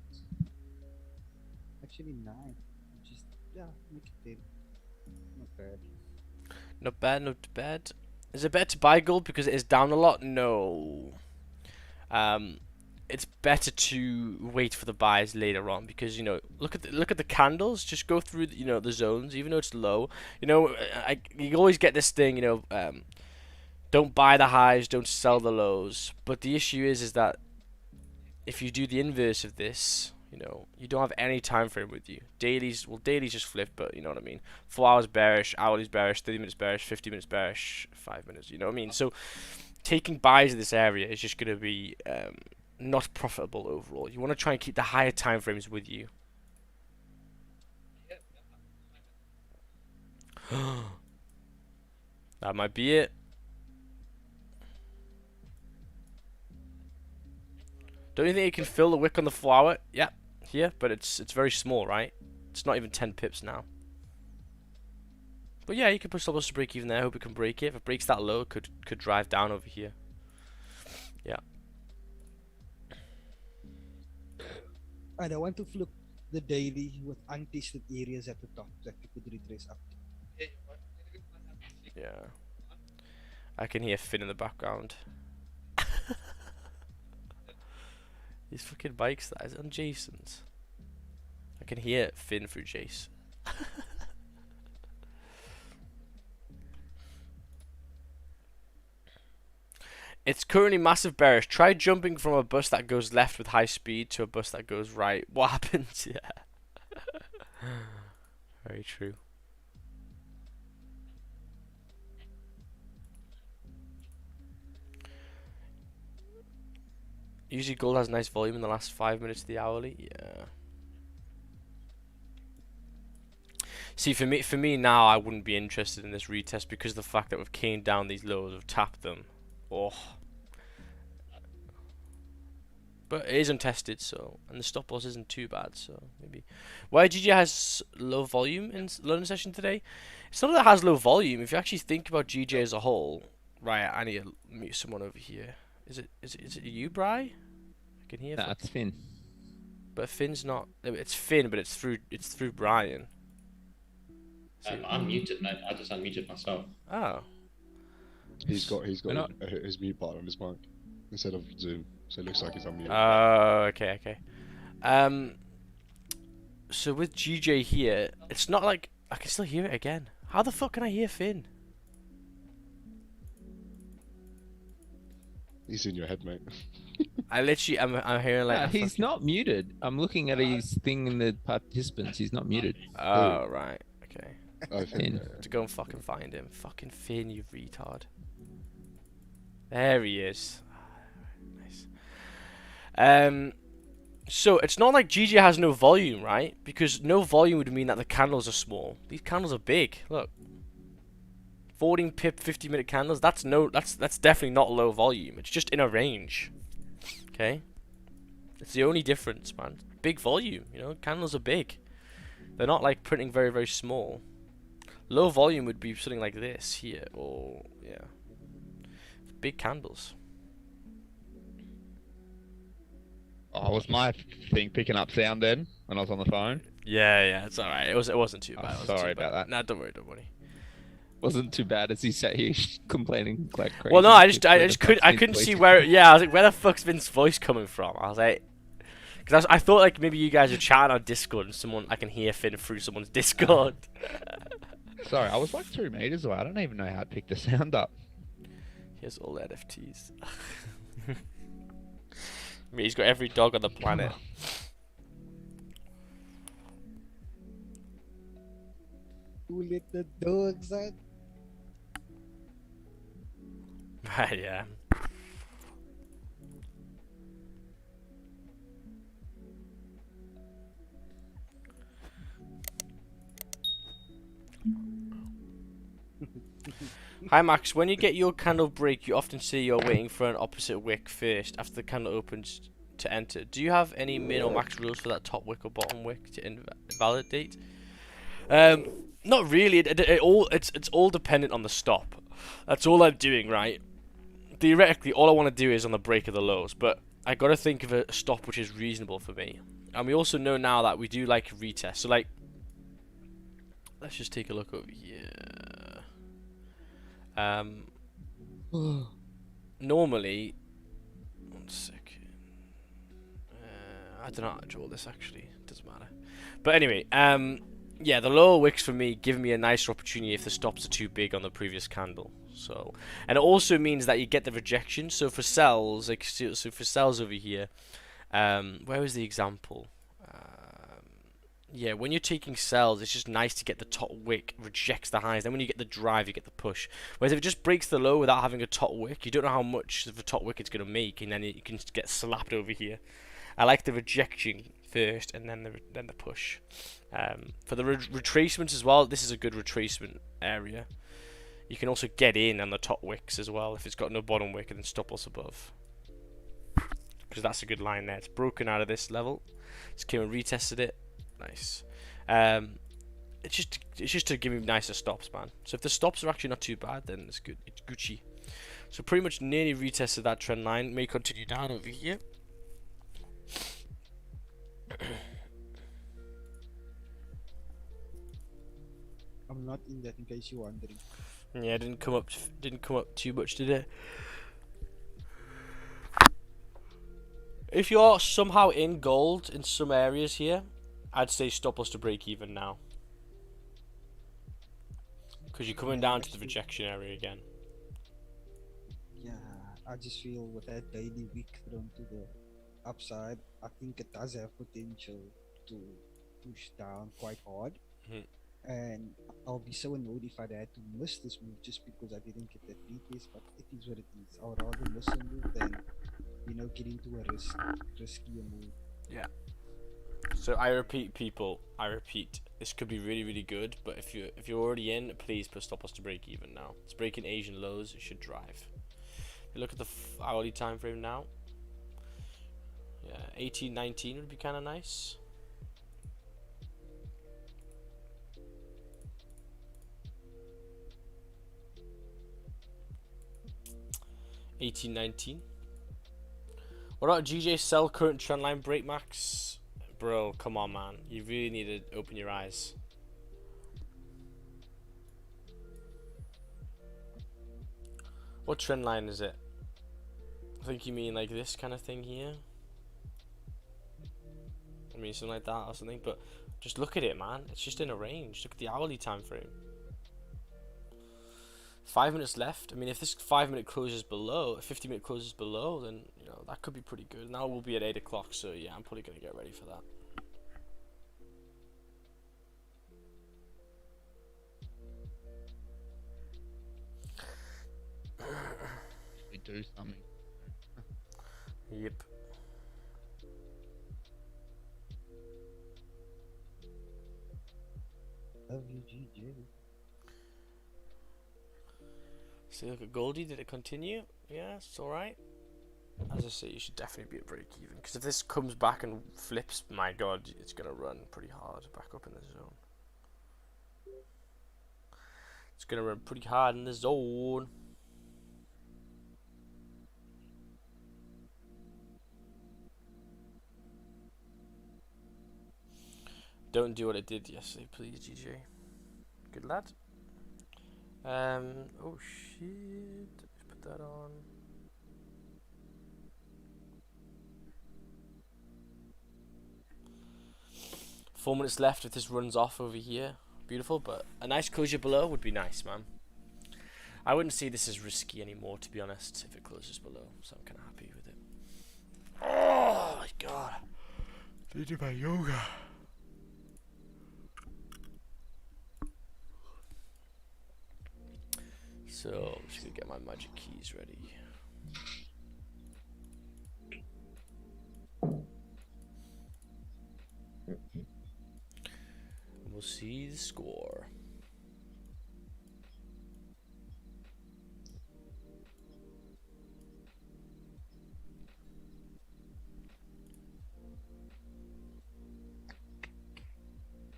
[SPEAKER 3] Actually 9. Just make it 10. Not bad.
[SPEAKER 1] Not bad, not bad. Is it better to buy gold because it is down a lot? No. It's better to wait for the buys later on because, you know, look at the candles. Just go through the zones, even though it's low. You know, you always get this thing. You know, don't buy the highs, don't sell the lows. But the issue is that if you do the inverse of this, you know, you don't have any time frame with you. Dailies just flip, but you know what I mean. 4 hours bearish, hourly's bearish, 30 minutes bearish, 50 minutes bearish, 5 minutes. You know what I mean? So taking buys in this area is just going to be not profitable overall. You want to try and keep the higher time frames with you. That might be it. Don't you think you can fill the wick on the 4 hour? Yeah, here, but it's very small, right? It's not even 10 pips now. But yeah, you can push stop loss to break even there. I hope it can break it. If it breaks that low, it could drive down over here. Yeah.
[SPEAKER 3] And I want to flip the daily with untested areas at the top that you could retrace up to.
[SPEAKER 1] Yeah. I can hear Finn in the background. These fucking bikes, that is on Jason's. I can hear Finn through Jace. It's currently massive bearish. Try jumping from a bus that goes left with high speed to a bus that goes right. What happens? Yeah. Very true. Usually gold has nice volume in the last 5 minutes of the hourly. Yeah. See, for me now, I wouldn't be interested in this retest because of the fact that we've caned down these lows, we've tapped them. Oh. But it is untested, so, and the stop loss isn't too bad, so maybe. Why GG has low volume in London session today? It's not that it has low volume. If you actually think about GJ as a whole, right? I need to mute someone over here. Is it you, Bri? I can hear.
[SPEAKER 6] Nah, it's Finn.
[SPEAKER 1] But Finn's not. It's Finn, but it's through Brian.
[SPEAKER 2] I'm muted, mate. I just unmuted myself.
[SPEAKER 1] Oh.
[SPEAKER 5] He's got his mute button on his mic instead of Zoom, so it looks like he's unmuted.
[SPEAKER 1] Oh, okay. So with GJ here, it's not like I can still hear it again. How the fuck can I hear Finn?
[SPEAKER 5] He's in your head, mate.
[SPEAKER 1] I literally, I'm hearing like.
[SPEAKER 6] He's not muted. I'm looking at his thing in the participants. He's not muted.
[SPEAKER 1] Oh, right. Okay.
[SPEAKER 5] Oh, Finn.
[SPEAKER 1] To go and fucking find him. Fucking Finn, you retard. There he is. Nice. So it's not like GG has no volume, right? Because no volume would mean that the candles are small. These candles are big. Look. 14 pip 50-minute candles. That's definitely not low volume. It's just in a range. Okay? It's the only difference, man. Big volume, you know? Candles are big. They're not like printing very, very small. Low volume would be something like this here, or yeah. Big candles.
[SPEAKER 9] Oh, was my thing picking up sound then when I was on the phone?
[SPEAKER 1] Yeah, it's alright. It wasn't too bad.
[SPEAKER 9] Sorry about that.
[SPEAKER 1] Nah, don't worry.
[SPEAKER 6] Wasn't too bad as he sat here complaining like crazy.
[SPEAKER 1] Well, no, I couldn't see where. Yeah, I was like, where the fuck's Vince's voice coming from? I was like, because I thought like maybe you guys are chatting on Discord and I can hear Finn through someone's Discord.
[SPEAKER 9] Sorry, I was like 2 meters away. I don't even know how to pick the sound up.
[SPEAKER 1] Here's all the NFTs. I mean, he's got every dog on the planet.
[SPEAKER 3] Who let the dogs out?
[SPEAKER 1] Yeah. Hi Max, when you get your candle break, you often say you're waiting for an opposite wick first after the candle opens to enter. Do you have any min or max rules for that top wick or bottom wick to invalidate? Not really. It's all dependent on the stop. That's all I'm doing, right? Theoretically, all I want to do is on the break of the lows, but I got to think of a stop which is reasonable for me. And we also know now that we do like a retest. So like, let's just take a look over here. Normally, 1 second. I don't know how to draw this actually. It doesn't matter. But anyway, yeah, the lower wicks for me give me a nicer opportunity if the stops are too big on the previous candle. So, and it also means that you get the rejection. So for sells, like so for sells over here, where is the example? Yeah, when you're taking sells, it's just nice to get the top wick rejects the highs. Then when you get the drive, you get the push. Whereas if it just breaks the low without having a top wick, you don't know how much of a top wick it's going to make, and then you can get slapped over here. I like the rejection first, and then the push. For the retracements as well, this is a good retracement area. You can also get in on the top wicks as well if it's got no bottom wick and then stop loss above. Because that's a good line there. It's broken out of this level. Just came and retested it. Nice. It's just to give me nicer stops, man. So if the stops are actually not too bad, then it's good. It's Gucci. So pretty much nearly retested that trend line. May continue down over here.
[SPEAKER 3] I'm not in that in case you're wondering.
[SPEAKER 1] Yeah, it didn't come up too much, did it? If you're somehow in gold in some areas here, I'd say stop loss to break even now. Because you're coming down to the rejection area again.
[SPEAKER 3] Yeah, I just feel with that daily wick thrown to the upside, I think it does have potential to push down quite hard. And I'll be so annoyed if I had to miss this move just because I didn't get that retest, but it is what it is. I would rather miss a move than get into a riskier move.
[SPEAKER 1] Yeah. So I repeat, people. This could be really, really good. But if you're already in, please put stop loss to break even now. It's breaking Asian lows. It should drive. Look at the hourly time frame now. Yeah, 18-19 would be kind of nice. $18.19. What about GJ sell current trendline break max? Bro, come on, man. You really need to open your eyes. What trend line is it? I think you mean like this kind of thing here. I mean something like that or something, but just look at it, man. It's just in a range. Look at the hourly time frame. 5 minutes left. I mean, if this 5 minute closes below, 50-minute closes below, then that could be pretty good. Now we'll be at 8 o'clock, so yeah, I'm probably gonna get ready for that.
[SPEAKER 9] We do something.
[SPEAKER 1] Yep.
[SPEAKER 3] WGJ.
[SPEAKER 1] See, look at Goldie. Did it continue? Yeah, it's alright. As I say, you should definitely be at break even. Because if this comes back and flips, my god, it's going to run pretty hard back up in the zone. It's going to run pretty hard in the zone. Don't do what it did yesterday, please, GJ. Good lad. Oh shit. Let's put that on. Four minutes left if this runs off over here. Beautiful, but a nice closure below would be nice, man. I wouldn't see this as risky anymore, to be honest, if it closes below, so I'm kind of happy with it. Oh my god. I need to do my yoga. So, I'm just gonna get my magic keys ready. And we'll see the score.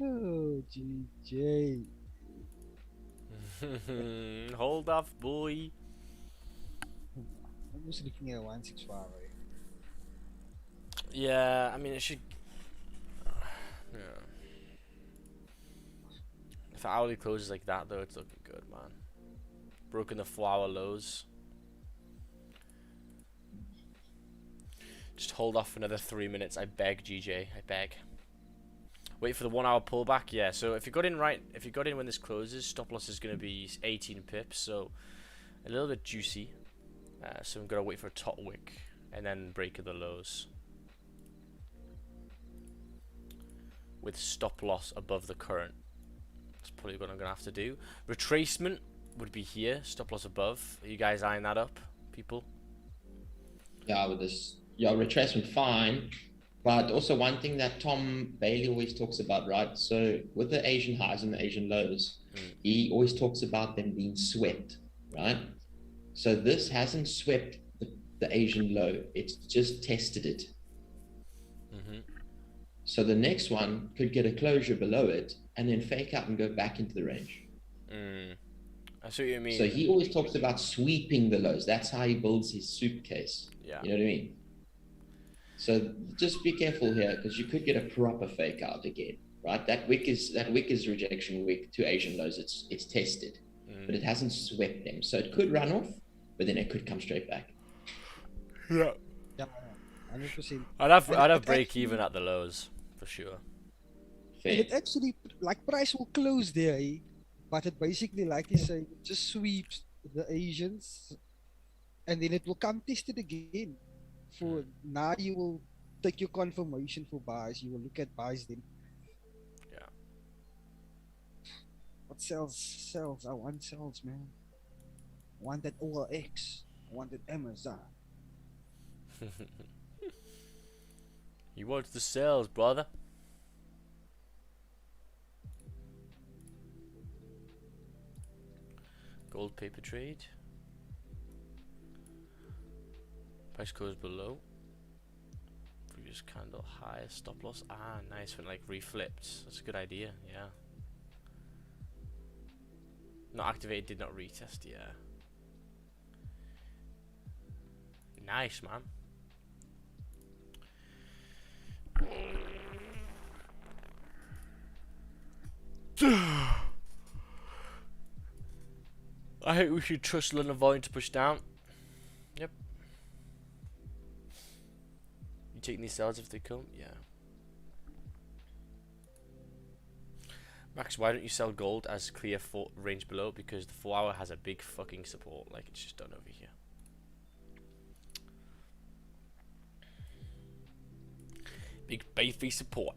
[SPEAKER 3] Oh, GJ.
[SPEAKER 1] Hold off, boy.
[SPEAKER 3] I'm just looking at 165. Right?
[SPEAKER 1] Yeah, I mean, it should. Yeah. If hourly closes like that, though, it's looking good, man. Broken the 4-hour lows. Just hold off for another 3 minutes. I beg, GJ. I beg. Wait for the 1 hour pullback. Yeah, so if you got in when this closes, stop loss is going to be 18 pips, so a little bit juicy. So I'm going to wait for a top wick and then break of the lows with stop loss above the current. That's probably what I'm going to have to do. Retracement would be here, stop loss above. Are you guys eyeing that up, people?
[SPEAKER 2] Yeah, with this, yeah, retracement fine. But also one thing that Tom Bailey always talks about, right? So with the Asian highs and the Asian lows, he always talks about them being swept, right? So this hasn't swept the Asian low. It's just tested it. So the next one could get a closure below it and then fake out and go back into the range.
[SPEAKER 1] I see what you mean.
[SPEAKER 2] So he always talks about sweeping the lows. That's how he builds his suitcase.
[SPEAKER 1] Yeah.
[SPEAKER 2] You know what I mean? So just be careful here because you could get a proper fake out again, right? That wick is rejection wick to Asian lows. It's tested, but it hasn't swept them. So it could run off, but then it could come straight back.
[SPEAKER 1] Yeah.
[SPEAKER 3] Yeah, 100%.
[SPEAKER 1] I'd have break even at the lows for sure.
[SPEAKER 2] Fair.
[SPEAKER 3] And it actually, like, price will close there, eh? But it basically, like you say, just sweeps the Asians, and then it will come tested again. For now, you will take your confirmation for buys. You will look at buys then.
[SPEAKER 1] Yeah.
[SPEAKER 3] What sells? I want sells, man. I want that OLX. I want that Amazon.
[SPEAKER 1] You want the sales, brother? Gold paper trade. Price goes below. Previous candle high. Stop loss. Ah, nice when like reflipped. That's a good idea. Yeah. Not activated. Did not retest. Yeah. Nice, man. I think we should trust London volume to push down. Yep. You taking these sales if they come? Yeah. Max, why don't you sell gold as clear range below? Because the 4 hour has a big fucking support. Like, it's just done over here. Big beefy support.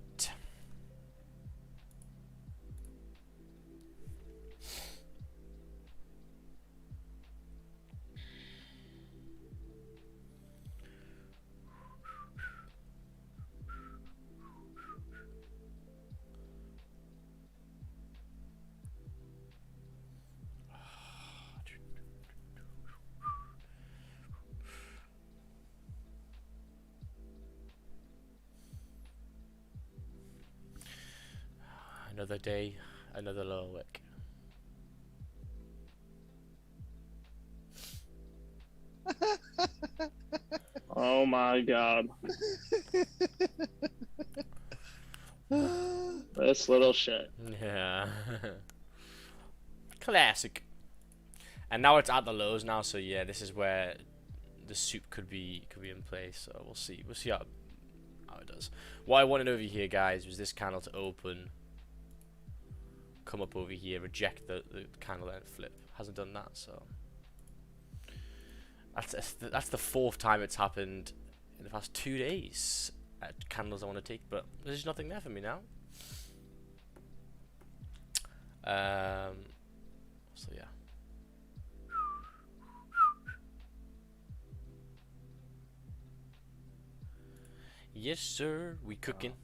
[SPEAKER 1] Another day, another lower wick.
[SPEAKER 7] Oh my god. This little shit.
[SPEAKER 1] Yeah. Classic. And now it's at the lows now, so yeah, this is where the soup could be in place. So we'll see. We'll see how it does. What I wanted over here, guys, was this candle to open, come up over here, reject the candle and flip. Hasn't done that, so that's the 4th time it's happened in the past 2 days at candles I want to take, but there's nothing there for me now. So yeah. Yes, sir. We cooking.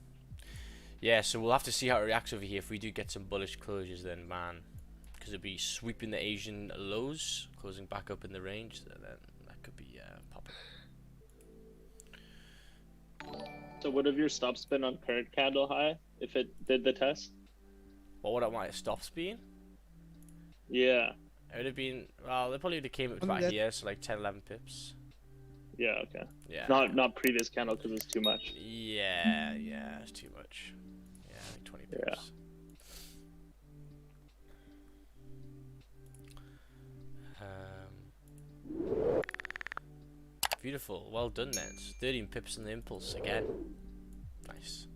[SPEAKER 1] Yeah, so we'll have to see how it reacts over here. If we do get some bullish closures, then man, because it'll be sweeping the Asian lows, closing back up in the range, then that could be popping.
[SPEAKER 7] So would have your stops been on current candle high if it did the test?
[SPEAKER 1] What would my stops been?
[SPEAKER 7] Yeah.
[SPEAKER 1] It would have been, well, they probably would have came up to about here, so like 10, 11 pips.
[SPEAKER 7] Yeah, okay.
[SPEAKER 1] Yeah.
[SPEAKER 7] Not previous candle because it's too much.
[SPEAKER 1] Yeah, it's too much. Yeah, like 20 pips. Yeah. Beautiful. Well done, then. 13 pips in the impulse again. Nice.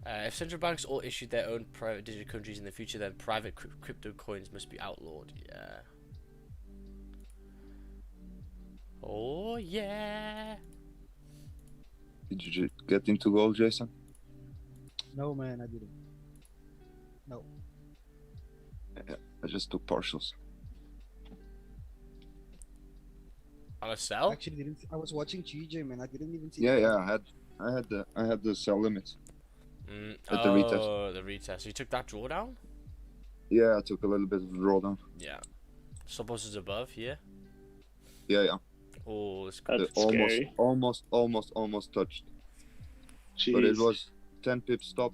[SPEAKER 1] If central banks all issued their own private digital countries in the future, then private crypto coins must be outlawed. Yeah. Oh yeah.
[SPEAKER 8] Did you get into gold, Jason?
[SPEAKER 3] No, man, I didn't. No.
[SPEAKER 8] Yeah, I just took partials.
[SPEAKER 1] On a sell?
[SPEAKER 3] Actually, didn't. I was watching GJ, man. I didn't even see.
[SPEAKER 8] Yeah, I had the sell limit. At the retest.
[SPEAKER 1] Oh, the retest. So you took that drawdown?
[SPEAKER 8] Yeah, I took a little bit of drawdown.
[SPEAKER 1] Yeah. Stop loss is above here.
[SPEAKER 8] Yeah.
[SPEAKER 1] Oh, that's good.
[SPEAKER 7] That's scary.
[SPEAKER 8] almost touched.
[SPEAKER 7] Jeez.
[SPEAKER 8] But it was 10 pips stop.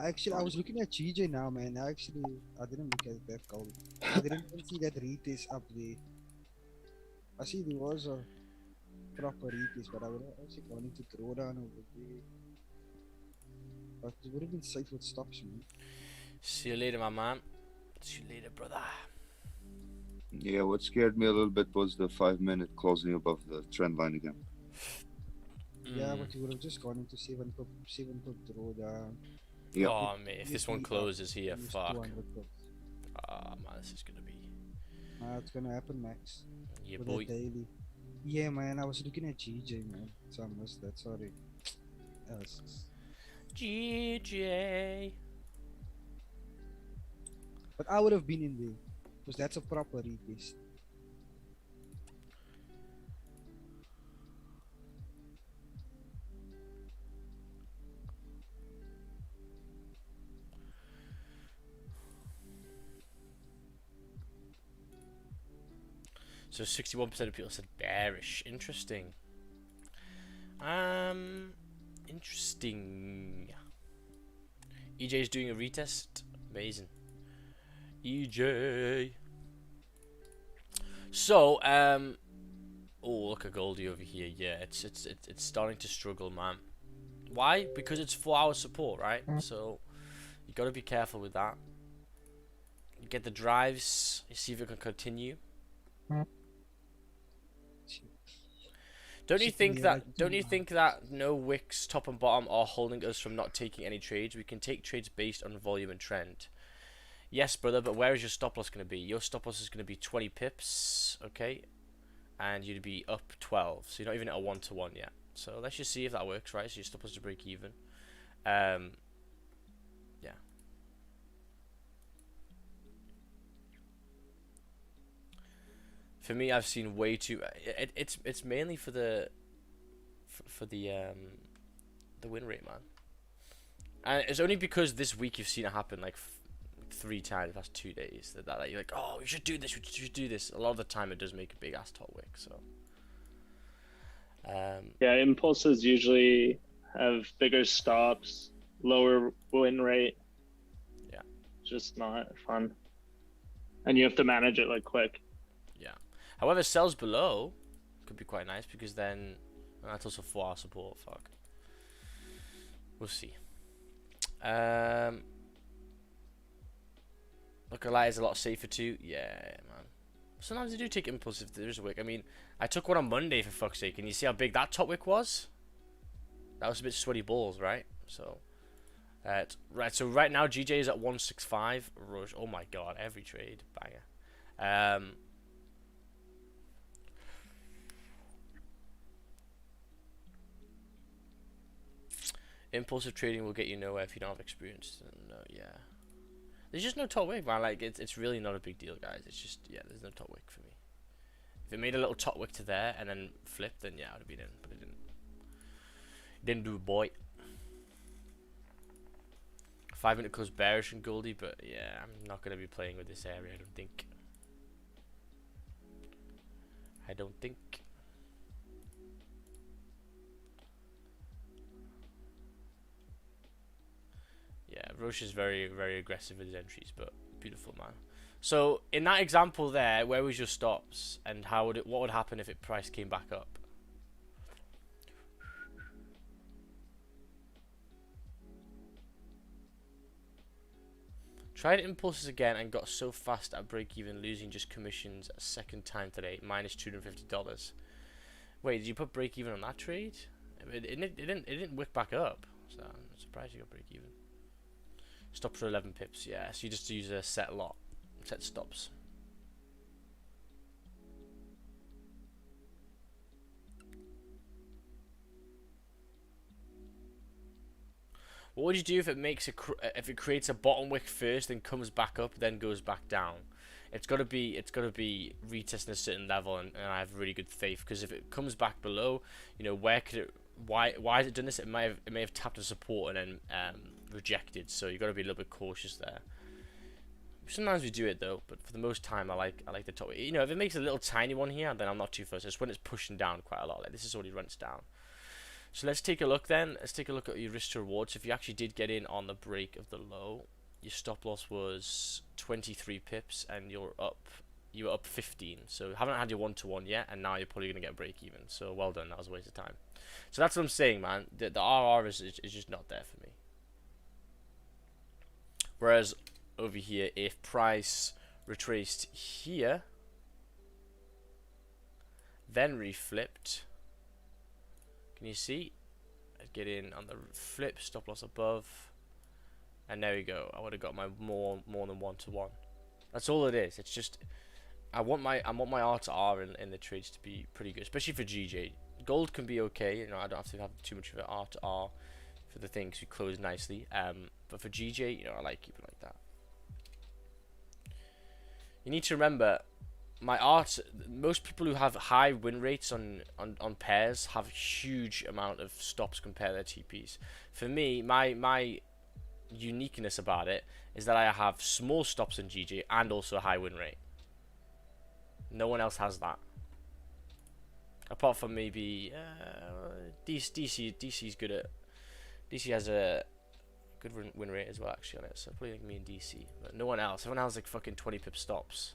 [SPEAKER 3] Actually, I was looking at GJ now, man. I didn't look at that gold. I didn't even see that retest up there. I see there was a proper retest, but I would have actually wanted to throw down over there. But it would have been safe with stops, man.
[SPEAKER 1] See you later, my man. See you later, brother.
[SPEAKER 8] Yeah, what scared me a little bit was the 5-minute closing above the trend line again.
[SPEAKER 3] Yeah, but you would have just gone into 7 pip drawdown.
[SPEAKER 8] Yeah.
[SPEAKER 1] Oh, mate, if this one closes here, fuck.
[SPEAKER 3] 200 pips.
[SPEAKER 1] Oh, man, this is gonna be...
[SPEAKER 3] It's gonna happen, Max.
[SPEAKER 1] Yeah,
[SPEAKER 3] With
[SPEAKER 1] boy.
[SPEAKER 3] the daily. Yeah, man, I was looking at GJ, man. So I missed that, sorry.
[SPEAKER 1] GJ.
[SPEAKER 3] But I would have been in there. Because that's a proper retest.
[SPEAKER 1] So 61% of people said bearish. Interesting. Interesting. EJ is doing a retest. Amazing. EJ. So, oh, look at Goldie over here. Yeah, it's starting to struggle, man. Why? Because it's 4-hour support, right? So you got to be careful with that. You get the drives. You see if it can continue. Don't you think that no wicks top and bottom are holding us from not taking any trades? We can take trades based on volume and trend. Yes, brother, but where is your stop loss going to be? Your stop loss is going to be 20 pips, okay? And you'd be up 12, so you're not even at a 1-to-1 yet. So let's just see if that works, right? So your stop loss to break even. Yeah. For me, I've seen way too. It's mainly for the win rate, man. And it's only because this week you've seen it happen like 3 times the past 2 days that you're like, oh, we should do this, we should do this. A lot of the time, it does make a big ass top wick. So.
[SPEAKER 7] Yeah, impulses usually have bigger stops, lower win rate.
[SPEAKER 1] Yeah.
[SPEAKER 7] Just not fun. And you have to manage it like quick.
[SPEAKER 1] Yeah. However, sells below could be quite nice because then that's also 4-hour support. Fuck. We'll see. Look, a lie is a lot safer too. Yeah, man. Sometimes I do take impulse if there is a wick. I mean, I took one on Monday for fuck's sake, and you see how big that top wick was? That was a bit sweaty balls, right? So, right. So right now GJ is at 165. Rush. Oh my god, every trade banger. Impulsive trading will get you nowhere if you don't have experience. No, yeah. There's just no top wick, man. Like it's really not a big deal, guys. It's just there's no top wick for me. If it made a little top wick to there and then flipped, then yeah, I would have been in, but it didn't. It didn't do it, boy. 5-minute close bearish and Goldie, but yeah, I'm not gonna be playing with this area. I don't think. Yeah, Roche is very, very aggressive with his entries, but beautiful, man. So in that example there, where was your stops, and what would happen if price came back up? Tried impulses again and got so fast at break even, losing just commissions a second time today, minus $250. Wait, did you put break even on that trade? It didn't wick back up, so I'm surprised you got break even. Stop for 11 pips, yeah. So you just use a set stops. What would you do if it creates a bottom wick first, then comes back up, then goes back down? It's got to be retesting a certain level, and I have really good faith, because if it comes back below, where could it? Why has it done this? It may have tapped a support and then rejected. So you got to be a little bit cautious there. Sometimes we do it though, but for the most time I like the top. If it makes a little tiny one here, then I'm not too fussed. It's when it's pushing down quite a lot. Like this is already runs down. So let's take a look then. Let's take a look at your risk to reward. So if you actually did get in on the break of the low, your stop loss was 23 pips, and you were up 15. So you haven't had your 1-to-1 yet, and now you're probably gonna get a break even. So well done. That was a waste of time. So that's what I'm saying, man. The RR is just not there for me. Whereas over here, if price retraced here, then reflipped, can you see? I'd get in on the flip, stop loss above, and there we go. I would have got my more than 1-to-1. That's all it is. It's just I want my R to R in the trades to be pretty good, especially for GJ. Gold can be okay, I don't have to have too much of an R to R for the things we close nicely. But for GJ, I like keeping it like that. You need to remember, most people who have high win rates on pairs have a huge amount of stops compared to their TPs. For me, my uniqueness about it is that I have small stops in GJ and also a high win rate. No one else has that. Apart from maybe DC's good at. DC has a good win rate as well, actually, on it. So probably like me and DC, but no one else. Everyone else like fucking 20 pip stops.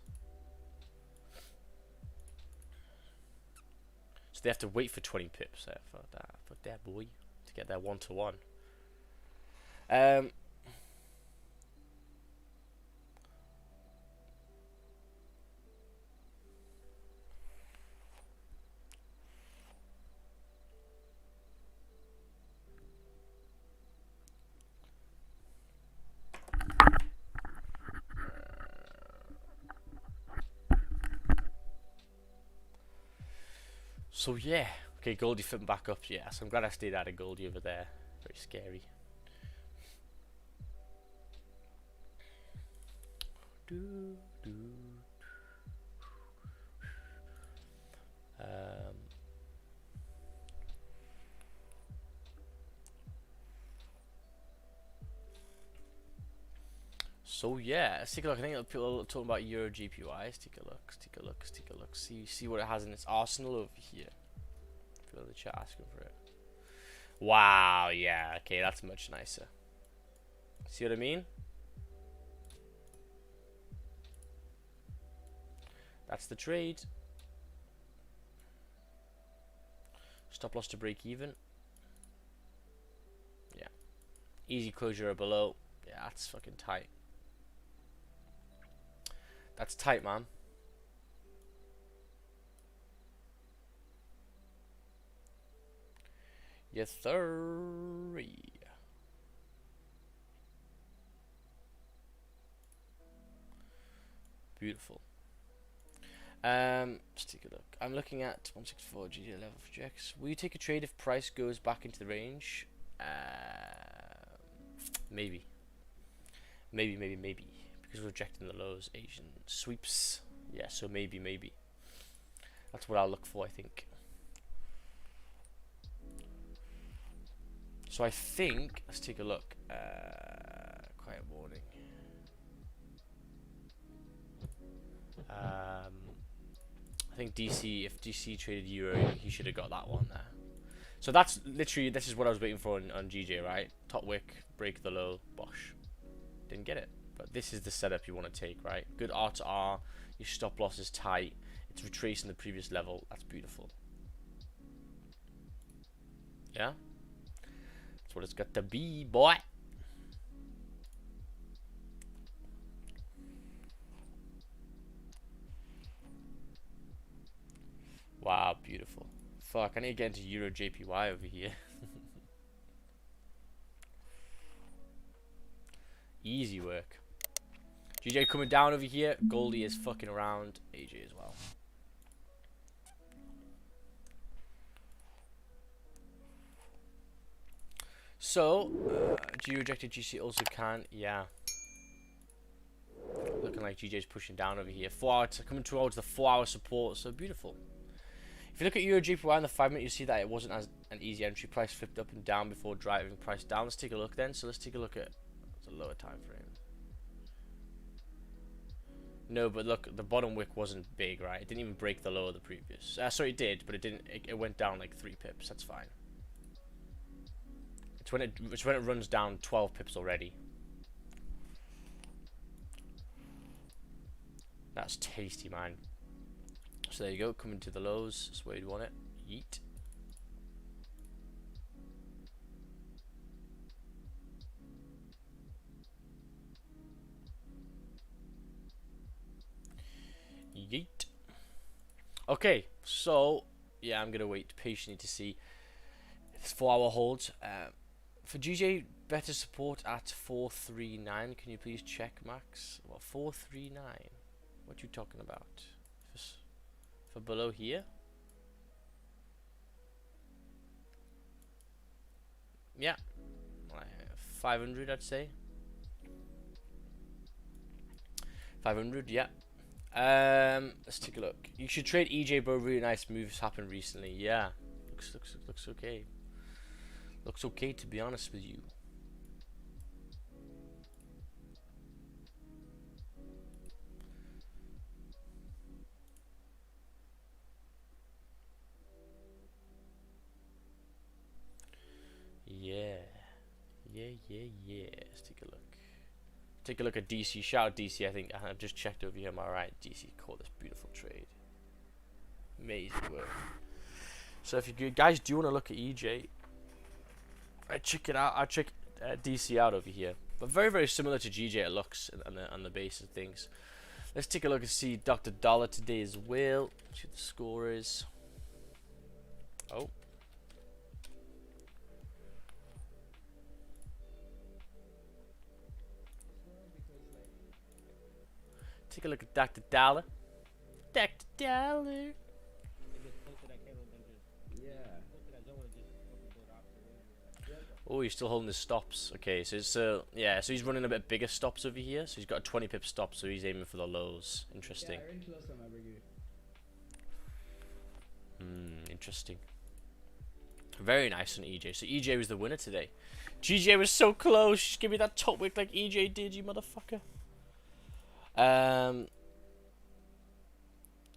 [SPEAKER 1] So they have to wait for 20 pips. Fuck that, boy, to get their 1-to-1. So yeah, okay, Goldie flipping back up. Yeah, so I'm glad I stayed out of Goldie over there. Very scary. So yeah, let's take a look. I think people are talking about Euro GPY. Let's take a look. Let's take a look. Let's take a look. See what it has in its arsenal over here. People in the chat asking for it. Wow. Yeah. Okay, that's much nicer. See what I mean? That's the trade. Stop loss to break even. Yeah. Easy closure or below. Yeah, that's fucking tight. That's tight, man. Yes, sir. Beautiful. Let's take a look. I'm looking at 164 GD level projects. Will you take a trade if price goes back into the range? Maybe. Maybe. Because we're rejecting the lows, Asian sweeps. Yeah, so maybe. That's what I'll look for, I think. So I think, let's take a look. Quiet warning. I think DC, if DC traded Euro, he should have got that one there. So that's literally, this is what I was waiting for on GJ, right? Top wick, break the low, bosh. Didn't get it. But this is the setup you want to take, right? Good R to R, your stop loss is tight, it's retracing the previous level. That's beautiful. Yeah? That's what it's got to be, boy. Wow, beautiful. Fuck, I need to get into Euro JPY over here. Easy work. GJ coming down over here. Goldie is fucking around. AJ as well. So, G rejected GC also can. Yeah. Looking like GJ's pushing down over here. 4 hours coming towards the 4-hour support. So beautiful. If you look at Euro GPY in the 5 minute, you see that it wasn't as an easy entry. Price flipped up and down before driving price down. Let's take a look then. So let's take a look at the lower time frame. No, but look, the bottom wick wasn't big, right? It didn't even break the low of the previous. Sorry, it did, but it didn't. It went down like 3 pips. That's fine. It's when it runs down 12 pips already. That's tasty, man. So there you go, coming to the lows. That's where you want it. Yeet. Yeet. Okay, so yeah, I'm gonna wait patiently to see this 4-hour holds. For GJ, better support at 439. Can you please check, Max? What 439? What you talking about? For below here? Yeah, 500, I'd say. 500, yeah. Let's take a look. You should trade EJ, bro. Really nice moves happened recently. Yeah, looks okay. Looks okay, to be honest with you. Yeah. Let's take a look. Take a look at DC. Shout out DC. I think I've just checked over here. Am I right? DC caught this beautiful trade. Amazing work. So if you guys do want to look at EJ, I check it out. I check DC out over here. But very, very similar to GJ it looks on the base of things. Let's take a look and see Dr. Dollar today as well. See what the score is. Oh. Take a look at Dr. Dollar. Dr. Dollar. Oh, he's still holding his stops. Okay, so it's yeah, so he's running a bit bigger stops over here. So he's got a 20 pip stop, so he's aiming for the lows. Interesting. Interesting. Very nice on EJ. So EJ was the winner today. GJ was so close. Just give me that top wick like EJ did, you motherfucker.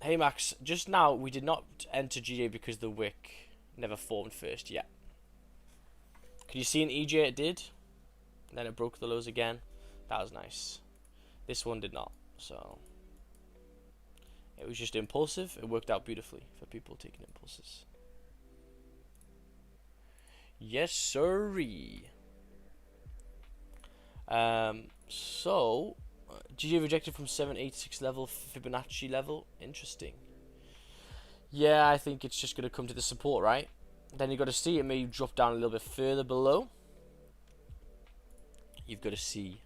[SPEAKER 1] Hey Max, just now we did not enter GJ because the wick never formed first yet. Can you see in EJ it did? And then it broke the lows again. That was nice. This one did not. So it was just impulsive. It worked out beautifully for people taking impulses. Yes, sirree. So GJ rejected from 786 level, Fibonacci level. Interesting. Yeah, I think it's just gonna come to the support, right? Then you've got to see it may drop down a little bit further below. You've got to see.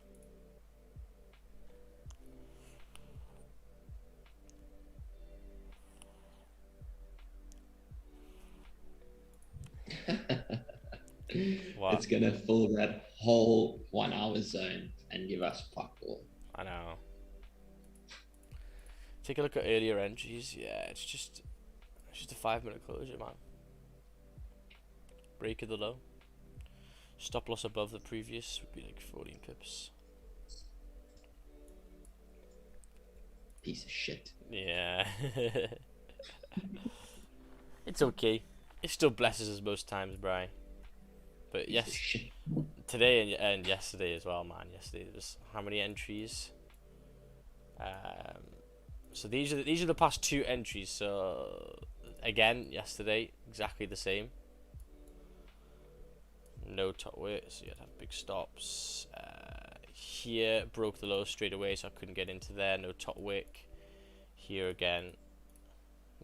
[SPEAKER 2] What? It's gonna fill that whole 1 hour zone and give us fuck all.
[SPEAKER 1] I know. Take a look at earlier entries. Yeah, it's just a 5-minute closure, man. Break of the low. Stop loss above the previous would be like 14 pips.
[SPEAKER 2] Piece of shit.
[SPEAKER 1] Yeah. It's okay. It still blesses us most times, Bri. But yes, today and yesterday as well, man. Yesterday there was how many entries? So these are the past 2 entries. So again, yesterday exactly the same. No top weight, so you had to have big stops. Here broke the low straight away, so I couldn't get into there. No top wick. Here again,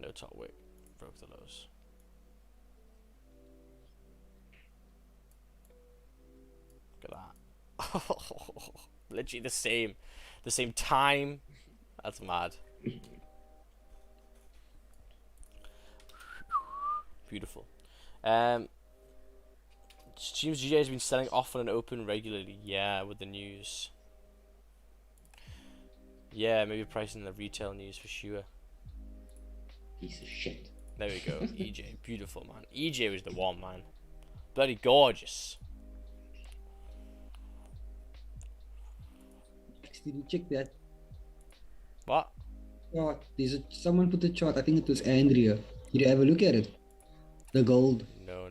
[SPEAKER 1] no top wick, broke the lows. Look at that. Literally the same time. That's mad. Beautiful. Seems GJ has been selling off on an open regularly. Yeah, with the news. Yeah, maybe pricing the retail news for sure.
[SPEAKER 2] Piece of shit.
[SPEAKER 1] There we go. EJ, beautiful, man. EJ was the one, man. Bloody gorgeous.
[SPEAKER 3] Did you check that?
[SPEAKER 1] What?
[SPEAKER 3] Oh, someone put the chart. I think it was Andrea. Did you have a look at it? The gold.
[SPEAKER 1] No.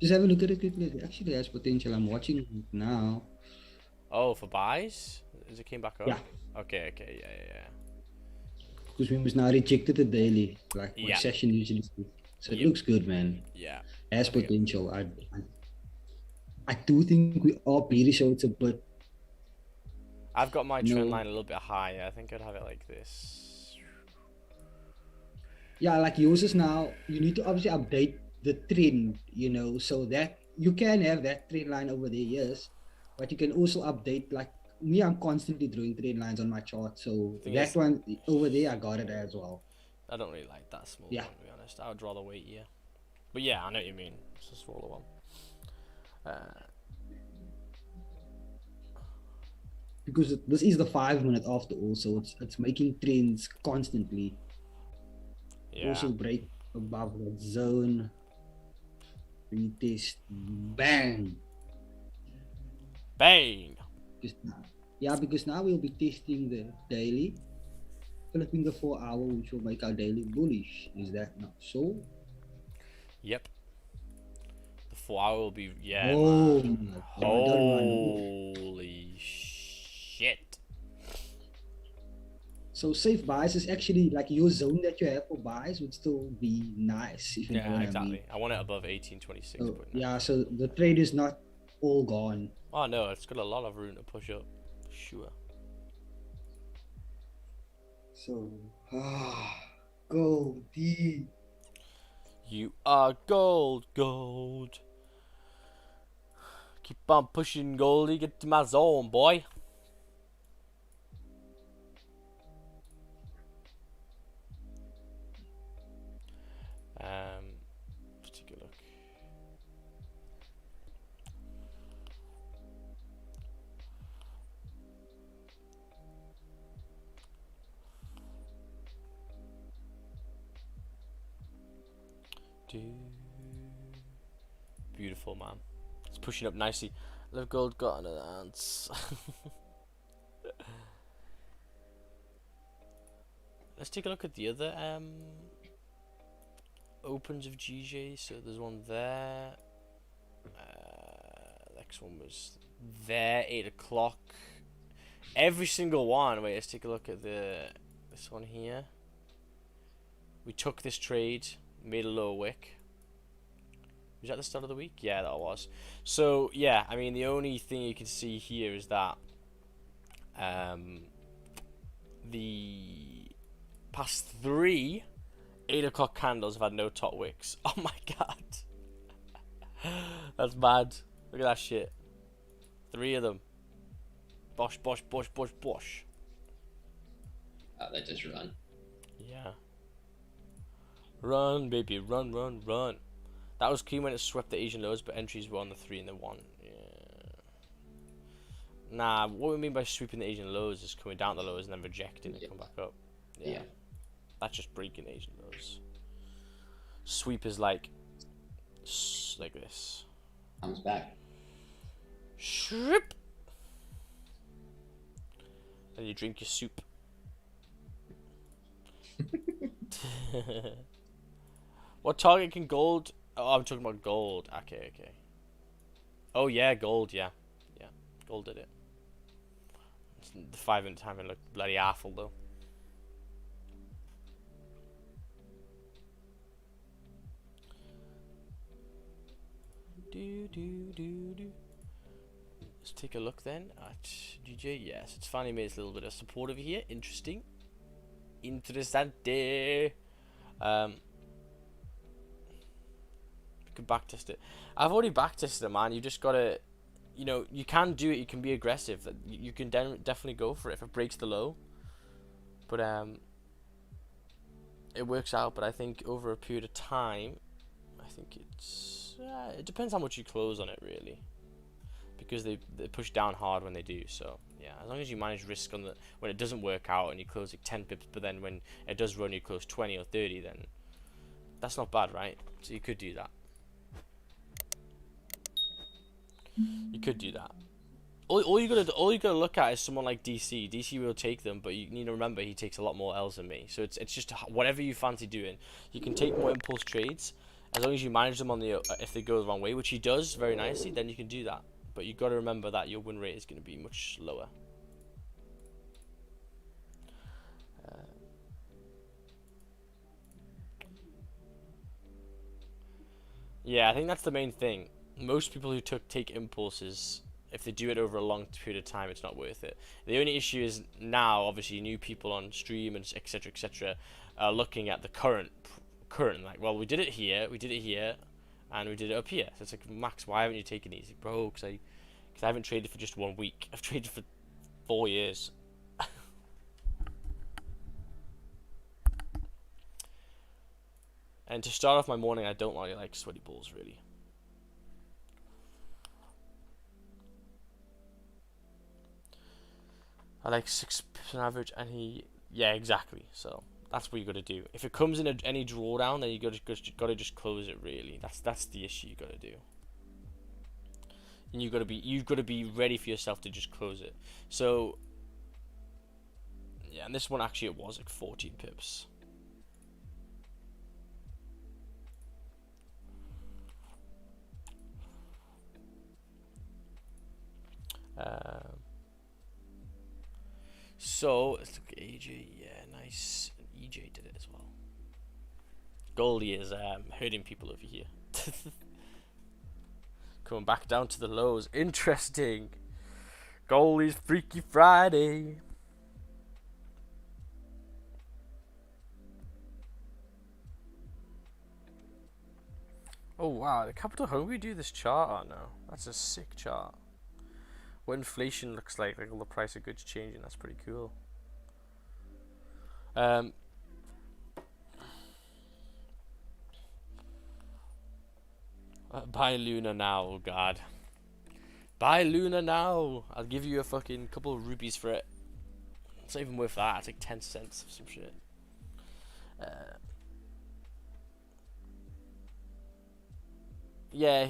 [SPEAKER 3] Just have a look at it quickly. It actually has potential. I'm watching it now.
[SPEAKER 1] Oh, for buys? As it came back up?
[SPEAKER 3] Yeah.
[SPEAKER 1] Okay, yeah.
[SPEAKER 3] Because we must now rejected the daily, like what session usually do. So it looks good, man.
[SPEAKER 1] Yeah.
[SPEAKER 3] Has potential. I do think we are bearish, so it's a bit.
[SPEAKER 1] I've got my trend line a little bit higher. I think I'd have it like this.
[SPEAKER 3] Yeah, like yours is now. You need to obviously update the trend, so that you can have that trend line over there, yes, but you can also update. Like me, I'm constantly drawing trend lines on my chart, so that one over there I got it as well.
[SPEAKER 1] I don't really like that small one, to be honest. I would rather wait here, but yeah, I know what you mean. It's a smaller one.
[SPEAKER 3] Because this is the 5-minute after all, so it's making trends constantly. Also break above that zone. Retest, bang. Because now we'll be testing the daily, flipping the 4 hour, which will make our daily bullish. Is that not so?
[SPEAKER 1] Yep. The 4 hour will be, yeah,
[SPEAKER 3] Oh
[SPEAKER 1] man.
[SPEAKER 3] my god, don't run.
[SPEAKER 1] Holy shit.
[SPEAKER 3] So safe buys is actually like your zone that you have for buys would still be nice, if you know
[SPEAKER 1] Yeah,
[SPEAKER 3] what
[SPEAKER 1] exactly.
[SPEAKER 3] I mean.
[SPEAKER 1] I want it above 1826.
[SPEAKER 3] So, yeah, so the trade is not all gone.
[SPEAKER 1] Oh no, it's got a lot of room to push up. Sure.
[SPEAKER 3] So, go D.
[SPEAKER 1] You are gold. Keep on pushing, Goldie. Get to my zone, boy. Let's take a look. Beautiful, man. It's pushing up nicely. Love gold got an dance. Let's take a look at the other opens of GJ. So there's one there. Next one was there, 8 o'clock. Every single one. Wait, let's take a look at this one here. We took this trade, made a lower wick. Was that the start of the week? Yeah, that was. So yeah, I mean the only thing you can see here is that the past 3 8 o'clock candles have had no top wicks. Oh my god. That's mad. Look at that shit. 3 of them. Bosh, bosh, bosh, bosh, bosh.
[SPEAKER 2] Oh, they just run.
[SPEAKER 1] Yeah. Run, baby, run, run, run. That was clean when it swept the Asian lows, but entries were on the 3 and the 1. Yeah. Nah, what we mean by sweeping the Asian lows is coming down the lows and then rejecting and come back up. Yeah. That's just breaking Asian lows. Sweep is like this.
[SPEAKER 2] Comes back.
[SPEAKER 1] Shrimp. And you drink your soup. What target can gold? Oh, I'm talking about gold. Okay. Oh yeah, gold. Yeah, gold did it. The 5-minute timing looked bloody awful though. Let's take a look then at GJ. Yes, it's finally made its little bit of support over here. Interesting. Interessante. We can backtest it. I've already backtested it, man. You just gotta, you can do it. You can be aggressive. You can definitely go for it if it breaks the low. But it works out. But I think over a period of time, I think it depends how much you close on it really, because they push down hard when they do. So yeah, as long as you manage risk on when it doesn't work out and you close like 10 pips, but then when it does run you close 20 or 30, then that's not bad, right? So you could do that. All you gotta look at is someone like DC. DC will take them, but you need to remember he takes a lot more L's than me. So it's just whatever you fancy doing. You can take more impulse trades as long as you manage them on the if they go the wrong way, which he does very nicely. Then you can do that. But you gotta remember that your win rate is gonna be much lower. Yeah, I think that's the main thing. Most people who take impulses, if they do it over a long period of time, it's not worth it. The only issue is now, obviously, new people on stream and etc. Are looking at the current like, well, we did it here, and we did it up here. So it's like, Max, why haven't you taken these? Like, bro, because I haven't traded for just 1 week. I've traded for 4 years. And to start off my morning, I don't really like sweaty balls, really. I like 6 pips on average, and yeah, exactly. So that's what you got to do. If it comes in any drawdown, then you got to just close it. Really, that's the issue you got to do. And you've got to be ready for yourself to just close it. So yeah, and this one actually it was like 14 pips. So let's look at AJ. Yeah, nice. And EJ did it as well. Goldie is hurting people over here. Coming back down to the lows. Interesting. Goldie's Freaky Friday. Oh wow, the Capital Hungry do this chart? Oh no, that's a sick chart. What inflation looks like all the price of goods changing, that's pretty cool. Buy Luna now, oh god. Buy Luna now! I'll give you a fucking couple of rupees for it. It's not even worth that, it's like 10 cents or some shit. Yeah,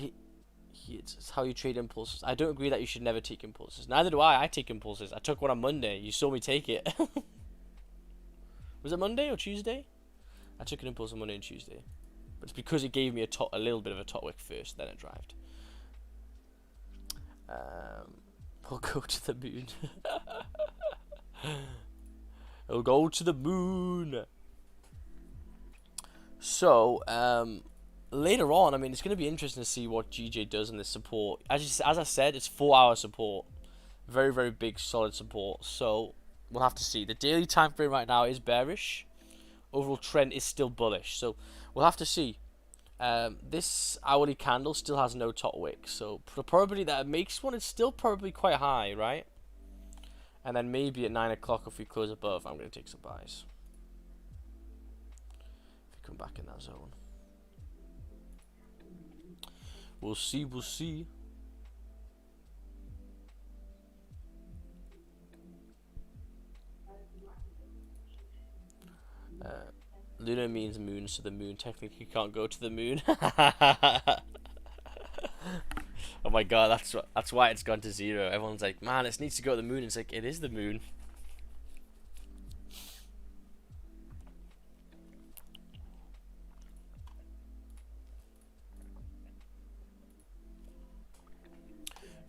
[SPEAKER 1] it's how you trade impulses. I don't agree that you should never take impulses. Neither do I take impulses. I took one on Monday. You saw me take it. Was it Monday or Tuesday? I took an impulse on Monday and Tuesday. But it's because it gave me a little bit of a tot wick first, then it drived. We'll go to the moon. We'll go to the moon. So, later on, I mean, it's going to be interesting to see what GJ does in this support. As I said, it's 4-hour support. Very, very big, solid support. So, we'll have to see. The daily time frame right now is bearish. Overall trend is still bullish. So, we'll have to see. This hourly candle still has no tot wick. So, the probability that it makes one is still probably quite high, right? And then maybe at 9 o'clock, if we close above, I'm going to take some buys. If we come back in that zone. We'll see, we'll see. Luna means moon, so the moon technically can't go to the moon. Oh my god, that's why it's gone to 0. Everyone's like, man, it needs to go to the moon. It's like, it is the moon.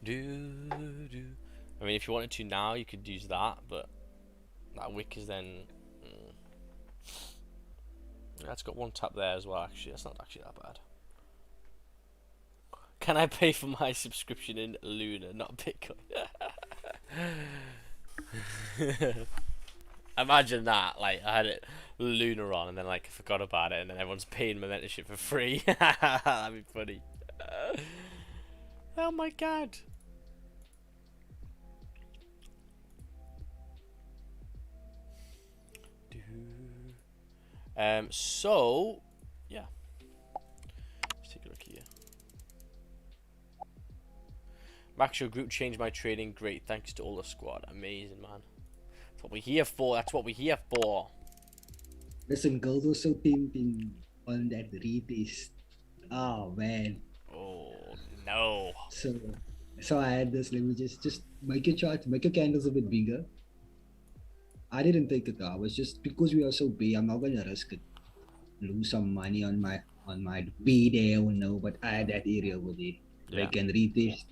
[SPEAKER 1] I mean, if you wanted to now, you could use that, but that wick is then. That's got one tap there as well. Actually, that's not actually that bad. Can I pay for my subscription in Luna, not Bitcoin? Imagine that. Like, I had it Luna on, and then like I forgot about it, and then everyone's paying my mentorship for free. That'd be funny. Oh my god. So yeah, let's take a look here. Max, your group changed my trading. Great, thanks to all the squad. Amazing, man. That's what we're here for. That's what we're here for.
[SPEAKER 3] Listen, girls were so tempting on that retest. Oh man.
[SPEAKER 1] Oh no.
[SPEAKER 3] So I had this. Let me just make your chart, make your candles a bit bigger. I didn't take it though. I was just, because we are so big, I'm not gonna risk it. Lose some money on my B there, no. But I had that area over there. They can retest,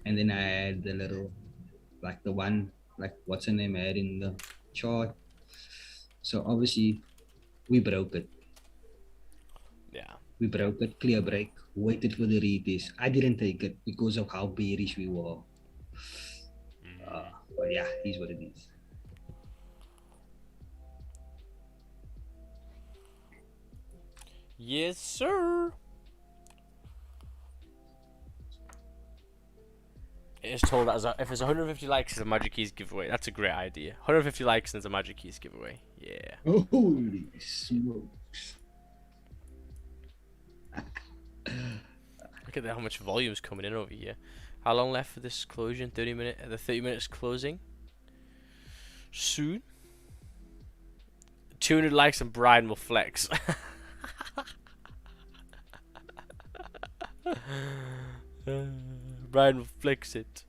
[SPEAKER 3] and then I had the little, like the one, like what's her name, I had in the chart. So obviously, we broke it.
[SPEAKER 1] Yeah.
[SPEAKER 3] We broke it. Clear break. Waited for the retest. I didn't take it because of how bearish we were. But yeah, it is what it is.
[SPEAKER 1] Yes, sir. It is told that if it's 150 likes, it's a Magic Keys giveaway. That's a great idea. 150 likes and it's a Magic Keys giveaway. Yeah.
[SPEAKER 3] Holy smokes.
[SPEAKER 1] Look at how much volume's coming in over here. How long left for this closing? 30 minutes. The 30 minutes closing. Soon. 200 likes and Brian will flex. Brian will flex it.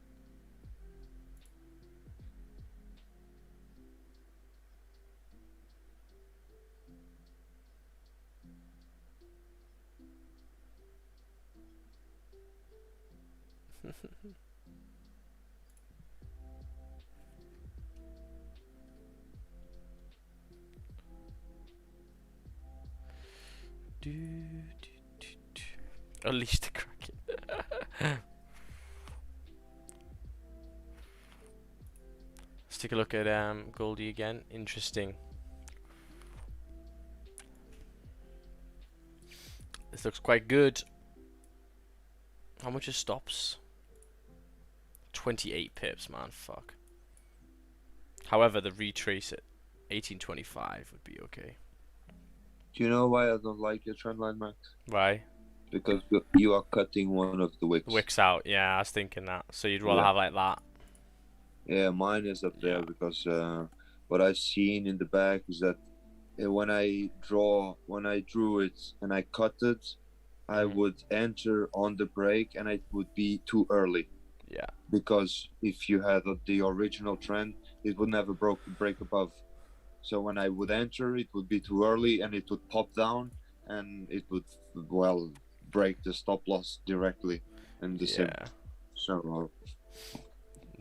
[SPEAKER 1] Do, do, do, do. Unleash the Kraken. Let's take a look at Goldie again. Interesting. This looks quite good. How much it stops? 28 pips, man. Fuck. However, the retrace at 1825 would be okay.
[SPEAKER 8] Do you know why I don't like your trend line, Max?
[SPEAKER 1] Why?
[SPEAKER 8] Because you are cutting one of the wicks.
[SPEAKER 1] The wicks out, yeah, I was thinking that. So you'd rather have like that?
[SPEAKER 8] Yeah, mine is up there because what I've seen in the back is that when I drew it and I cut it, I would enter on the break and it would be too early.
[SPEAKER 1] Yeah.
[SPEAKER 8] Because if you had the original trend, it would never break above. So when I would enter, it would be too early and it would pop down and it would, well, break the stop loss directly. And the same. So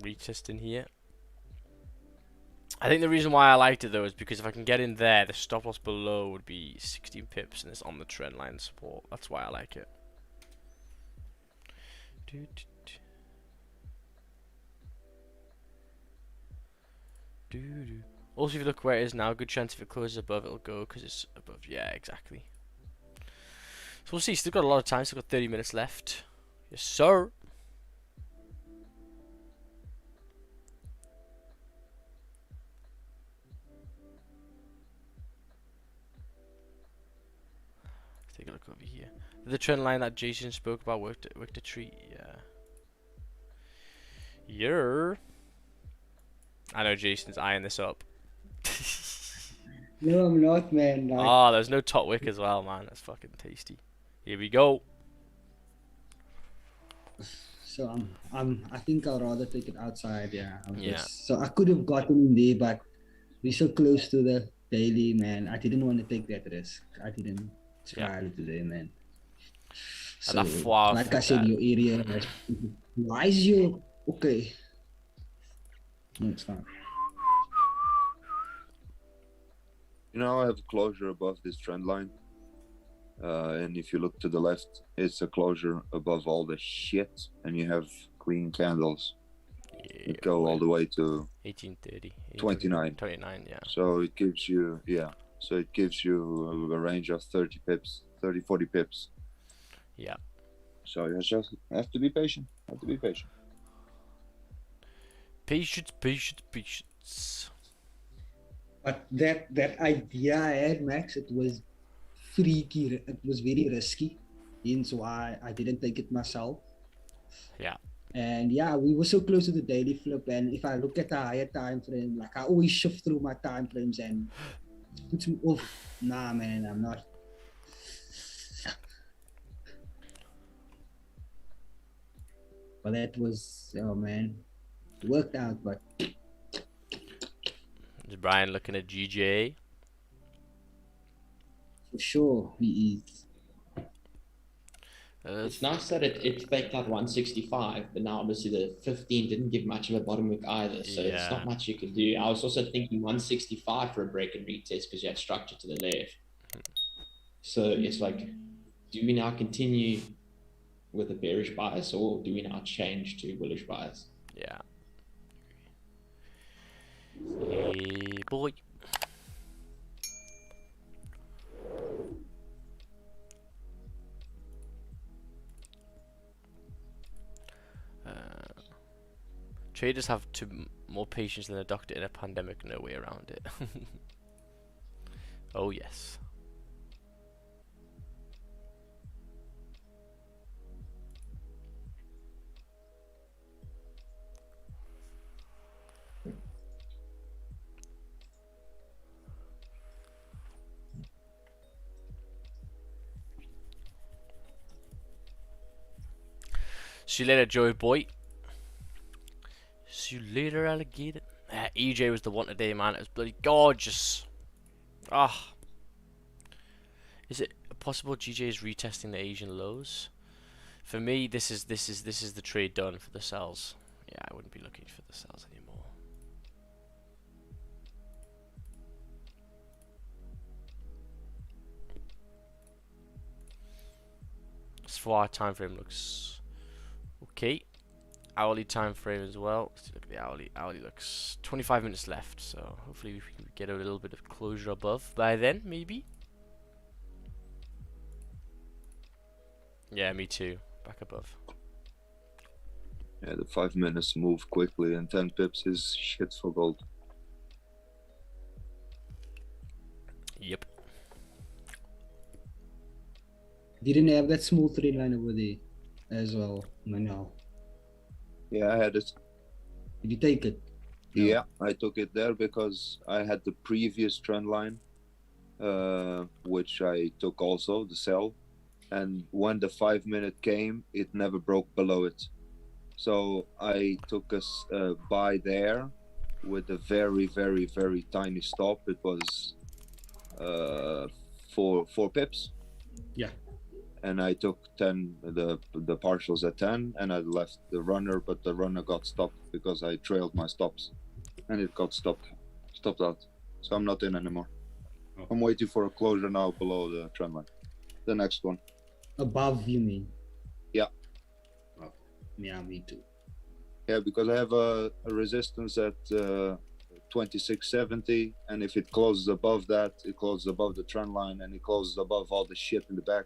[SPEAKER 1] retesting here. I think the reason why I liked it though is because if I can get in there, the stop loss below would be 16 pips and it's on the trend line support. That's why I like it. Also, if you look where it is now, good chance if it closes above, it'll go because it's above. Yeah, exactly. So we'll see. Still got a lot of time. Still got 30 minutes left. Yes, sir. Let's take a look over here. The trend line that Jason spoke about worked a treat. Yeah. I know Jason's eyeing this up.
[SPEAKER 3] No, I'm not, man. Like...
[SPEAKER 1] Oh, there's no top wick as well, man. That's fucking tasty. Here we go.
[SPEAKER 3] So I think I'll rather take it outside. Yeah.
[SPEAKER 1] Yeah.
[SPEAKER 3] So I could have gotten in there, but we're so close to the daily, man. I didn't want to take that risk. I didn't try it today, man. So, like I said, your area. Why is your okay? No, it's fine.
[SPEAKER 8] You know, I have a closure above this trend line. And if you look to the left, it's a closure above all the shit, and you have clean candles. Yeah, go all the way to
[SPEAKER 1] 1830,
[SPEAKER 8] 29.
[SPEAKER 1] 29, yeah.
[SPEAKER 8] So it gives you, so it gives you a range of 30 pips, 30, 40 pips.
[SPEAKER 1] Yeah.
[SPEAKER 8] So you just have to be patient.
[SPEAKER 1] Patience.
[SPEAKER 3] But that idea I had, Max, it was freaky. It was very risky. Hence why I didn't take it myself.
[SPEAKER 1] Yeah.
[SPEAKER 3] And yeah, we were so close to the daily flip. And if I look at the higher time frame, like I always shift through my time frames and it puts me off. Nah, man, I'm not. But that was, oh man, it worked out, but.
[SPEAKER 1] Is Brian looking at GJ?
[SPEAKER 3] For sure, he is.
[SPEAKER 2] It's nice that it faked out 165, but now obviously the 15 didn't give much of a bottom wick either, so it's not much you can do. I was also thinking 165 for a break and retest because you had structure to the left. So it's like, do we now continue with a bearish bias or do we now change to bullish bias?
[SPEAKER 1] Yeah. Hey, boy. Traders have more patience than a doctor in a pandemic. No way around it. Oh yes. See you later, Joey boy. See you later, alligator. EJ was the one today, man. It was bloody gorgeous. Ah. Is it possible GJ is retesting the Asian lows? For me, this is the trade done for the sells. Yeah, I wouldn't be looking for the sells anymore. This 4 hour time frame looks okay. Hourly time frame as well. Let's look at the hourly. Hourly looks 25 minutes left, so hopefully we can get a little bit of closure above by then, maybe. Yeah, me too. Back above.
[SPEAKER 8] Yeah, the 5 minutes move quickly, and 10 pips is shit for gold.
[SPEAKER 1] Yep.
[SPEAKER 3] Didn't have that small trend line over there as well, Manuel.
[SPEAKER 8] Yeah, I had it.
[SPEAKER 3] Did you take it? No.
[SPEAKER 8] Yeah, I took it there because I had the previous trend line, which I took also, the sell. And when the 5 minute came, it never broke below it. So I took a buy there with a very, very, very tiny stop. It was 4 pips.
[SPEAKER 3] Yeah.
[SPEAKER 8] And I took 10, the partials at 10, and I left the runner, but the runner got stopped because I trailed my stops, and it got stopped out. So I'm not in anymore.
[SPEAKER 3] Oh.
[SPEAKER 8] I'm waiting for a closure now below the trend line. The next one.
[SPEAKER 3] Above, you mean?
[SPEAKER 8] Yeah.
[SPEAKER 3] Oh, yeah, me too.
[SPEAKER 8] Yeah, because I have a resistance at 2670, and if it closes above that, it closes above the trend line, and it closes above all the shit in the back.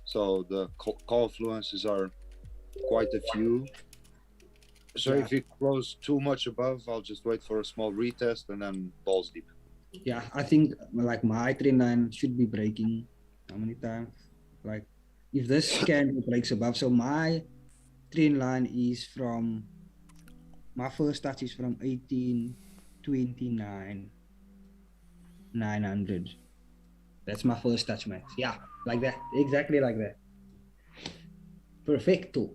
[SPEAKER 8] So the call fluences are quite a few. So
[SPEAKER 3] Yeah.
[SPEAKER 8] if it closes too much above, I'll just wait for a small retest and then balls deep.
[SPEAKER 3] Yeah, I think like my trend line should be breaking. How many times? Like if this candle breaks above, so my trend line is from, my first touch is from 1829 900. That's my first touch, max. Yeah, like that, exactly like that. Perfecto.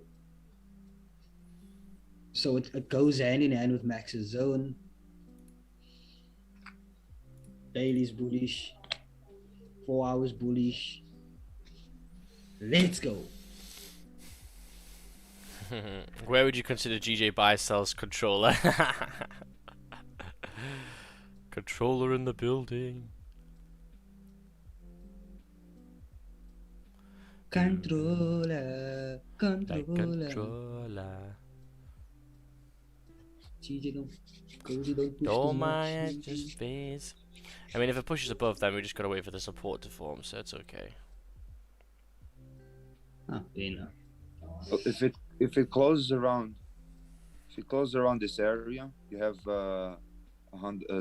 [SPEAKER 3] So it goes hand in hand with Max's zone. Daily's bullish, 4 hours bullish. Let's go.
[SPEAKER 1] Where would you consider GJ buy sells controller? Controller in the building.
[SPEAKER 3] Controller. GJ
[SPEAKER 1] don't my just face. I mean, if it pushes above, then we just gotta wait for the support to form, so it's okay.
[SPEAKER 8] If it closes around, this area, you have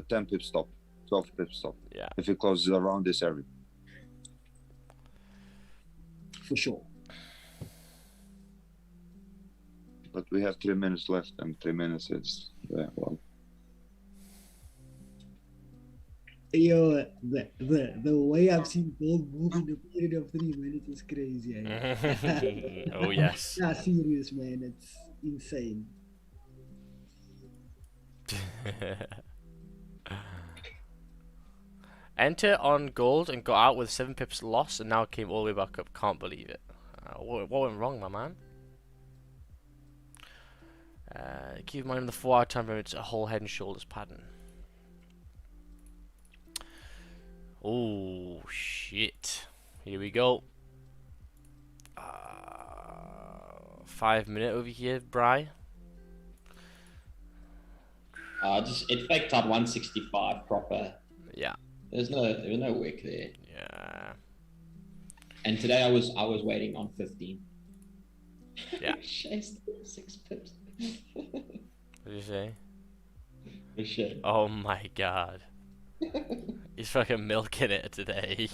[SPEAKER 8] 10 pip stop, 12 pip stop.
[SPEAKER 1] Yeah.
[SPEAKER 8] If it closes around this area.
[SPEAKER 3] For sure.
[SPEAKER 8] But we have 3 minutes left, and 3 minutes is well.
[SPEAKER 3] Yo, the way I've seen gold move in a period of 3 minutes is crazy.
[SPEAKER 1] Oh yes.
[SPEAKER 3] Not serious, man. It's insane.
[SPEAKER 1] Enter on gold and got out with 7 pips loss, and now came all the way back up. Can't believe it. What went wrong, my man? Keep in mind, in the 4 hour time frame, it's a whole head and shoulders pattern. Oh shit! Here we go. 5 minute over here, Bri.
[SPEAKER 2] It faked out 165 proper.
[SPEAKER 1] Yeah.
[SPEAKER 2] There was no wick there.
[SPEAKER 1] Yeah.
[SPEAKER 2] And today I was waiting on 15.
[SPEAKER 1] Yeah.
[SPEAKER 2] Chased 6 pips.
[SPEAKER 1] What did you say?
[SPEAKER 2] For sure.
[SPEAKER 1] Oh my god. He's fucking milking it today.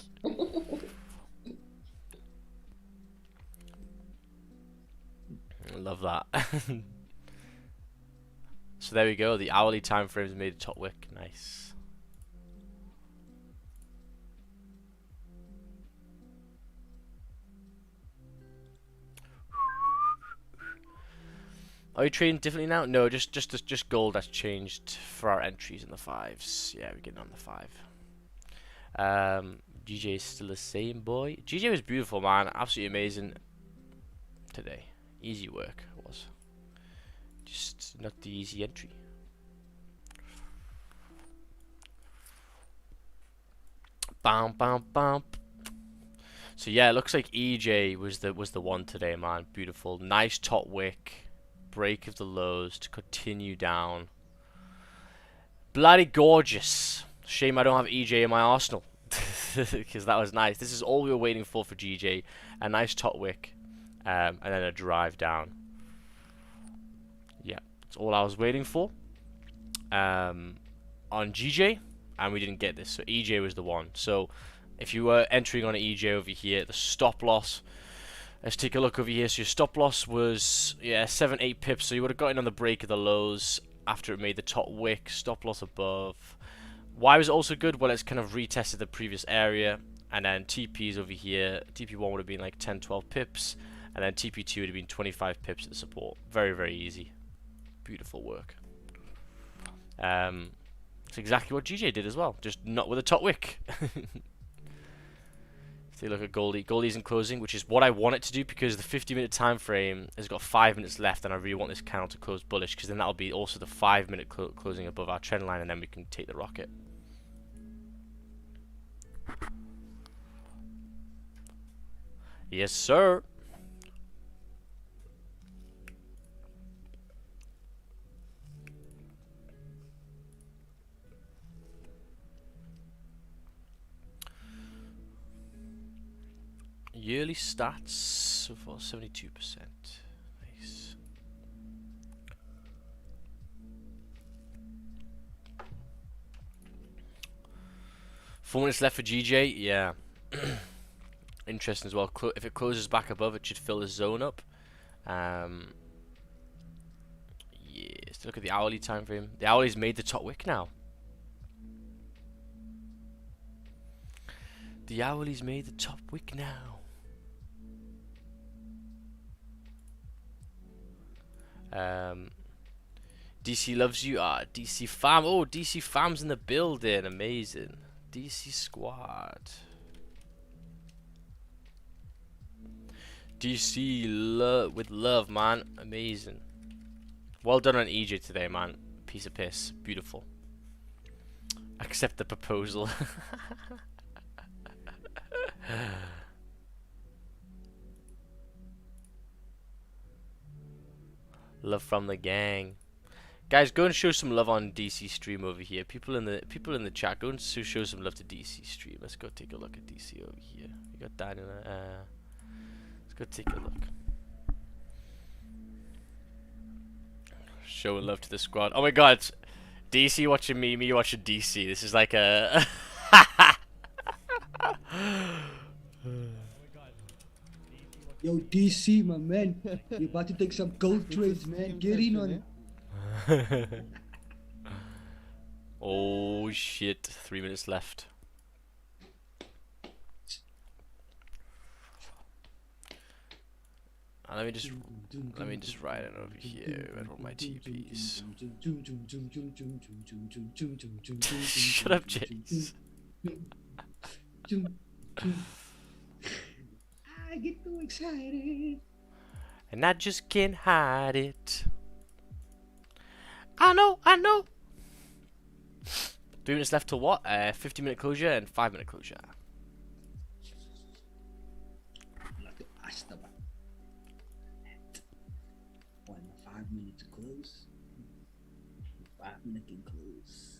[SPEAKER 1] I love that. So there we go. The hourly time frames made a top wick. Nice. Are you trading differently now? No, just gold that's changed for our entries in the 5s. Yeah, we're getting on the 5. GJ is still the same, boy. GJ was beautiful, man. Absolutely amazing today. Easy work it was. Just not the easy entry. Bam, bam, bam. So yeah, it looks like EJ was the one today, man. Beautiful, nice top wick, break of the lows to continue down. Bloody gorgeous. Shame I don't have EJ in my arsenal, because that was nice. This is all we were waiting for GJ. A nice top wick, and then a drive down. Yeah, that's all I was waiting for. On GJ, and we didn't get this, so EJ was the one. So if you were entering on an EJ over here, the stop loss, let's take a look over here. So your stop loss was 7-8 pips, so you would have got in on the break of the lows after it made the top wick. Stop loss above. Why was it also good? Well, it's kind of retested the previous area, and then TPs over here, TP1 would have been like 10-12 pips, and then TP2 would have been 25 pips at the support. Very, very easy. Beautiful work. It's exactly what GJ did as well, just not with a top wick. So you look at Goldie. Goldie's in closing, which is what I want it to do, because the 50-minute time frame has got 5 minutes left, and I really want this candle to close bullish, because then that'll be also the 5-minute closing above our trend line, and then we can take the rocket. Yes, sir. Yearly stats so far 72%. Nice. Four minutes left for GJ. Yeah. Interesting as well. If it closes back above, it should fill the zone up. Yeah. Let's look at the hourly time frame. The hourly's made the top wick now. The hourly's made the top wick now. DC loves you. DC fam. Oh, DC fam's in the building. Amazing. DC squad. DC with love, man. Amazing. Well done on EJ today, man. Piece of piss. Beautiful. Accept the proposal. Love from the gang. Guys, go and show some love on DC stream over here. People in the chat, go and show some love to DC stream. Let's go take a look at DC over here. We got Daniel. Let's go take a look. Showing love to the squad. Oh my god, it's DC watching me watching DC. This is like a
[SPEAKER 3] Yo, DC, my man. You're about to take some gold trades, man. Get in on it.
[SPEAKER 1] Oh shit, 3 minutes left. Let me just write it over here. I want my TPs. Shut up, Jace.
[SPEAKER 3] I get too excited.
[SPEAKER 1] And I just can't hide it. I know. 3 minutes left to what? 50-minute closure and 5-minute closure.
[SPEAKER 3] One 5 minutes close. 5 minutes can close.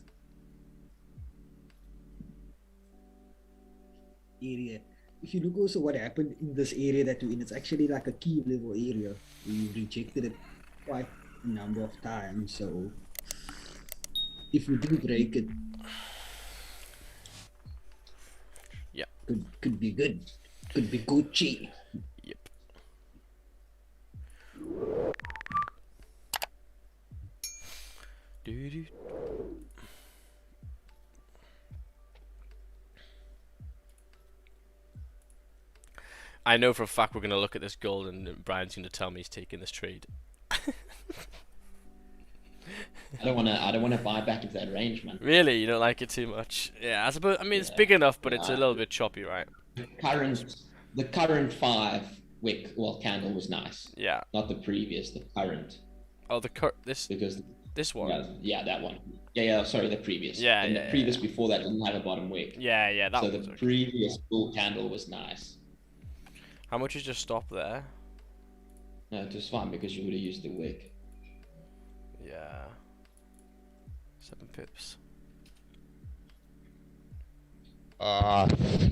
[SPEAKER 3] Area. If you look also what happened in this area that we're in, it's actually like a key level area. We rejected it quite a number of times, so if we do break it,
[SPEAKER 1] yeah,
[SPEAKER 3] could be good. Could be Gucci.
[SPEAKER 1] Yep. Doo-doo. I know for a fact we're going to look at this gold and Brian's going to tell me he's taking this trade.
[SPEAKER 2] I don't want to buy back into that range, man.
[SPEAKER 1] Really? You don't like it too much? Yeah, I suppose. I mean, it's big enough, but it's a little bit choppy, right?
[SPEAKER 2] The current 5 wick candle was nice.
[SPEAKER 1] Yeah.
[SPEAKER 2] Not the previous, the current.
[SPEAKER 1] Oh, this one.
[SPEAKER 2] Yeah, that one. Yeah. Sorry, the previous. And the previous before that didn't have a bottom wick.
[SPEAKER 1] Yeah.
[SPEAKER 2] So the previous bull candle was nice.
[SPEAKER 1] How much is your stop there?
[SPEAKER 2] No, it was fine because you would have used the wick.
[SPEAKER 1] Yeah. 7 pips.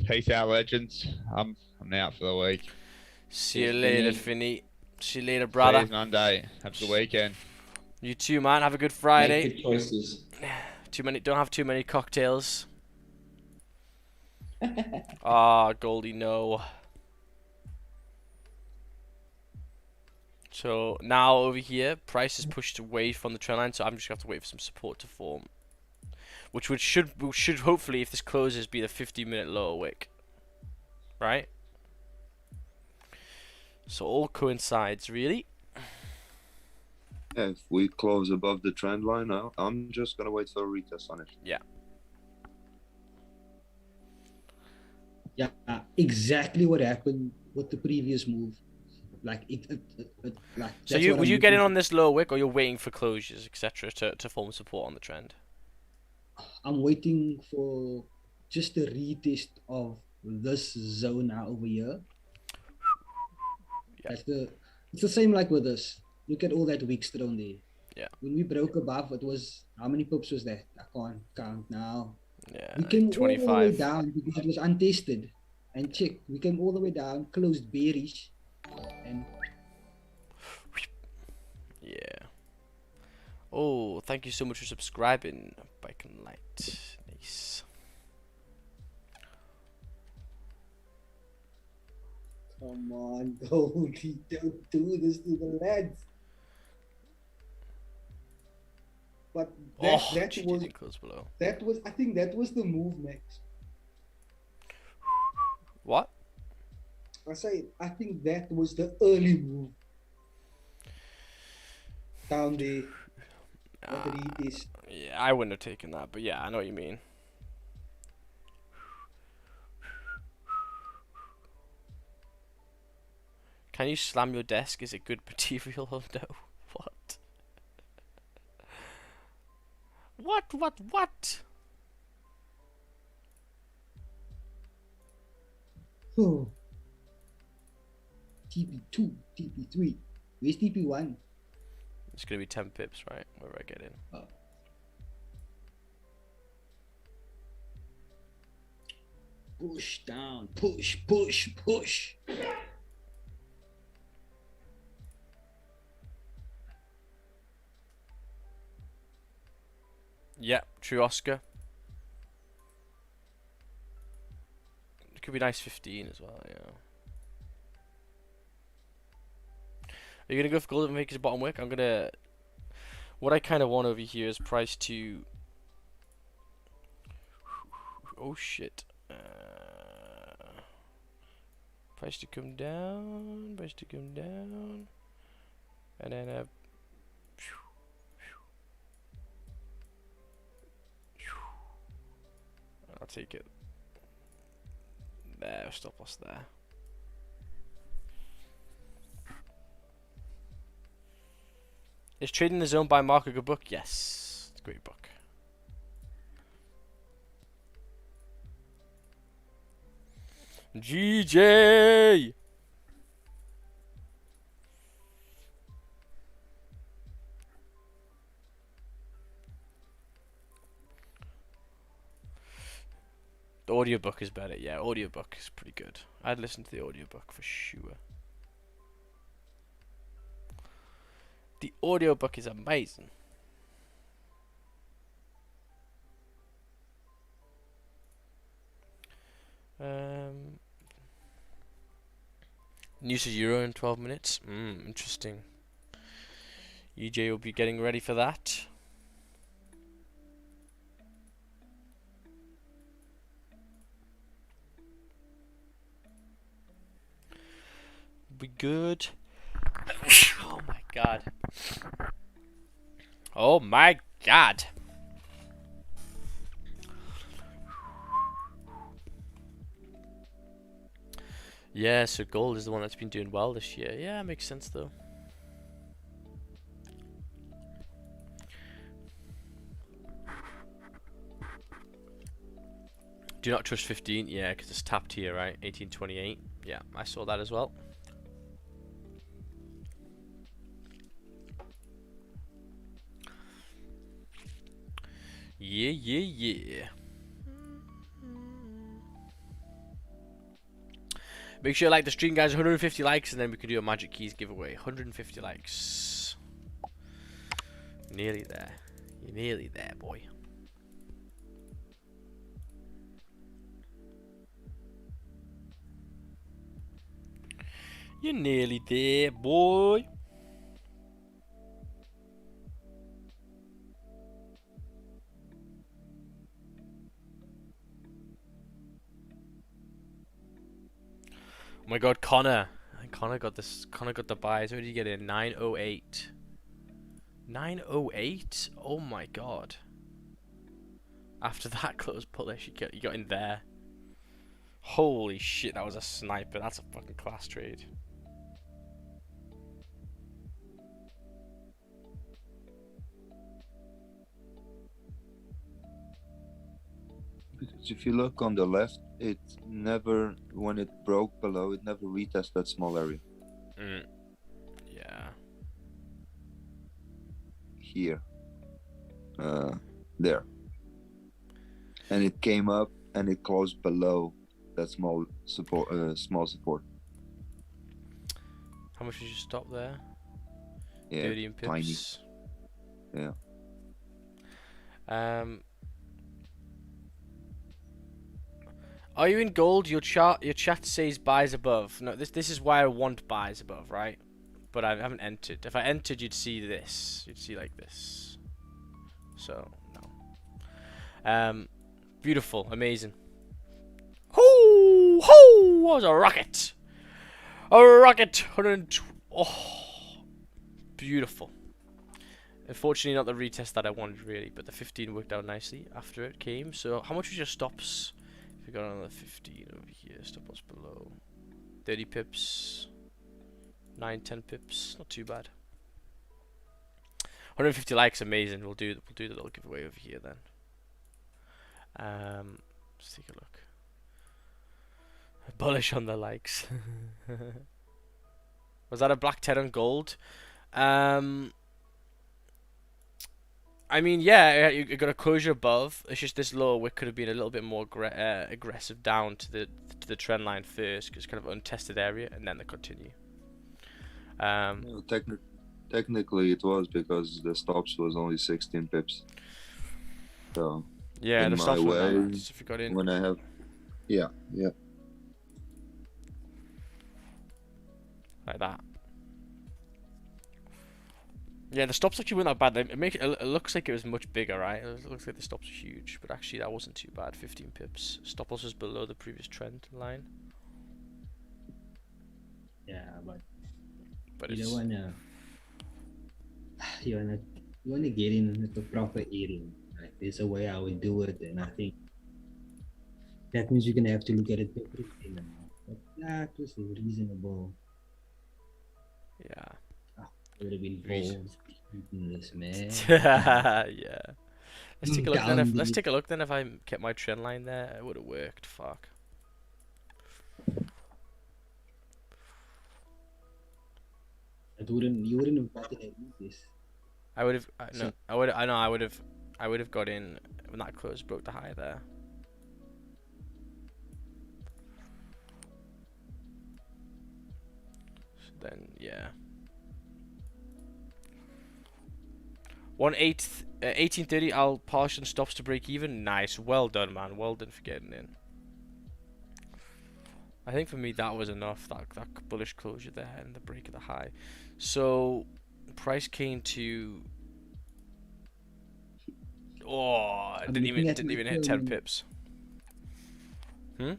[SPEAKER 9] Peace out, legends. I'm out for the week.
[SPEAKER 1] See you later, Finny. See you later, brother.
[SPEAKER 9] See you Monday. Have a good weekend.
[SPEAKER 1] You too, man. Have a good Friday.
[SPEAKER 2] Make good choices.
[SPEAKER 1] Don't have too many cocktails. Ah, Goldie, no. So now over here, price is pushed away from the trend line, so I'm just gonna have to wait for some support to form, which should hopefully, if this closes, be the 50-minute lower wick, right? So all coincides really.
[SPEAKER 8] Yeah, if we close above the trend line now, I'm just gonna wait for a retest on it.
[SPEAKER 1] Yeah.
[SPEAKER 3] Yeah, exactly what happened with the previous move. Like like.
[SPEAKER 1] So were you getting on this lower wick, or you're waiting for closures, etc., to form support on the trend?
[SPEAKER 3] I'm waiting for just a retest of this zone now over here.
[SPEAKER 1] Yeah.
[SPEAKER 3] It's the same like with this. Look at all that wicks thrown there.
[SPEAKER 1] Yeah.
[SPEAKER 3] When we broke above, it was, how many pips was that? I can't count now.
[SPEAKER 1] Yeah.
[SPEAKER 3] We came
[SPEAKER 1] 25.
[SPEAKER 3] all the way down because it was untested. And check, we came all the way down, closed bearish, and
[SPEAKER 1] yeah. Oh, thank you so much for subscribing, Bike and Light. Nice.
[SPEAKER 3] come on, Goldie, don't do this to the lads. But that was, I think that was the move, Max.
[SPEAKER 1] What?
[SPEAKER 3] I think that was the early move. Down there.
[SPEAKER 1] Yeah, I wouldn't have taken that, but yeah, I know what you mean. Can you slam your desk? Is it good material or no? What? What?
[SPEAKER 3] Oh. TP2, TP3. Where's TP1?
[SPEAKER 1] It's gonna be 10 pips, right? Wherever I get in.
[SPEAKER 3] Oh. Push down, push.
[SPEAKER 1] Yeah, true, Oscar. It could be nice 15 as well, yeah. Are you gonna go for gold and make his bottom wick? What I kind of want over here is price to. Oh shit. Price to come down. And then I'll take it. There, stop loss there. Is Trading the Zone by Mark a good book? Yes, it's a great book. GJ! The audiobook is better. Yeah, audiobook is pretty good. I'd listen to the audiobook for sure. The audiobook is amazing. News to Euro in 12 minutes. Interesting. EJ will be getting ready for that. Be good. Oh my god. Oh my god. Yeah, so gold is the one that's been doing well this year. Yeah, makes sense though. Do not trust 15. Yeah, because it's tapped here, right? 1828. Yeah, I saw that as well. Yeah, yeah, yeah. Make sure you like the stream, guys. 150 likes, and then we can do a Magic Keys giveaway. 150 likes. Nearly there. You're nearly there, boy. You're nearly there, boy. Oh my god, Connor. Connor got this. Connor got the buys. What did you get in? 908. 908? Oh my god. After that close bullish, you got in there. Holy shit, that was a sniper. That's a fucking class trade.
[SPEAKER 8] Because if you look on the left, it never, when it broke below, it never retested that small area.
[SPEAKER 1] Yeah.
[SPEAKER 8] Here. There. And it came up and it closed below that small support.
[SPEAKER 1] How much did you stop there?
[SPEAKER 8] Yeah,
[SPEAKER 1] 30 pips.
[SPEAKER 8] Tiny.
[SPEAKER 1] Yeah. Are you in gold? Your chat says buys above. No, this is why I want buys above, right? But I haven't entered. If I entered, you'd see this. You'd see like this. So no. Beautiful, amazing. Hoo hoo! What was a rocket? A rocket. 120. Oh, beautiful. Unfortunately, not the retest that I wanted really, but the 15 worked out nicely after it came. So how much was your stops? If you got another 15 over here, stop loss below 30 pips, 9-10 pips, not too bad. 150 likes, amazing. We'll do the little giveaway over here then. Let's take a look. Bullish on the likes. Was that a black 10 on gold? I mean, yeah, you got a closure above. It's just this lower wick could have been a little bit more aggressive down to the trend line first, because it's kind of untested area, and then they continue.
[SPEAKER 8] Technically, it was because the stops was only 16 pips. So
[SPEAKER 1] yeah, the stops were nice if you got in.
[SPEAKER 8] When I have, yeah,
[SPEAKER 1] like that. Yeah, the stops actually weren't that bad. It looks like it was much bigger, right? It looks like the stops were huge, but actually that wasn't too bad. 15 pips. Stop loss was below the previous trend line.
[SPEAKER 10] Yeah, but
[SPEAKER 1] you
[SPEAKER 10] wanna get in the proper area. Right? There's a way I would do it, and I think that means you're gonna have to look at it differently now. But that was reasonable.
[SPEAKER 1] Yeah.
[SPEAKER 10] Would have been balls in this, man.
[SPEAKER 1] Yeah. Let's take a look then. Let's take a look then. If I kept my trend line there, it would have worked. Fuck.
[SPEAKER 10] You wouldn't have gotten it with this.
[SPEAKER 1] I would have. No, I would have got in when that close broke the high there. So then, yeah. 1830. I'll polish and stops to break even. Nice, well done, man. Well done for getting in. I think for me that was enough. That bullish closure there and the break of the high. So price came to. Oh, it didn't even hit 10 pips.
[SPEAKER 10] So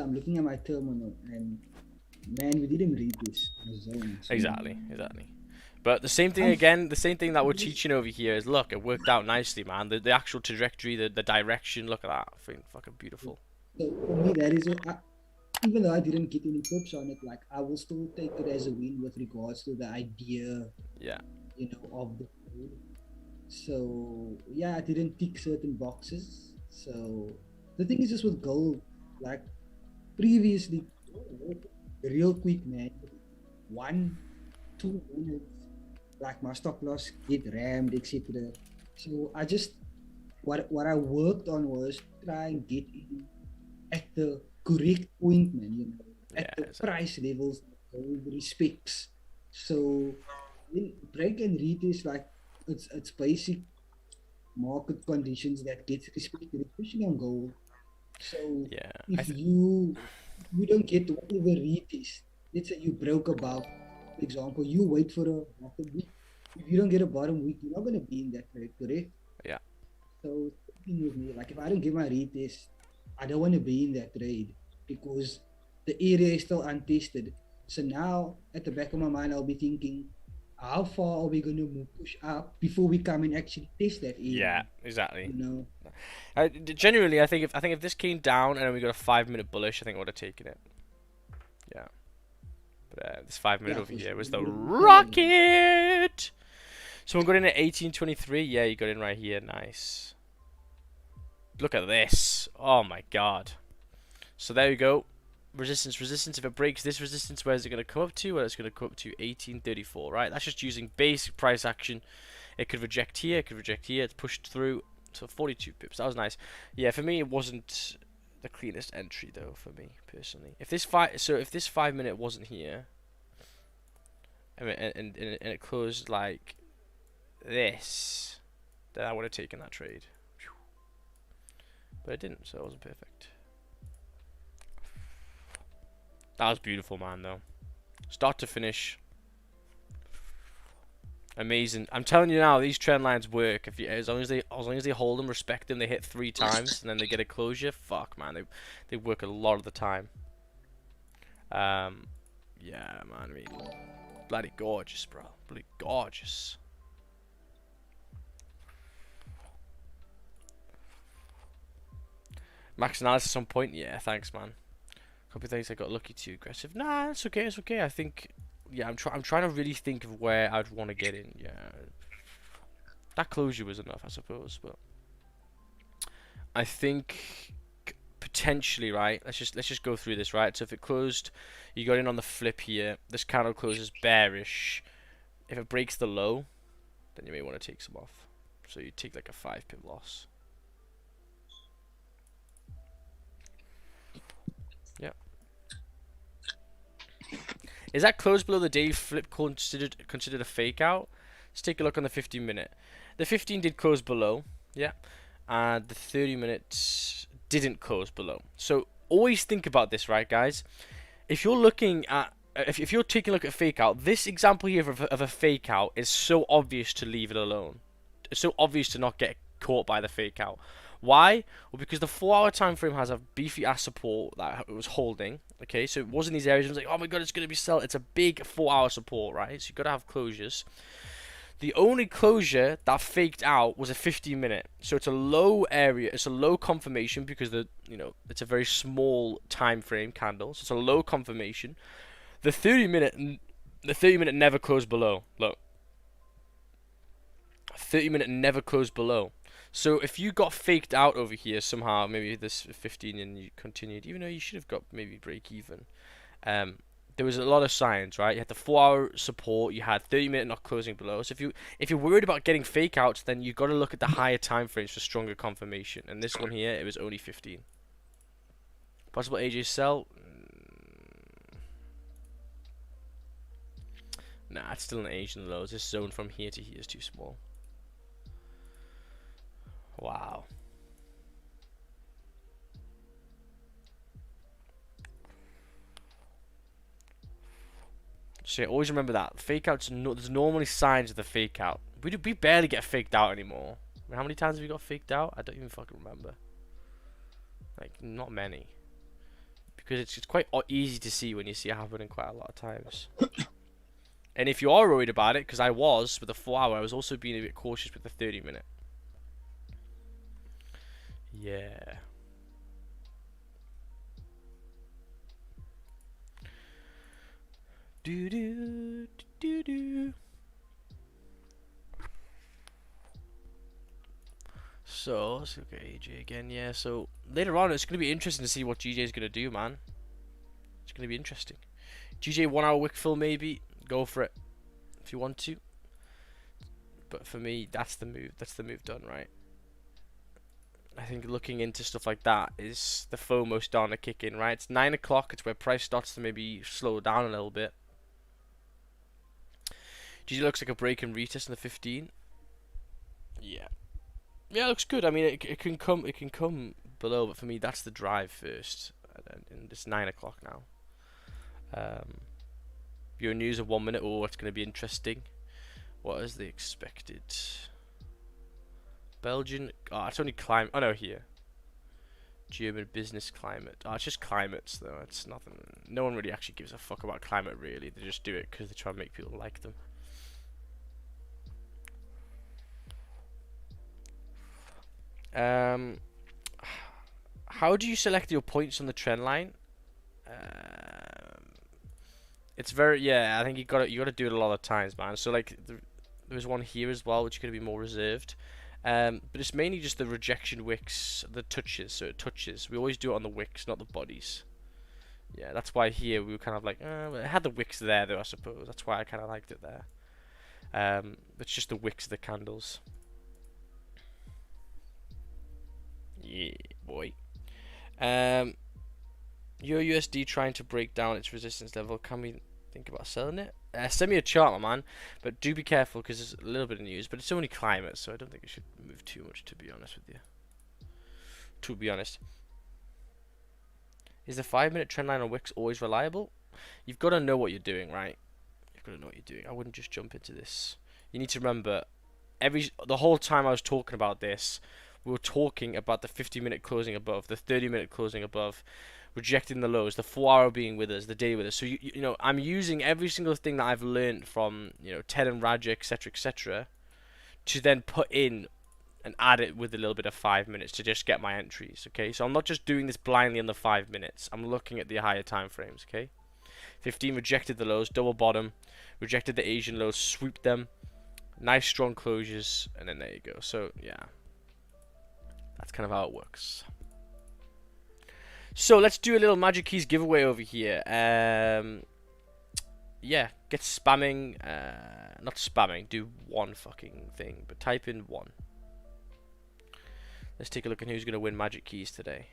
[SPEAKER 10] I'm looking at my terminal and man, we didn't read this zone. So
[SPEAKER 1] Exactly. But the same thing again, the same thing that we're teaching over here is, look, it worked out nicely, man. The actual trajectory, the direction, look at that. I think fucking beautiful.
[SPEAKER 10] So for me, that is even though I didn't get any pips on it, like I will still take it as a win with regards to the idea, of the code. So yeah, I didn't tick certain boxes So the thing is just with gold, like previously, real quick, man, 1, 2 minutes, like my stop loss get rammed, etc. So I just what I worked on was try and get in at the correct point, man. At the price levels that gold respects. So when break and retest, like it's basic market conditions that get respected, especially on gold. So if you don't get whatever retest, let's say you broke above, for example, you wait for a bottom week. If you don't get a bottom week, you're not gonna be in that trade, correct?
[SPEAKER 1] Yeah.
[SPEAKER 10] So thing with me, like if I don't get my retest, I don't want to be in that trade because the area is still untested. So now at the back of my mind, I'll be thinking, how far are we going to push up before we come and actually test that area?
[SPEAKER 1] Yeah, exactly.
[SPEAKER 10] You
[SPEAKER 1] know, genuinely, I think if this came down and then we got a 5-minute bullish, I think I would have taken it. Yeah, but this 5-minute over here was the rocket. Someone got in at 18.23. Yeah, you got in right here. Nice. Look at this. Oh my god. So there you go. Resistance, resistance. If it breaks this resistance, where is it going to come up to? Well, it's going to come up to 18.34, right? That's just using basic price action. It could reject here, it could reject here. It's pushed through. So 42 pips. That was nice. Yeah, for me, it wasn't the cleanest entry, though, for me, personally. If this 5-minute wasn't here, and it closed like this, then I would have taken that trade. But it didn't, so it wasn't perfect. That was beautiful, man, though. Start to finish. Amazing. I'm telling you now, these trend lines work. If you, as long as they hold them, respect them, they hit 3 times, and then they get a closure. Fuck, man, they work a lot of the time. Yeah, man. I mean, bloody gorgeous, bro. Bloody gorgeous. Max analysis on point. Yeah, thanks, man. Couple of things I got lucky too aggressive. Nah, it's okay. It's okay. I think. Yeah, I'm trying to really think of where I'd want to get in. Yeah, that closure was enough, I suppose. But I think potentially, right. Let's just go through this, right. So if it closed, you got in on the flip here. This candle closes bearish. If it breaks the low, then you may want to take some off. So you take like a 5-pip loss. Yeah. Is that close below the daily flip considered a fake out? Let's take a look on the 15-minute. The 15 did close below, yeah, and the 30-minute didn't close below. So always think about this, right, guys? If you're looking at, if you're taking a look at fake out, this example here of a fake out is so obvious to leave it alone. It's so obvious to not get caught by the fake out. Why? Well, because the 4-hour time frame has a beefy ass support that it was holding. Okay, so it was in these areas. It was like, oh my god, it's gonna be sell. It's a big 4-hour support, right? So you gotta have closures. The only closure that faked out was a 15-minute. So it's a low area. It's a low confirmation because it's a very small time frame candle. So it's a low confirmation. The 30-minute never closed below. Look, 30-minute never closed below. So if you got faked out over here somehow, maybe this 15 and you continued, even though you should have got maybe break even, there was a lot of signs, right? You had the 4-hour support, you had 30-minute not closing below. So if you're worried about getting fake outs, then you got to look at the higher time frames for stronger confirmation. And this one here, it was only 15. Possible AJ sell? Nah, it's still an Asian lows. This zone from here to here is too small. Wow. So always remember that fake outs. There's normally signs of the fake out. We barely get faked out anymore. I mean, how many times have we got faked out? I don't even fucking remember. Like not many, because it's quite easy to see when you see it happening quite a lot of times. And if you are worried about it, because I was with the 4-hour, I was also being a bit cautious with the 30-minute. Yeah. Do do do do. So let's look at AJ again. Yeah, so later on, it's going to be interesting to see what GJ's going to do, man. It's going to be interesting. GJ 1 hour wick fill, maybe. Go for it if you want to. But for me, that's the move. That's the move done, right? I think looking into stuff like that is the FOMO starting to kick in, right? It's 9 o'clock. It's where price starts to maybe slow down a little bit. GG looks like a break and retest in the 15. Yeah. Yeah, it looks good. I mean, it can come below, but for me, that's the drive first. And it's 9 o'clock now. Your news of 1 minute. Oh, it's going to be interesting. What is the expected? Belgian. Oh, it's only climate. Oh no, here. German business climate. Oh, it's just climates though. It's nothing. No one really actually gives a fuck about climate really. They just do it because they try to make people like them. How do you select your points on the trend line? It's very, yeah. I think you got to do it a lot of times, man. So like, there's one here as well, which is going to be more reserved. But it's mainly just the rejection wicks, the touches. So it touches. We always do it on the wicks, not the bodies. Yeah, that's why here we were kind of like, it had the wicks there though, I suppose. That's why I kind of liked it there. It's just the wicks of the candles. Yeah, boy. USD trying to break down its resistance level. Can we think about selling it? Send me a chart, my man. But do be careful because there's a little bit of news. But it's only climate, so I don't think it should move too much, to be honest with you. To be honest. Is the 5-minute trend line on Wix always reliable? You've got to know what you're doing, right? You've got to know what you're doing. I wouldn't just jump into this. You need to remember, the whole time I was talking about this, we were talking about the 50-minute closing above, the 30-minute closing above, rejecting the lows, the 4-hour being with us, the day with us. So you know, I'm using every single thing that I've learned from, you know, Ted and Raja, etc., to then put in and add it with a little bit of 5 minutes to just get my entries. Okay, so I'm not just doing this blindly on the 5 minutes. I'm looking at the higher time frames. Okay, 15 rejected the lows, double bottom, rejected the Asian lows, swooped them, nice strong closures, and then there you go. So yeah, that's kind of how it works. So let's do a little Magic Keys giveaway over here. Yeah, get spamming. Not spamming. Do one fucking thing, but type in one. Let's take a look at who's going to win Magic Keys today.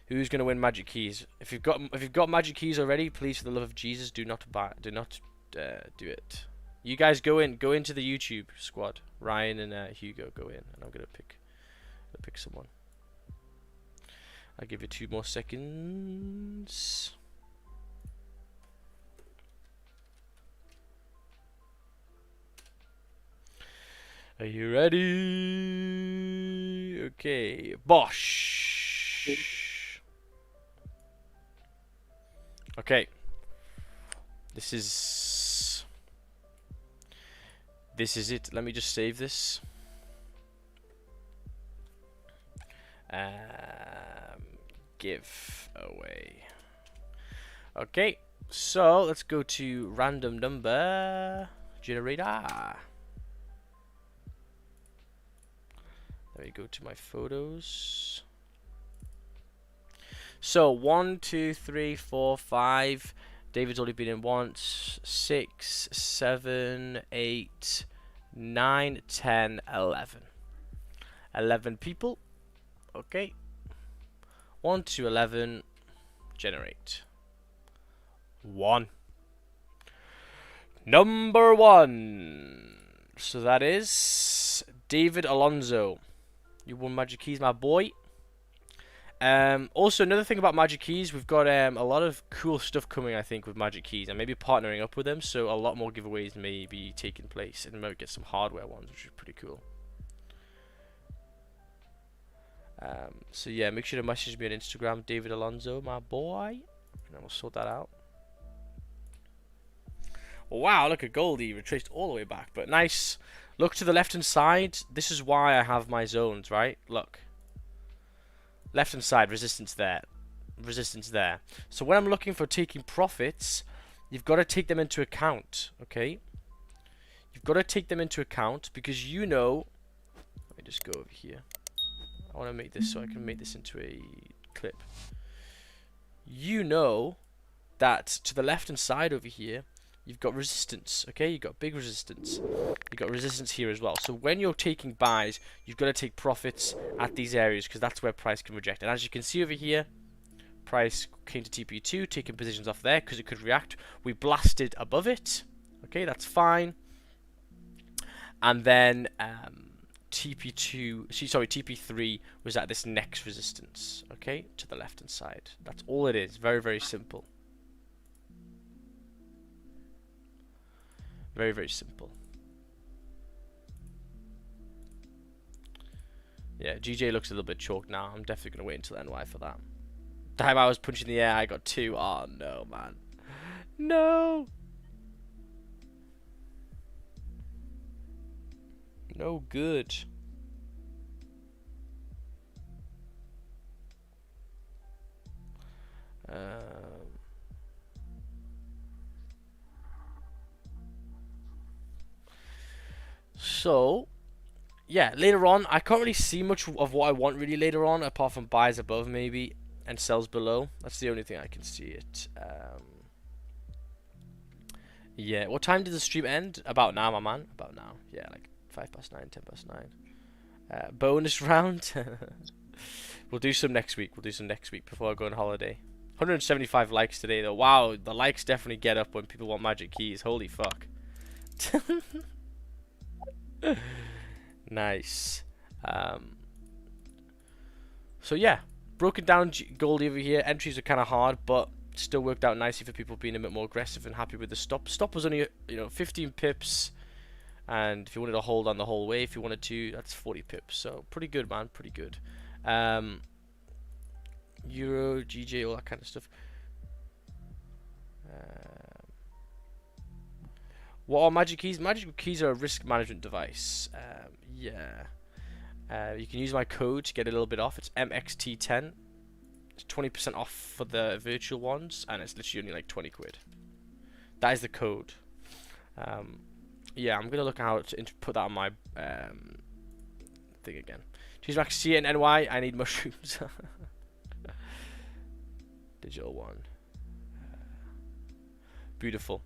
[SPEAKER 1] Who's going to win Magic Keys? If you've got Magic Keys already, please, for the love of Jesus, do not do it. You guys go into the YouTube squad. Ryan and Hugo go in, and I'm gonna pick someone. I'll give you 2 more seconds. Are you ready? Okay, Bosh. Okay. This is it. Let me just save this. Give away. Okay, so let's go to random number generator. Let me go to my photos. So 1, 2, 3, 4, 5. David's only been in once. 6, 7, 8, 9, 10, 11. 11 people. Okay. 1 to 11. Generate. 1. Number 1. So that is David Alonso. You won Magic Keys, my boy. Also, another thing about Magic Keys, we've got a lot of cool stuff coming, I think, with Magic Keys, and maybe partnering up with them, so a lot more giveaways may be taking place, and we might get some hardware ones, which is pretty cool. So yeah, make sure to message me on Instagram, David Alonso, my boy, and we'll sort that out. Wow, look at Goldie, retraced all the way back, but nice. Look to the left-hand side. This is why I have my zones, right? Look. Left-hand side, resistance there. Resistance there. So when I'm looking for taking profits, you've got to take them into account, okay? You've got to take them into account because you know just go over here. I want to make this so I can make this into a clip. You know that to the left hand side over here, you've got resistance, okay? You've got big resistance. You've got resistance here as well. So when you're taking buys, you've got to take profits at these areas because that's where price can reject. And as you can see over here, price came to TP2, taking positions off there because it could react. We blasted above it. Okay, that's fine. And then TP3 was at this next resistance, okay, to the left hand side. That's all it is. Very, very simple. Very, very simple. Yeah, GJ looks a little bit chalked now. I'm definitely going to wait until NY for that. Time I was punching the air, I got 2. Oh, no, man. No! No good. So, yeah, later on, I can't really see much of what I want really later on, apart from buys above maybe, and sells below. That's the only thing I can see it. Yeah, what time did the stream end? About now, my man. About now. Yeah, like 9:05, 9:10. Bonus round. We'll do some next week. We'll do some next week before I go on holiday. 175 likes today, though. Wow, the likes definitely get up when people want magic keys. Holy fuck. Nice. So yeah, broken down Goldie over here. Entries are kind of hard, but still worked out nicely for people being a bit more aggressive and happy with the stop. Stop was only 15 pips, and if you wanted to hold on the whole way, if you wanted to, that's 40 pips. So pretty good, man. Pretty good. Euro, GJ, all that kind of stuff. What are magic keys? Magic keys are a risk management device. Yeah. You can use my code to get a little bit off. It's MXT10. It's 20% off for the virtual ones, and it's literally only like 20 quid. That is the code. Yeah, I'm gonna look at how to put that on my thing again. Choose Max C and NY. I need mushrooms. Digital one. Beautiful.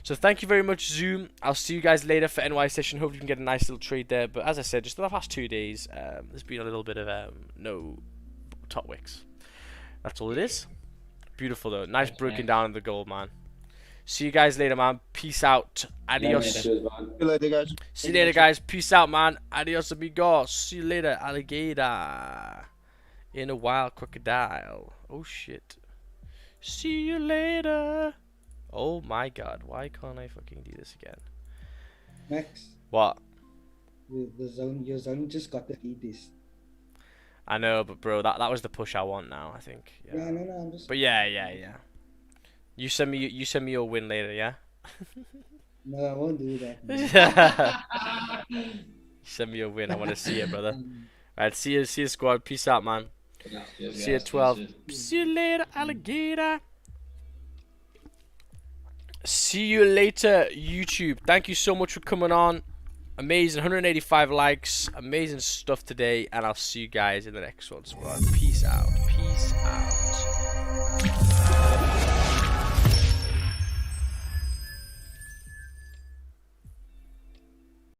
[SPEAKER 1] So thank you very much, Zoom. I'll see you guys later for NY session. Hopefully you can get a nice little trade there. But as I said, just the past 2 days, there's been a little bit of no top wicks. That's all it is. Beautiful though. Nice broken down in the gold, man. See you guys later, man. Peace out. Adios.
[SPEAKER 8] See you later, guys.
[SPEAKER 1] See you later, guys. Peace out, man. Adios, amigos. See you later, alligator. In a wild crocodile. Oh, shit. See you later. Oh, my God. Why can't I fucking do this again?
[SPEAKER 3] Max.
[SPEAKER 1] What?
[SPEAKER 3] Your zone just got the lead this.
[SPEAKER 1] I know, but bro, that was the push I want now, I think.
[SPEAKER 3] Yeah, no, I'm just...
[SPEAKER 1] But yeah. You send me your win later, yeah?
[SPEAKER 3] No, I won't do that.
[SPEAKER 1] Send me your win. I want to see it, brother. Alright, see you, squad. Peace out, man. See you at 12. See you later, alligator. See you later, YouTube. Thank you so much for coming on. Amazing, 185 likes. Amazing stuff today, and I'll see you guys in the next one, squad. Peace out. Peace out.